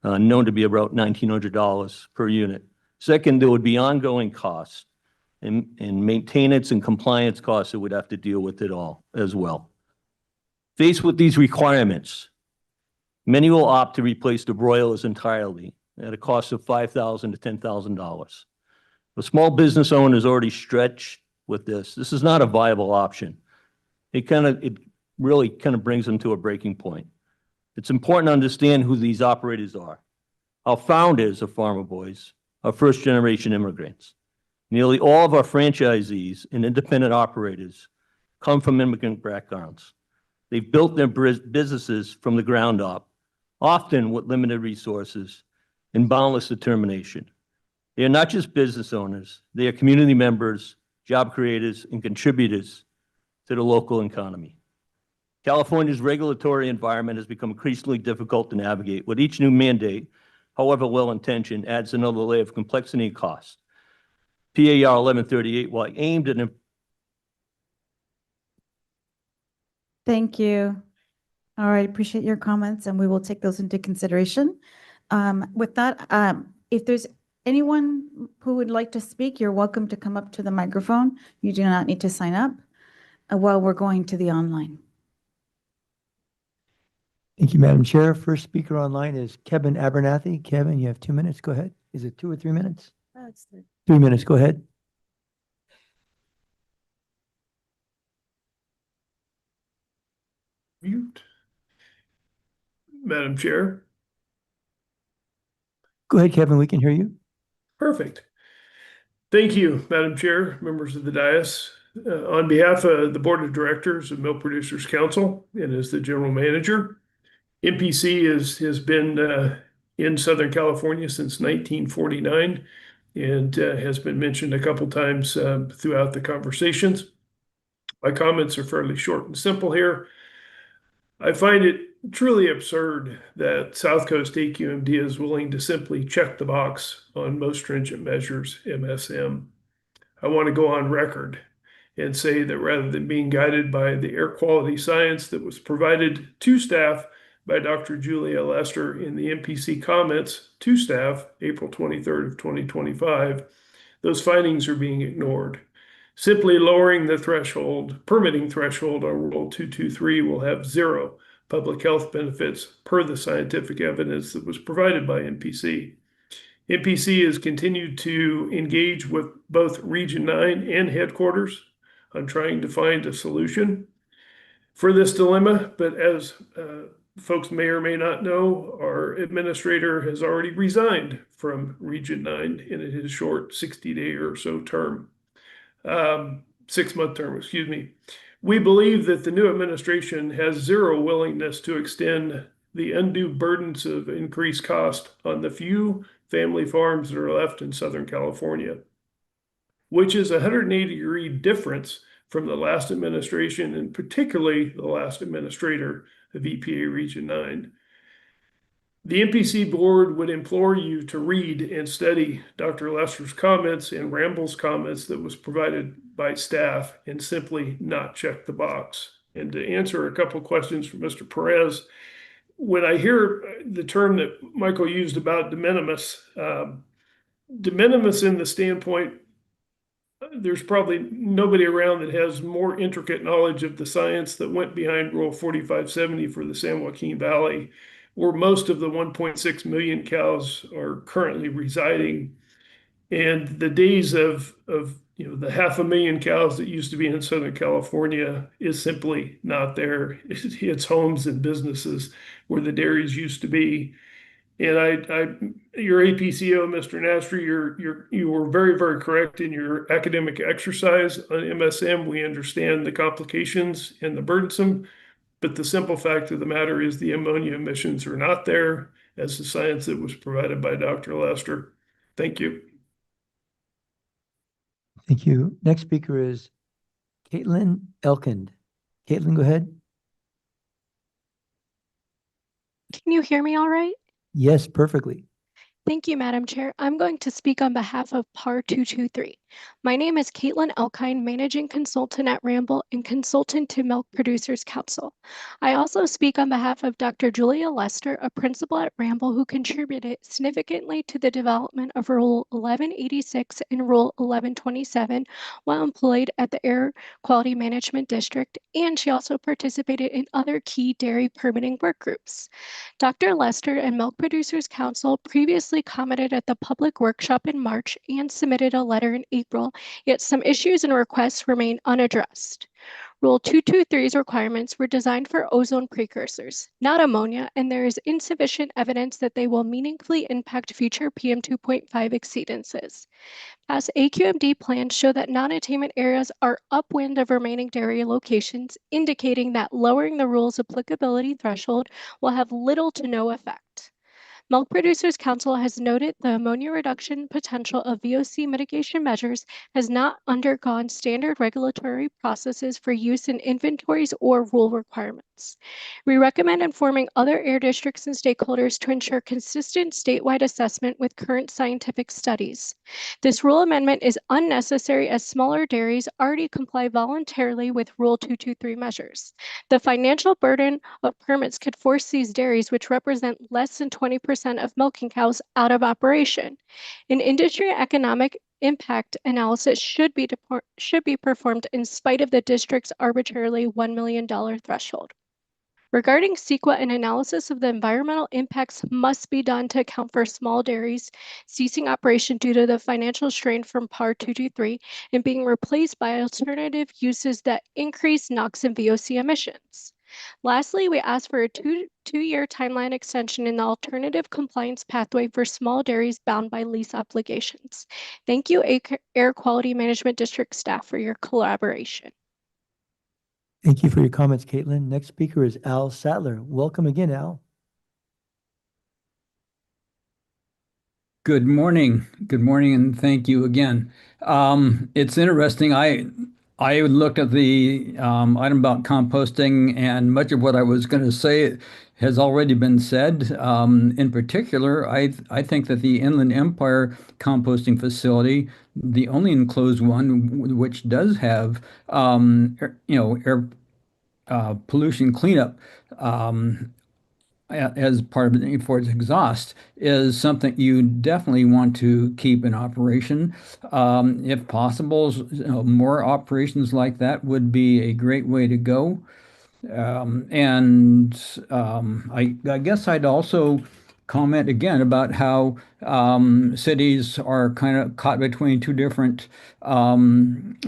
known to be about $1,900 per unit. Second, there would be ongoing costs and maintenance and compliance costs that we'd have to deal with it all as well. Faced with these requirements, many will opt to replace the broilers entirely at a cost of $5,000 to $10,000. The small business owner is already stretched with this. This is not a viable option. It really brings them to a breaking point. It's important to understand who these operators are. Our founders of Farmer Boys are first-generation immigrants. Nearly all of our franchisees and independent operators come from immigrant backgrounds. They've built their businesses from the ground up, often with limited resources and boundless determination. They are not just business owners, they are community members, job creators, and contributors to the local economy. California's regulatory environment has become increasingly difficult to navigate. With each new mandate, however well-intentioned, adds another layer of complexity and cost. PAR 1138, while aimed at Thank you. All right, appreciate your comments and we will take those into consideration. With that, if there's anyone who would like to speak, you're welcome to come up to the microphone. You do not need to sign up while we're going to the online. Thank you, Madam Chair. First speaker online is Kevin Abernathy. Kevin, you have 2 minutes. Go ahead. Is it 2 or 3 minutes? 3 minutes. Go ahead. Mute. Madam Chair. Go ahead, Kevin. We can hear you. Perfect. Thank you, Madam Chair, members of the dais. On behalf of the Board of Directors of Milk Producers Council and as the General Manager, MPC has been in Southern California since 1949 and has been mentioned a couple times throughout the conversations. My comments are fairly short and simple here. I find it truly absurd that South Coast AQMD is willing to simply check the box on most stringent measures MSM. I want to go on record and say that rather than being guided by the air quality science that was provided to staff by Dr. Julia Lester in the MPC comments to staff, April 23rd of 2025, those findings are being ignored. Simply lowering the threshold, permitting threshold on Rule 223 will have zero public health benefits per the scientific evidence that was provided by MPC. MPC has continued to engage with both Region 9 and headquarters on trying to find a solution for this dilemma, but as folks may or may not know, our administrator has already resigned from Region 9 in his short 60-day or so term. 6-month term, excuse me. We believe that the new administration has zero willingness to extend the undue burdens of increased cost on the few family farms that are left in Southern California, which is a 180-degree difference from the last administration and particularly the last administrator of EPA Region 9. The MPC board would implore you to read and study Dr. Lester's comments and Ramble's comments that was provided by staff and simply not check the box. And to answer a couple questions from Mr. Perez, when I hear the term that Michael used about de minimis in the standpoint, there's probably nobody around that has more intricate knowledge of the science that went behind Rule 4570 for the San Joaquin Valley, where most of the 1.6 million cows are currently residing. And the days of the 500,000 cows that used to be in Southern California is simply not there. It's homes and businesses where the dairies used to be. And your APCO, Mr. Nastri, you were very, very correct in your academic exercise on MSM. We understand the complications and the burdensome, but the simple fact of the matter is the ammonia emissions are not there as the science that was provided by Dr. Lester. Thank you. Thank you. Next speaker is Caitlin Elkind. Caitlin, go ahead. Can you hear me all right? Yes, perfectly. Thank you, Madam Chair. I'm going to speak on behalf of PAR 223. My name is Caitlin Elkind, Managing Consultant at Ramble and Consultant to Milk Producers Council. I also speak on behalf of Dr. Julia Lester, a principal at Ramble who contributed significantly to the development of Rule 1186 and Rule 1127 while employed at the Air Quality Management District, and she also participated in other key dairy permitting work groups. Dr. Lester and Milk Producers Council previously commented at the public workshop in March and submitted a letter in April, yet some issues and requests remain unaddressed. Rule 223's requirements were designed for ozone precursors, not ammonia, and there is insufficient evidence that they will meaningfully impact future PM2.5 exceedances. As AQMD plans show that non-attainment areas are upwind of remaining dairy locations, indicating that lowering the rule's applicability threshold will have little to no effect. Milk Producers Council has noted the ammonia reduction potential of VOC mitigation measures has not undergone standard regulatory processes for use in inventories or rule requirements. We recommend informing other air districts and stakeholders to ensure consistent statewide assessment with current scientific studies. This rule amendment is unnecessary as smaller dairies already comply voluntarily with Rule 223 measures. The financial burden of permits could force these dairies, which represent less than 20% of milking cows, out of operation. An industry economic impact analysis should be performed in spite of the district's arbitrarily $1 million threshold. Regarding CEQA, an analysis of the environmental impacts must be done to account for small dairies ceasing operation due to the financial strain from PAR 223 and being replaced by alternative uses that increase NOx and VOC emissions. Lastly, we ask for a two-year timeline extension in the alternative compliance pathway for small dairies bound by lease obligations. Thank you, Air Quality Management District staff, for your collaboration. Thank you for your comments, Caitlin. Next speaker is Al Sattler. Welcome again, Al. Good morning, and thank you again. It's interesting. I looked at the item about composting, and much of what I was going to say has already been said. In particular, I think that the Inland Empire composting facility, the only enclosed one, which does have air pollution cleanup as part of it for its exhaust, is something you definitely want to keep in operation. If possible, more operations like that would be a great way to go. I guess I'd also comment again about how cities are kind of caught between two different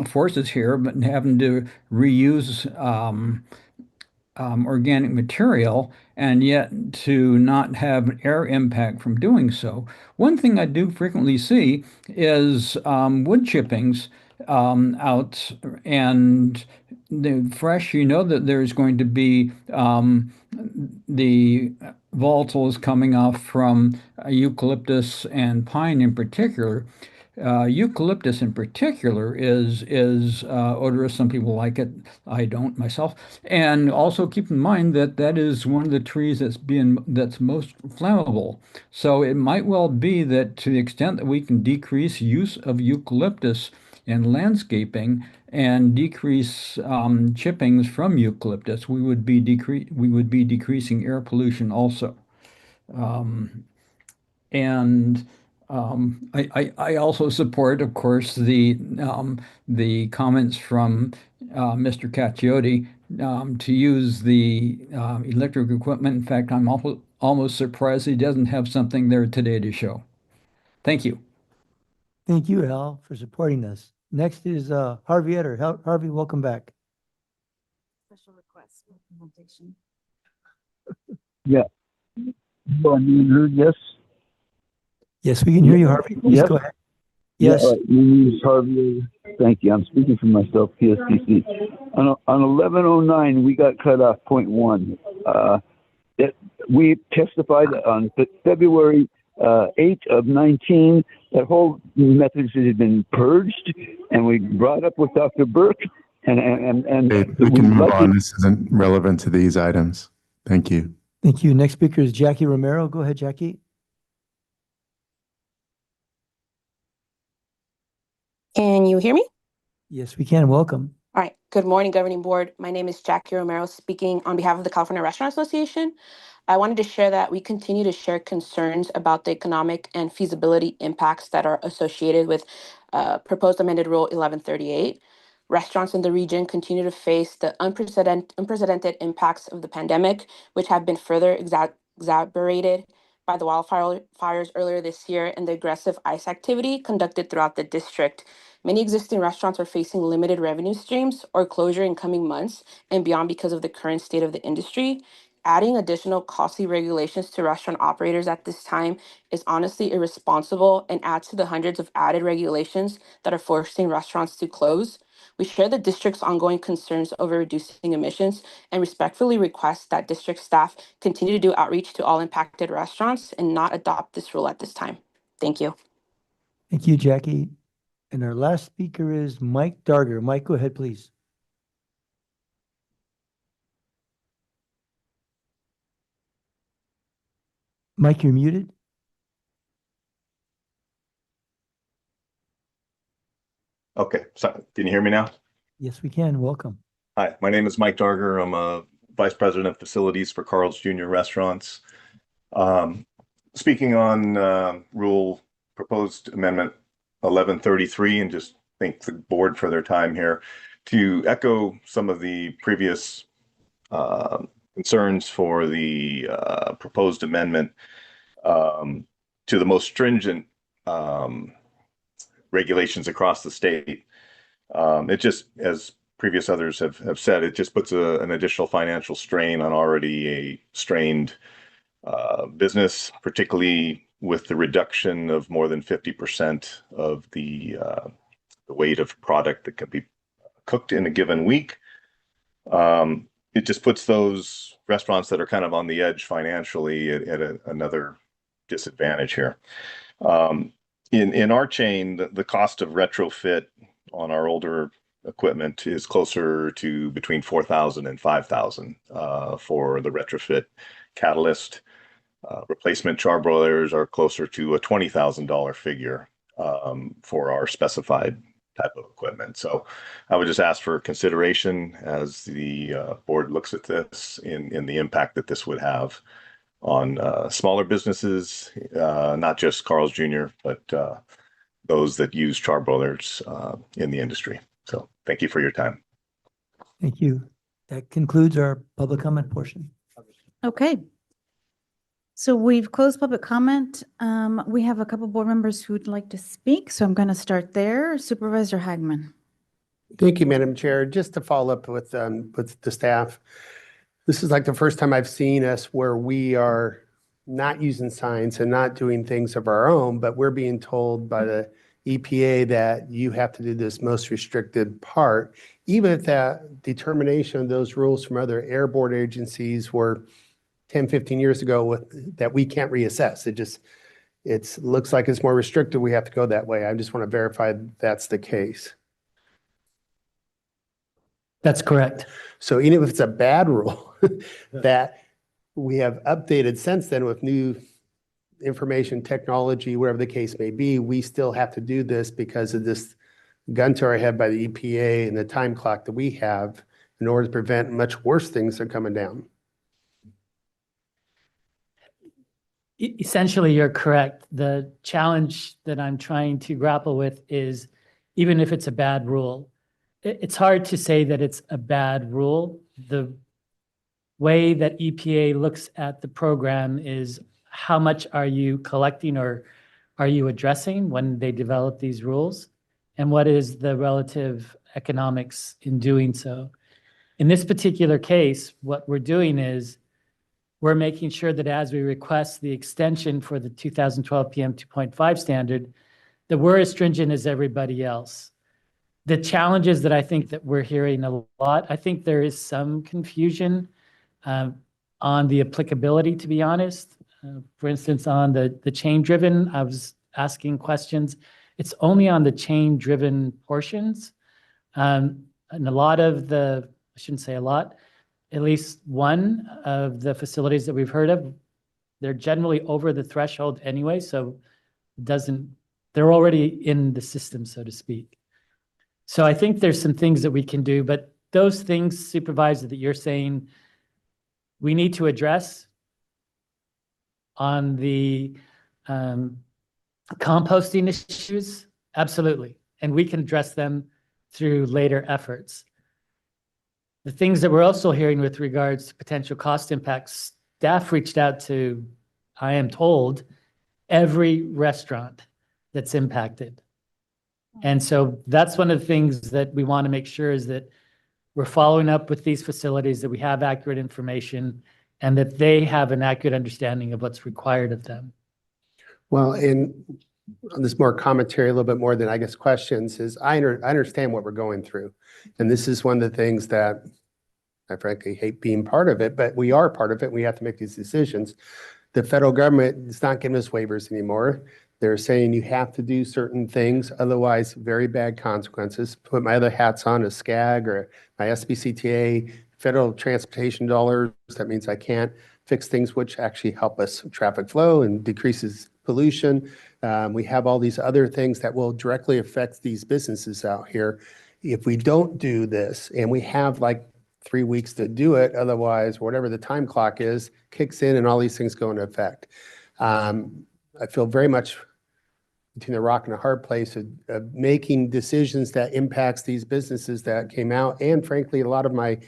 forces here, but having to reuse organic material and yet to not have air impact from doing so. One thing I do frequently see is wood chippings out, and the fresh, that there's going to be the volatiles coming off from eucalyptus and pine in particular. Eucalyptus in particular is odorous. Some people like it. I don't myself. And also keep in mind that that is one of the trees that's most flammable. So it might well be that to the extent that we can decrease use of eucalyptus in landscaping and decrease chippings from eucalyptus, we would be decreasing air pollution also. I also support, of course, the comments from Mr. Caccioti to use the electric equipment. In fact, I'm almost surprised he doesn't have something there today to show. Thank you. Thank you, Al, for supporting us. Next is Harvey Etter. Harvey, welcome back. Special request implementation. Yeah. Yes. Yes, we can hear you, Harvey. Please Yes. go ahead. Yes. Yeah, my name is Harvey. Thank you. I'm speaking for myself, PSPC. On 1109, we got cut off point 1. We testified on February 8 of 19 that whole methods had been purged, and we brought up with Dr. Burke, and we can move on. This isn't relevant to these items. Thank you. Thank you. Next speaker is Jackie Romero. Go ahead, Jackie. Can you hear me? Yes, we can. Welcome. All right. Good morning, Governing Board. My name is Jackie Romero, speaking on behalf of the California Restaurant Association. I wanted to share that we continue to share concerns about the economic and feasibility impacts that are associated with proposed amended Rule 1138. Restaurants in the region continue to face the unprecedented impacts of the pandemic, which have been further exacerbated by the wildfires earlier this year and the aggressive ICE activity conducted throughout the district. Many existing restaurants are facing limited revenue streams or closure in coming months and beyond because of the current state of the industry. Adding additional costly regulations to restaurant operators at this time is honestly irresponsible and adds to the hundreds of added regulations that are forcing restaurants to close. We share the district's ongoing concerns over reducing emissions and respectfully request that district staff continue to do outreach to all impacted restaurants and not adopt this rule at this time. Thank you. Thank you, Jackie. And our last speaker is Mike Darger. Mike, go ahead, please. Mike, you're muted. Okay, so can you hear me now? Yes, we can. Welcome. Hi, my name is Mike Darger. I'm a Vice President of Facilities for Carl's Jr. Restaurants. Speaking on proposed amendment 1133, and just thank the board for their time here. To echo some of the previous concerns for the proposed amendment to the most stringent regulations across the state. It just, as previous others have said, it just puts an additional financial strain on already a strained business, particularly with the reduction of more than 50% of the weight of product that can be cooked in a given week. It just puts those restaurants that are kind of on the edge financially at another disadvantage here. In our chain, the cost of retrofit on our older equipment is closer to between $4,000 and $5,000 for the retrofit catalyst. Replacement charbroilers are closer to a $20,000 figure for our specified type of equipment. So I would just ask for consideration as the board looks at this in the impact that this would have on smaller businesses, not just Carl's Jr., but those that use charbroilers in the industry. So thank you for your time. Thank you. That concludes our public comment portion. Okay. So we've closed public comment. We have a couple board members who'd like to speak, so I'm going to start there. Supervisor Hagman. Thank you, Madam Chair. Just to follow up with the staff, this is like the first time I've seen us where we are not using signs and not doing things of our own, but we're being told by the EPA that you have to do this most restricted part, even if that determination of those rules from other air board agencies were 10, 15 years ago that we can't reassess. It looks like it's more restricted. We have to go that way. I just want to verify that's the case. That's correct. So even if it's a bad rule that we have updated since then with new information technology, whatever the case may be, we still have to do this because of this gun to our head by the EPA and the time clock that we have in order to prevent much worse things that are coming down. Essentially, you're correct. The challenge that I'm trying to grapple with is, even if it's a bad rule, it's hard to say that it's a bad rule. The way that EPA looks at the program is how much are you collecting or are you addressing when they develop these rules? And what is the relative economics in doing so? In this particular case, what we're doing is we're making sure that as we request the extension for the 2012 PM 2.5 standard, that we're as stringent as everybody else. The challenges that I think that we're hearing a lot, I think there is some confusion on the applicability, to be honest. For instance, on the chain-driven, I was asking questions. It's only on the chain-driven portions. And a lot of the, I shouldn't say a lot, at least one of the facilities that we've heard of, they're generally over the threshold anyway, so they're already in the system, so to speak. So I think there's some things that we can do, but those things, Supervisor, that you're saying we need to address on the composting issues, absolutely. And we can address them through later efforts. The things that we're also hearing with regards to potential cost impacts, staff reached out to, I am told, every restaurant that's impacted. And so that's one of the things that we want to make sure is that we're following up with these facilities, that we have accurate information, and that they have an accurate understanding of what's required of them. Well, and this more commentary, a little bit more than I guess questions, is I understand what we're going through. And this is one of the things that I frankly hate being part of it, but we are part of it. We have to make these decisions. The federal government is not giving us waivers anymore. They're saying you have to do certain things, otherwise very bad consequences. Put my other hats on as SCAG or my SBCTA, federal transportation dollars. That means I can't fix things which actually help us traffic flow and decreases pollution. We have all these other things that will directly affect these businesses out here. If we don't do this, and we have like 3 weeks to do it, otherwise, whatever the time clock is, kicks in and all these things go into effect. I feel very much between a rock and a hard place of making decisions that impacts these businesses that came out, and frankly, a lot of my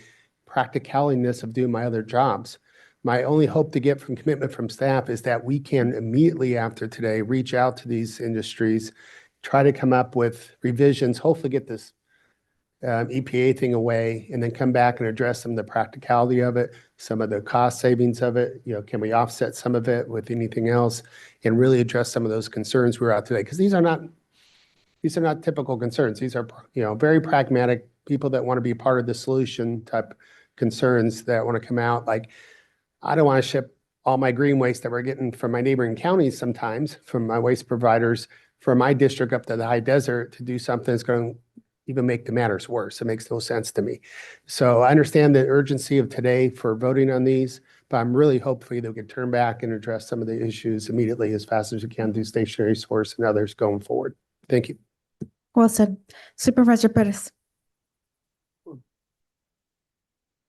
practicaliness of doing my other jobs. My only hope to get from commitment from staff is that we can immediately after today reach out to these industries, try to come up with revisions, hopefully get this EPA thing away, and then come back and address some of the practicality of it, some of the cost savings of it. You know, can we offset some of it with anything else, and really address some of those concerns we're out today? Because these are not typical concerns. These are, you know, very pragmatic people that want to be part of the solution type concerns that want to come out. Like, I don't want to ship all my green waste that we're getting from my neighboring counties sometimes, from my waste providers, from my district up to the high desert to do something that's going to even make the matters worse. It makes no sense to me. So I understand the urgency of today for voting on these, but I'm really hopeful that we can turn back and address some of the issues immediately as fast as we can through stationary source and others going forward. Thank you. Well said. Supervisor Perez.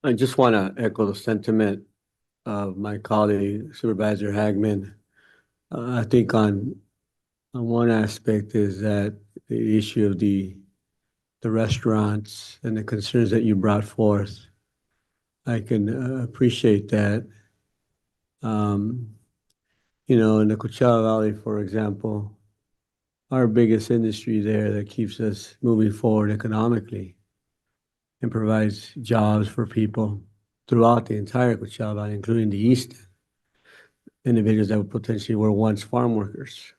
I just want to echo the sentiment of my colleague Supervisor Hagman. I think on one aspect is that the issue of the restaurants and the concerns that you brought forth. I can appreciate that. You know, in the Coachella Valley, for example, our biggest industry there that keeps us moving forward economically and provides jobs for people throughout the entire Coachella Valley, including the east individuals that potentially were once farm workers,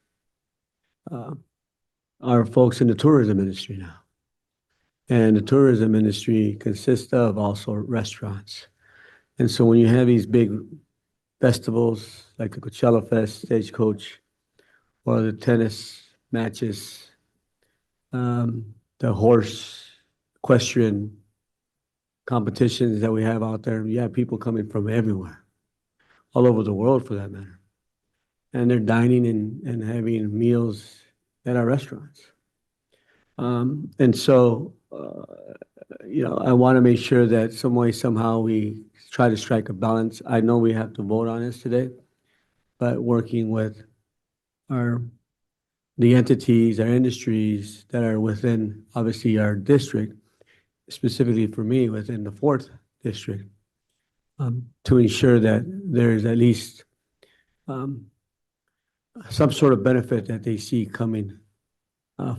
are folks in the tourism industry now. And the tourism industry consists of also restaurants. And so when you have these big festivals like the Coachella Fest, Stagecoach, or the tennis matches, the horse equestrian competitions that we have out there, you have people coming from everywhere, all over the world for that matter. And they're dining and having meals at our restaurants. And so, you know, I want to make sure that some way, somehow we try to strike a balance. I know we have to vote on this today, but working with the entities, our industries that are within, obviously, our district, specifically for me, within the 4th district, to ensure that there's at least some sort of benefit that they see coming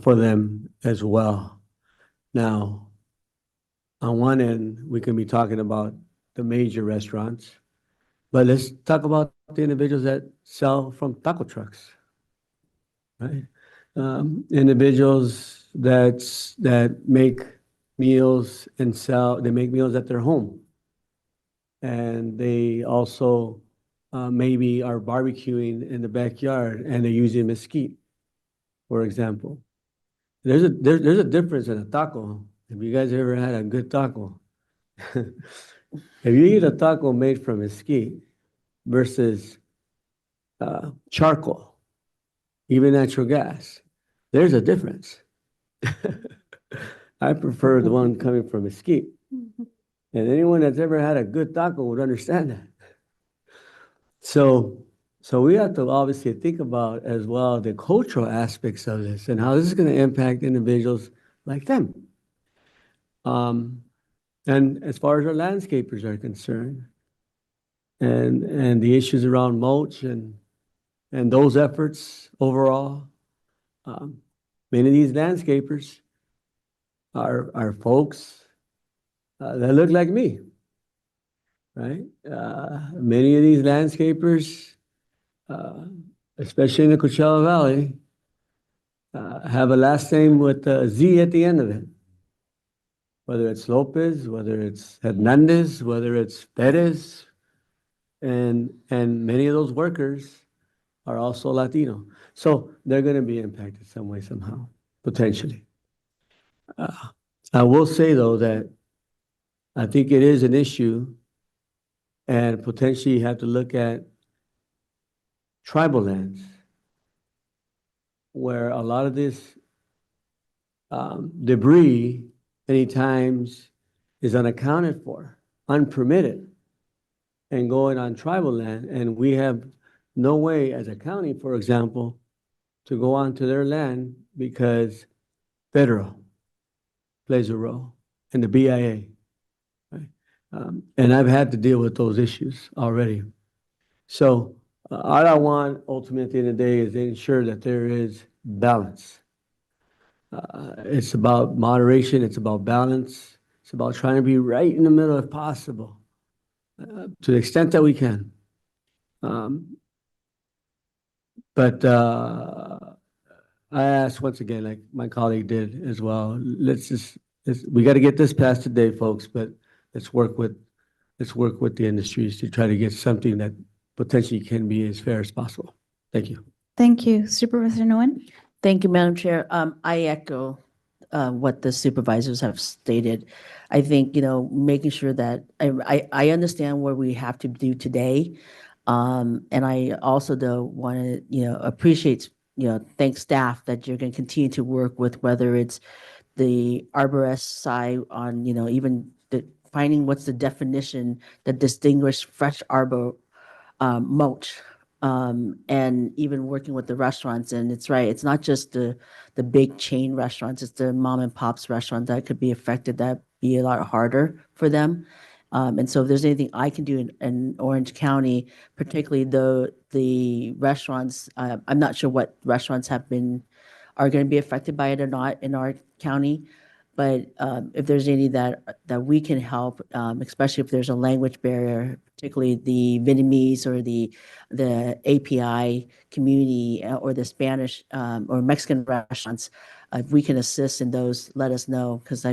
for them as well. Now, on one end, we can be talking about the major restaurants, but let's talk about the individuals that sell from taco trucks, right? Individuals that make meals and sell, they make meals at their home. And they also maybe are barbecuing in the backyard and they're using mesquite, for example. There's a difference in a taco. If you guys ever had a good taco, if you eat a taco made from mesquite versus charcoal, even natural gas, there's a difference. I prefer the one coming from mesquite. And anyone that's ever had a good taco would understand that. So we have to obviously think about as well the cultural aspects of this and how this is going to impact individuals like them. And as far as our landscapers are concerned, and the issues around mulch and those efforts overall, many of these landscapers are folks that look like me, right? Many of these landscapers, especially in the Coachella Valley, have a last name with a Z at the end of it. Whether it's Lopez, whether it's Hernandez, whether it's Perez, and many of those workers are also Latino. So they're going to be impacted some way, somehow, potentially. I will say, though, that I think it is an issue, and potentially you have to look at tribal lands, where a lot of this debris many times is unaccounted for, unpermitted, and going on tribal land. And we have no way as a county, for example, to go onto their land because federal plays a role and the BIA. Right? And I've had to deal with those issues already. So all I want ultimately at the end of the day is to ensure that there is balance. It's about moderation. It's about balance. It's about trying to be right in the middle if possible, to the extent that we can. But I ask once again, like my colleague did as well, we got to get this passed today, folks, but let's work with the industries to try to get something that potentially can be as fair as possible. Thank you. Thank you. Supervisor Nguyen? Thank you, Madam Chair. I echo what the supervisors have stated. I think, making sure that I understand what we have to do today. And I also, though, want to, appreciate, thank staff that you're going to continue to work with, whether it's the arborist side on, even finding what's the definition that distinguish fresh arbor mulch, and even working with the restaurants. And it's right, it's not just the big chain restaurants, it's the mom and pops restaurants that could be affected, that be a lot harder for them. And so if there's anything I can do in Orange County, particularly the restaurants, I'm not sure what restaurants are going to be affected by it or not in our county. But if there's any that we can help, especially if there's a language barrier, particularly the Vietnamese or the API community or the Spanish or Mexican restaurants, if we can assist in those, let us know, because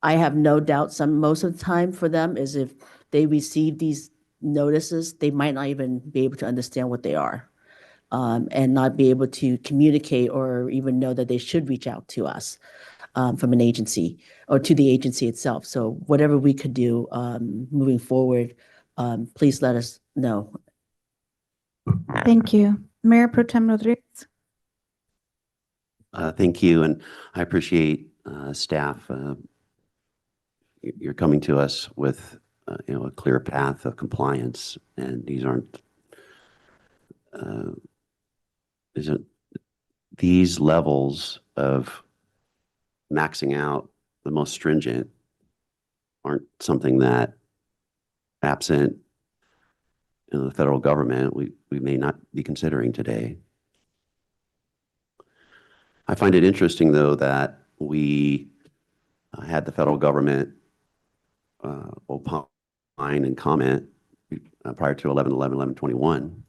I have no doubt most of the time for them is if they receive these notices, they might not even be able to understand what they are. And not be able to communicate or even know that they should reach out to us from an agency or to the agency itself. So whatever we could do moving forward, please let us know. Thank you. Mayor Pro Tem Rodriguez? Thank you, and I appreciate staff. You're coming to us with a clear path of compliance, and these aren't these levels of maxing out the most stringent aren't something that, absent the federal government, we may not be considering today. I find it interesting, though, that we had the federal government opine and comment prior to 11/11/11/21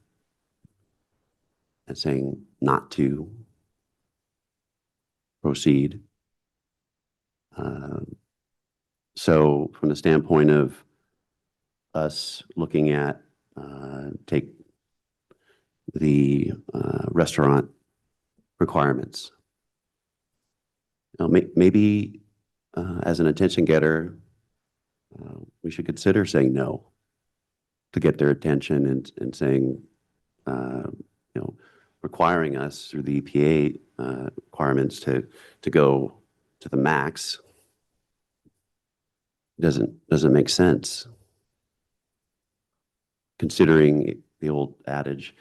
and saying not to proceed. So from the standpoint of us looking at take the restaurant requirements, maybe as an attention getter, we should consider saying no to get their attention and saying, requiring us through the EPA requirements to go to the max doesn't make sense. Considering the old adage,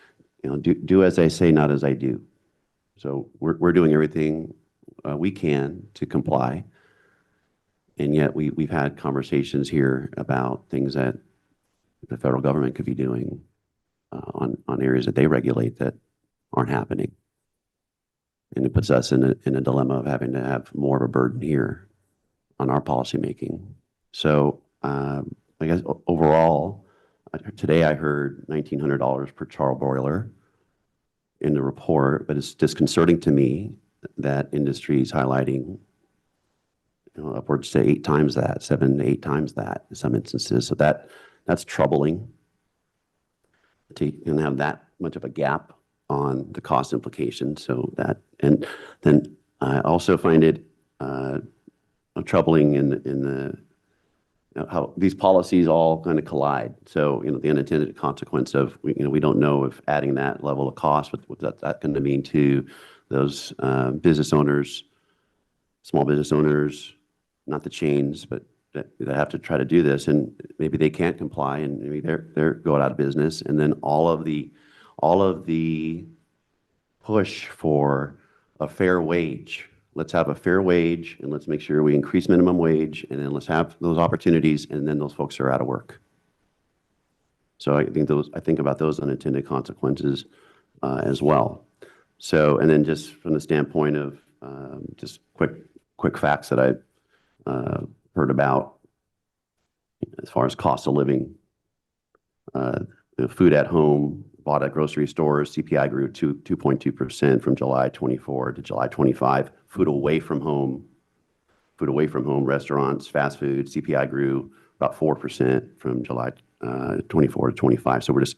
do as I say, not as I do. So we're doing everything we can to comply, and yet we've had conversations here about things that the federal government could be doing on areas that they regulate that aren't happening, and it puts us in a dilemma of having to have more of a burden here on our policymaking. So I guess overall, today I heard $1,900 per charbroiler. in the report, but it's disconcerting to me that industry is highlighting upwards to 8 times that, 7 to 8 times that in some instances. So that's troubling to have that much of a gap on the cost implications. So that, and then I also find it troubling in the how these policies all kind of collide. So, the unintended consequence of, we don't know if adding that level of cost, what that's going to mean to those business owners, small business owners, not the chains, but that have to try to do this, and maybe they can't comply, and maybe they're going out of business, and then all of the push for a fair wage. Let's have a fair wage, and let's make sure we increase minimum wage, and then let's have those opportunities, and then those folks are out of work. So I think about those unintended consequences as well. So, and then just from the standpoint of just quick facts that I heard about as far as cost of living, food at home, bought at grocery stores, CPI grew 2.2% from July 24 to July 25. Food away from home, restaurants, fast food, CPI grew about 4% from July 24 to 25. So we're just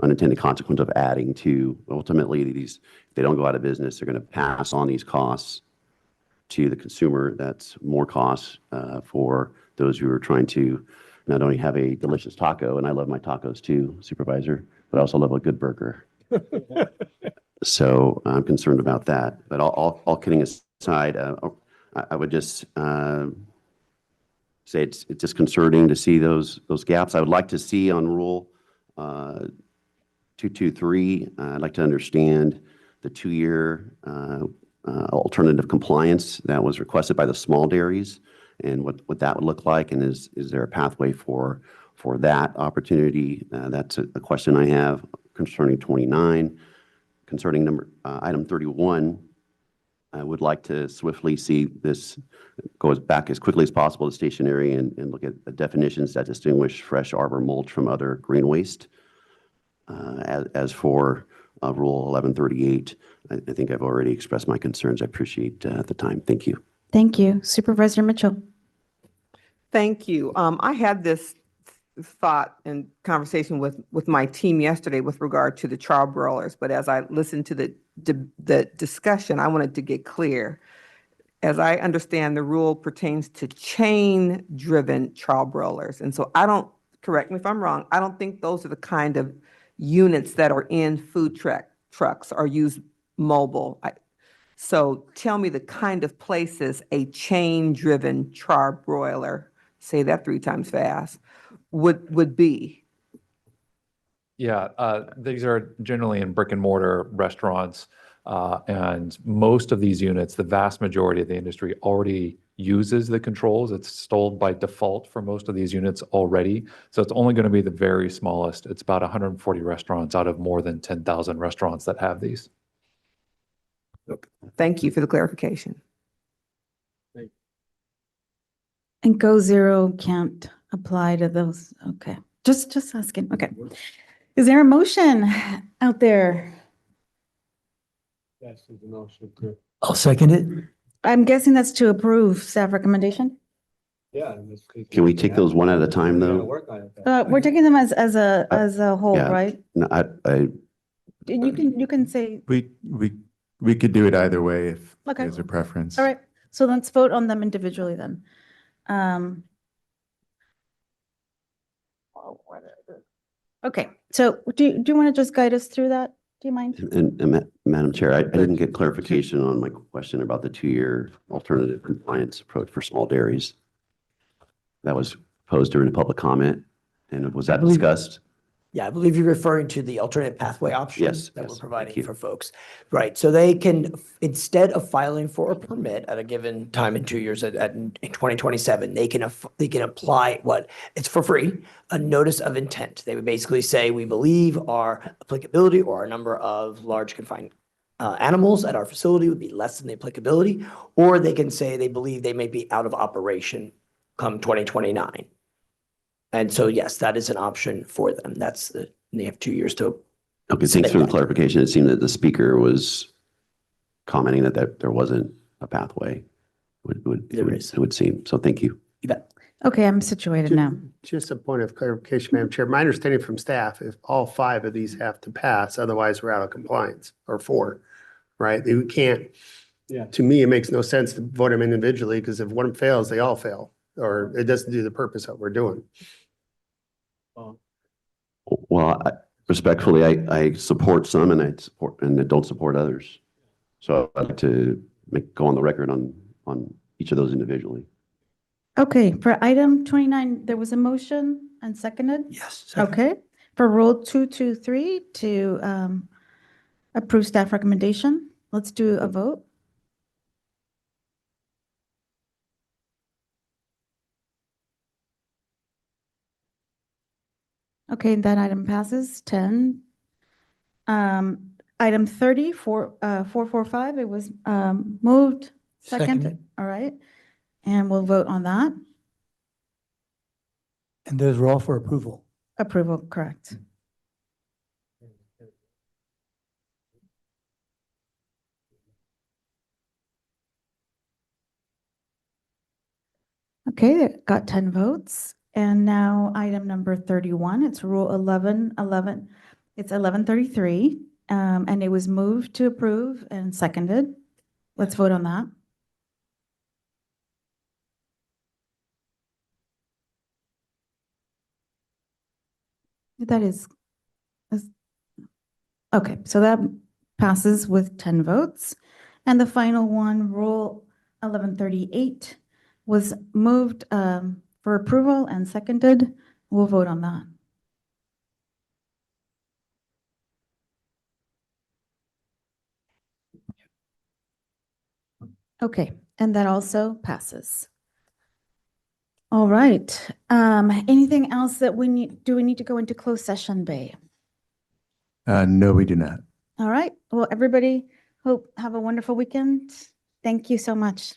unintended consequence of adding to, ultimately, if they don't go out of business, they're going to pass on these costs to the consumer. That's more costs for those who are trying to not only have a delicious taco, and I love my tacos too, Supervisor, but I also love a good burger. So I'm concerned about that. But all kidding aside, I would just say it's disconcerting to see those gaps. I would like to see on Rule 223, I'd like to understand the 2-year alternative compliance that was requested by the small dairies, and what that would look like, and is there a pathway for that opportunity? That's a question I have concerning 29. Concerning item 31, I would like to swiftly see this goes back as quickly as possible to stationary and look at the definitions that distinguish fresh arbor mulch from other green waste. As for Rule 1138, I think I've already expressed my concerns. I appreciate the time. Thank you. Thank you. Supervisor Mitchell. Thank you. I had this thought and conversation with my team yesterday with regard to the char broilers, but as I listened to the discussion, I wanted to get clear. As I understand, the rule pertains to chain-driven char broilers, and so correct me if I'm wrong, I don't think those are the kind of units that are in food trucks or use mobile. So tell me the kind of places a chain-driven char broiler, say that 3 times fast, would be. Yeah, these are generally in brick and mortar restaurants, and most of these units, the vast majority of the industry already uses the controls. It's installed by default for most of these units already. So it's only going to be the very smallest. It's about 140 restaurants out of more than 10,000 restaurants that have these. Thank you for the clarification. And Go Zero can't apply to those. Okay. Just asking. Okay. Is there a motion out there? Yes, there's a motion to. I'll second it. I'm guessing that's to approve staff recommendation. Yeah. Can we take those one at a time, though? We're taking them as a whole, Yeah. right? No, You can say, We could do it either way if okay. there's a preference. All right. So let's vote on them individually then. Okay. So do you want to just guide us through that? Do you mind? And Madam Chair, I didn't get clarification on my question about the 2-year alternative compliance approach for small dairies. That was posed during a public comment, and was that discussed? Yeah, I believe you're referring to the alternate pathway option Yes, that yes, we're thank providing you. for folks. Right, so they can, instead of filing for a permit at a given time in 2 years in 2027, they can apply it's for free, a notice of intent. They would basically say, we believe our applicability or our number of large confined animals at our facility would be less than the applicability, or they can say they believe they may be out of operation come 2029. And so, yes, that is an option for them. They have 2 years to Okay, thanks for the clarification. It seemed that the speaker was commenting that there wasn't a pathway, it would seem. So thank you. Okay, I'm situated now. Just a point of clarification, Madam Chair. My understanding from staff, if all 5 of these have to pass, otherwise we're out of compliance, or 4, right? We can't, to me, it makes no sense to vote them individually, because if one fails, they all fail, or it doesn't do the purpose of what we're doing. Well, respectfully, I support some and I don't support others. So I'd like to go on the record on each of those individually. Okay, for item 29, there was a motion and seconded? Yes. Okay, for Rule 223 to approve staff recommendation, let's do a vote. Okay, that item passes 10. Item 30, 445, it was moved, second, Seconded. all right. And we'll vote on that. And those are all for approval. Approval, correct. Okay, it got 10 votes. And now item number 31, it's Rule 1111. It's 1133, and it was moved to approve and seconded. Let's vote on that. That is, okay, so that passes with 10 votes. And the final one, Rule 1138, was moved for approval and seconded. We'll vote on that. Okay, and that also passes. All right. Anything else that we need to go into closed session, Bay? No, we do not. All right. Well, everybody, have a wonderful weekend. Thank you so much.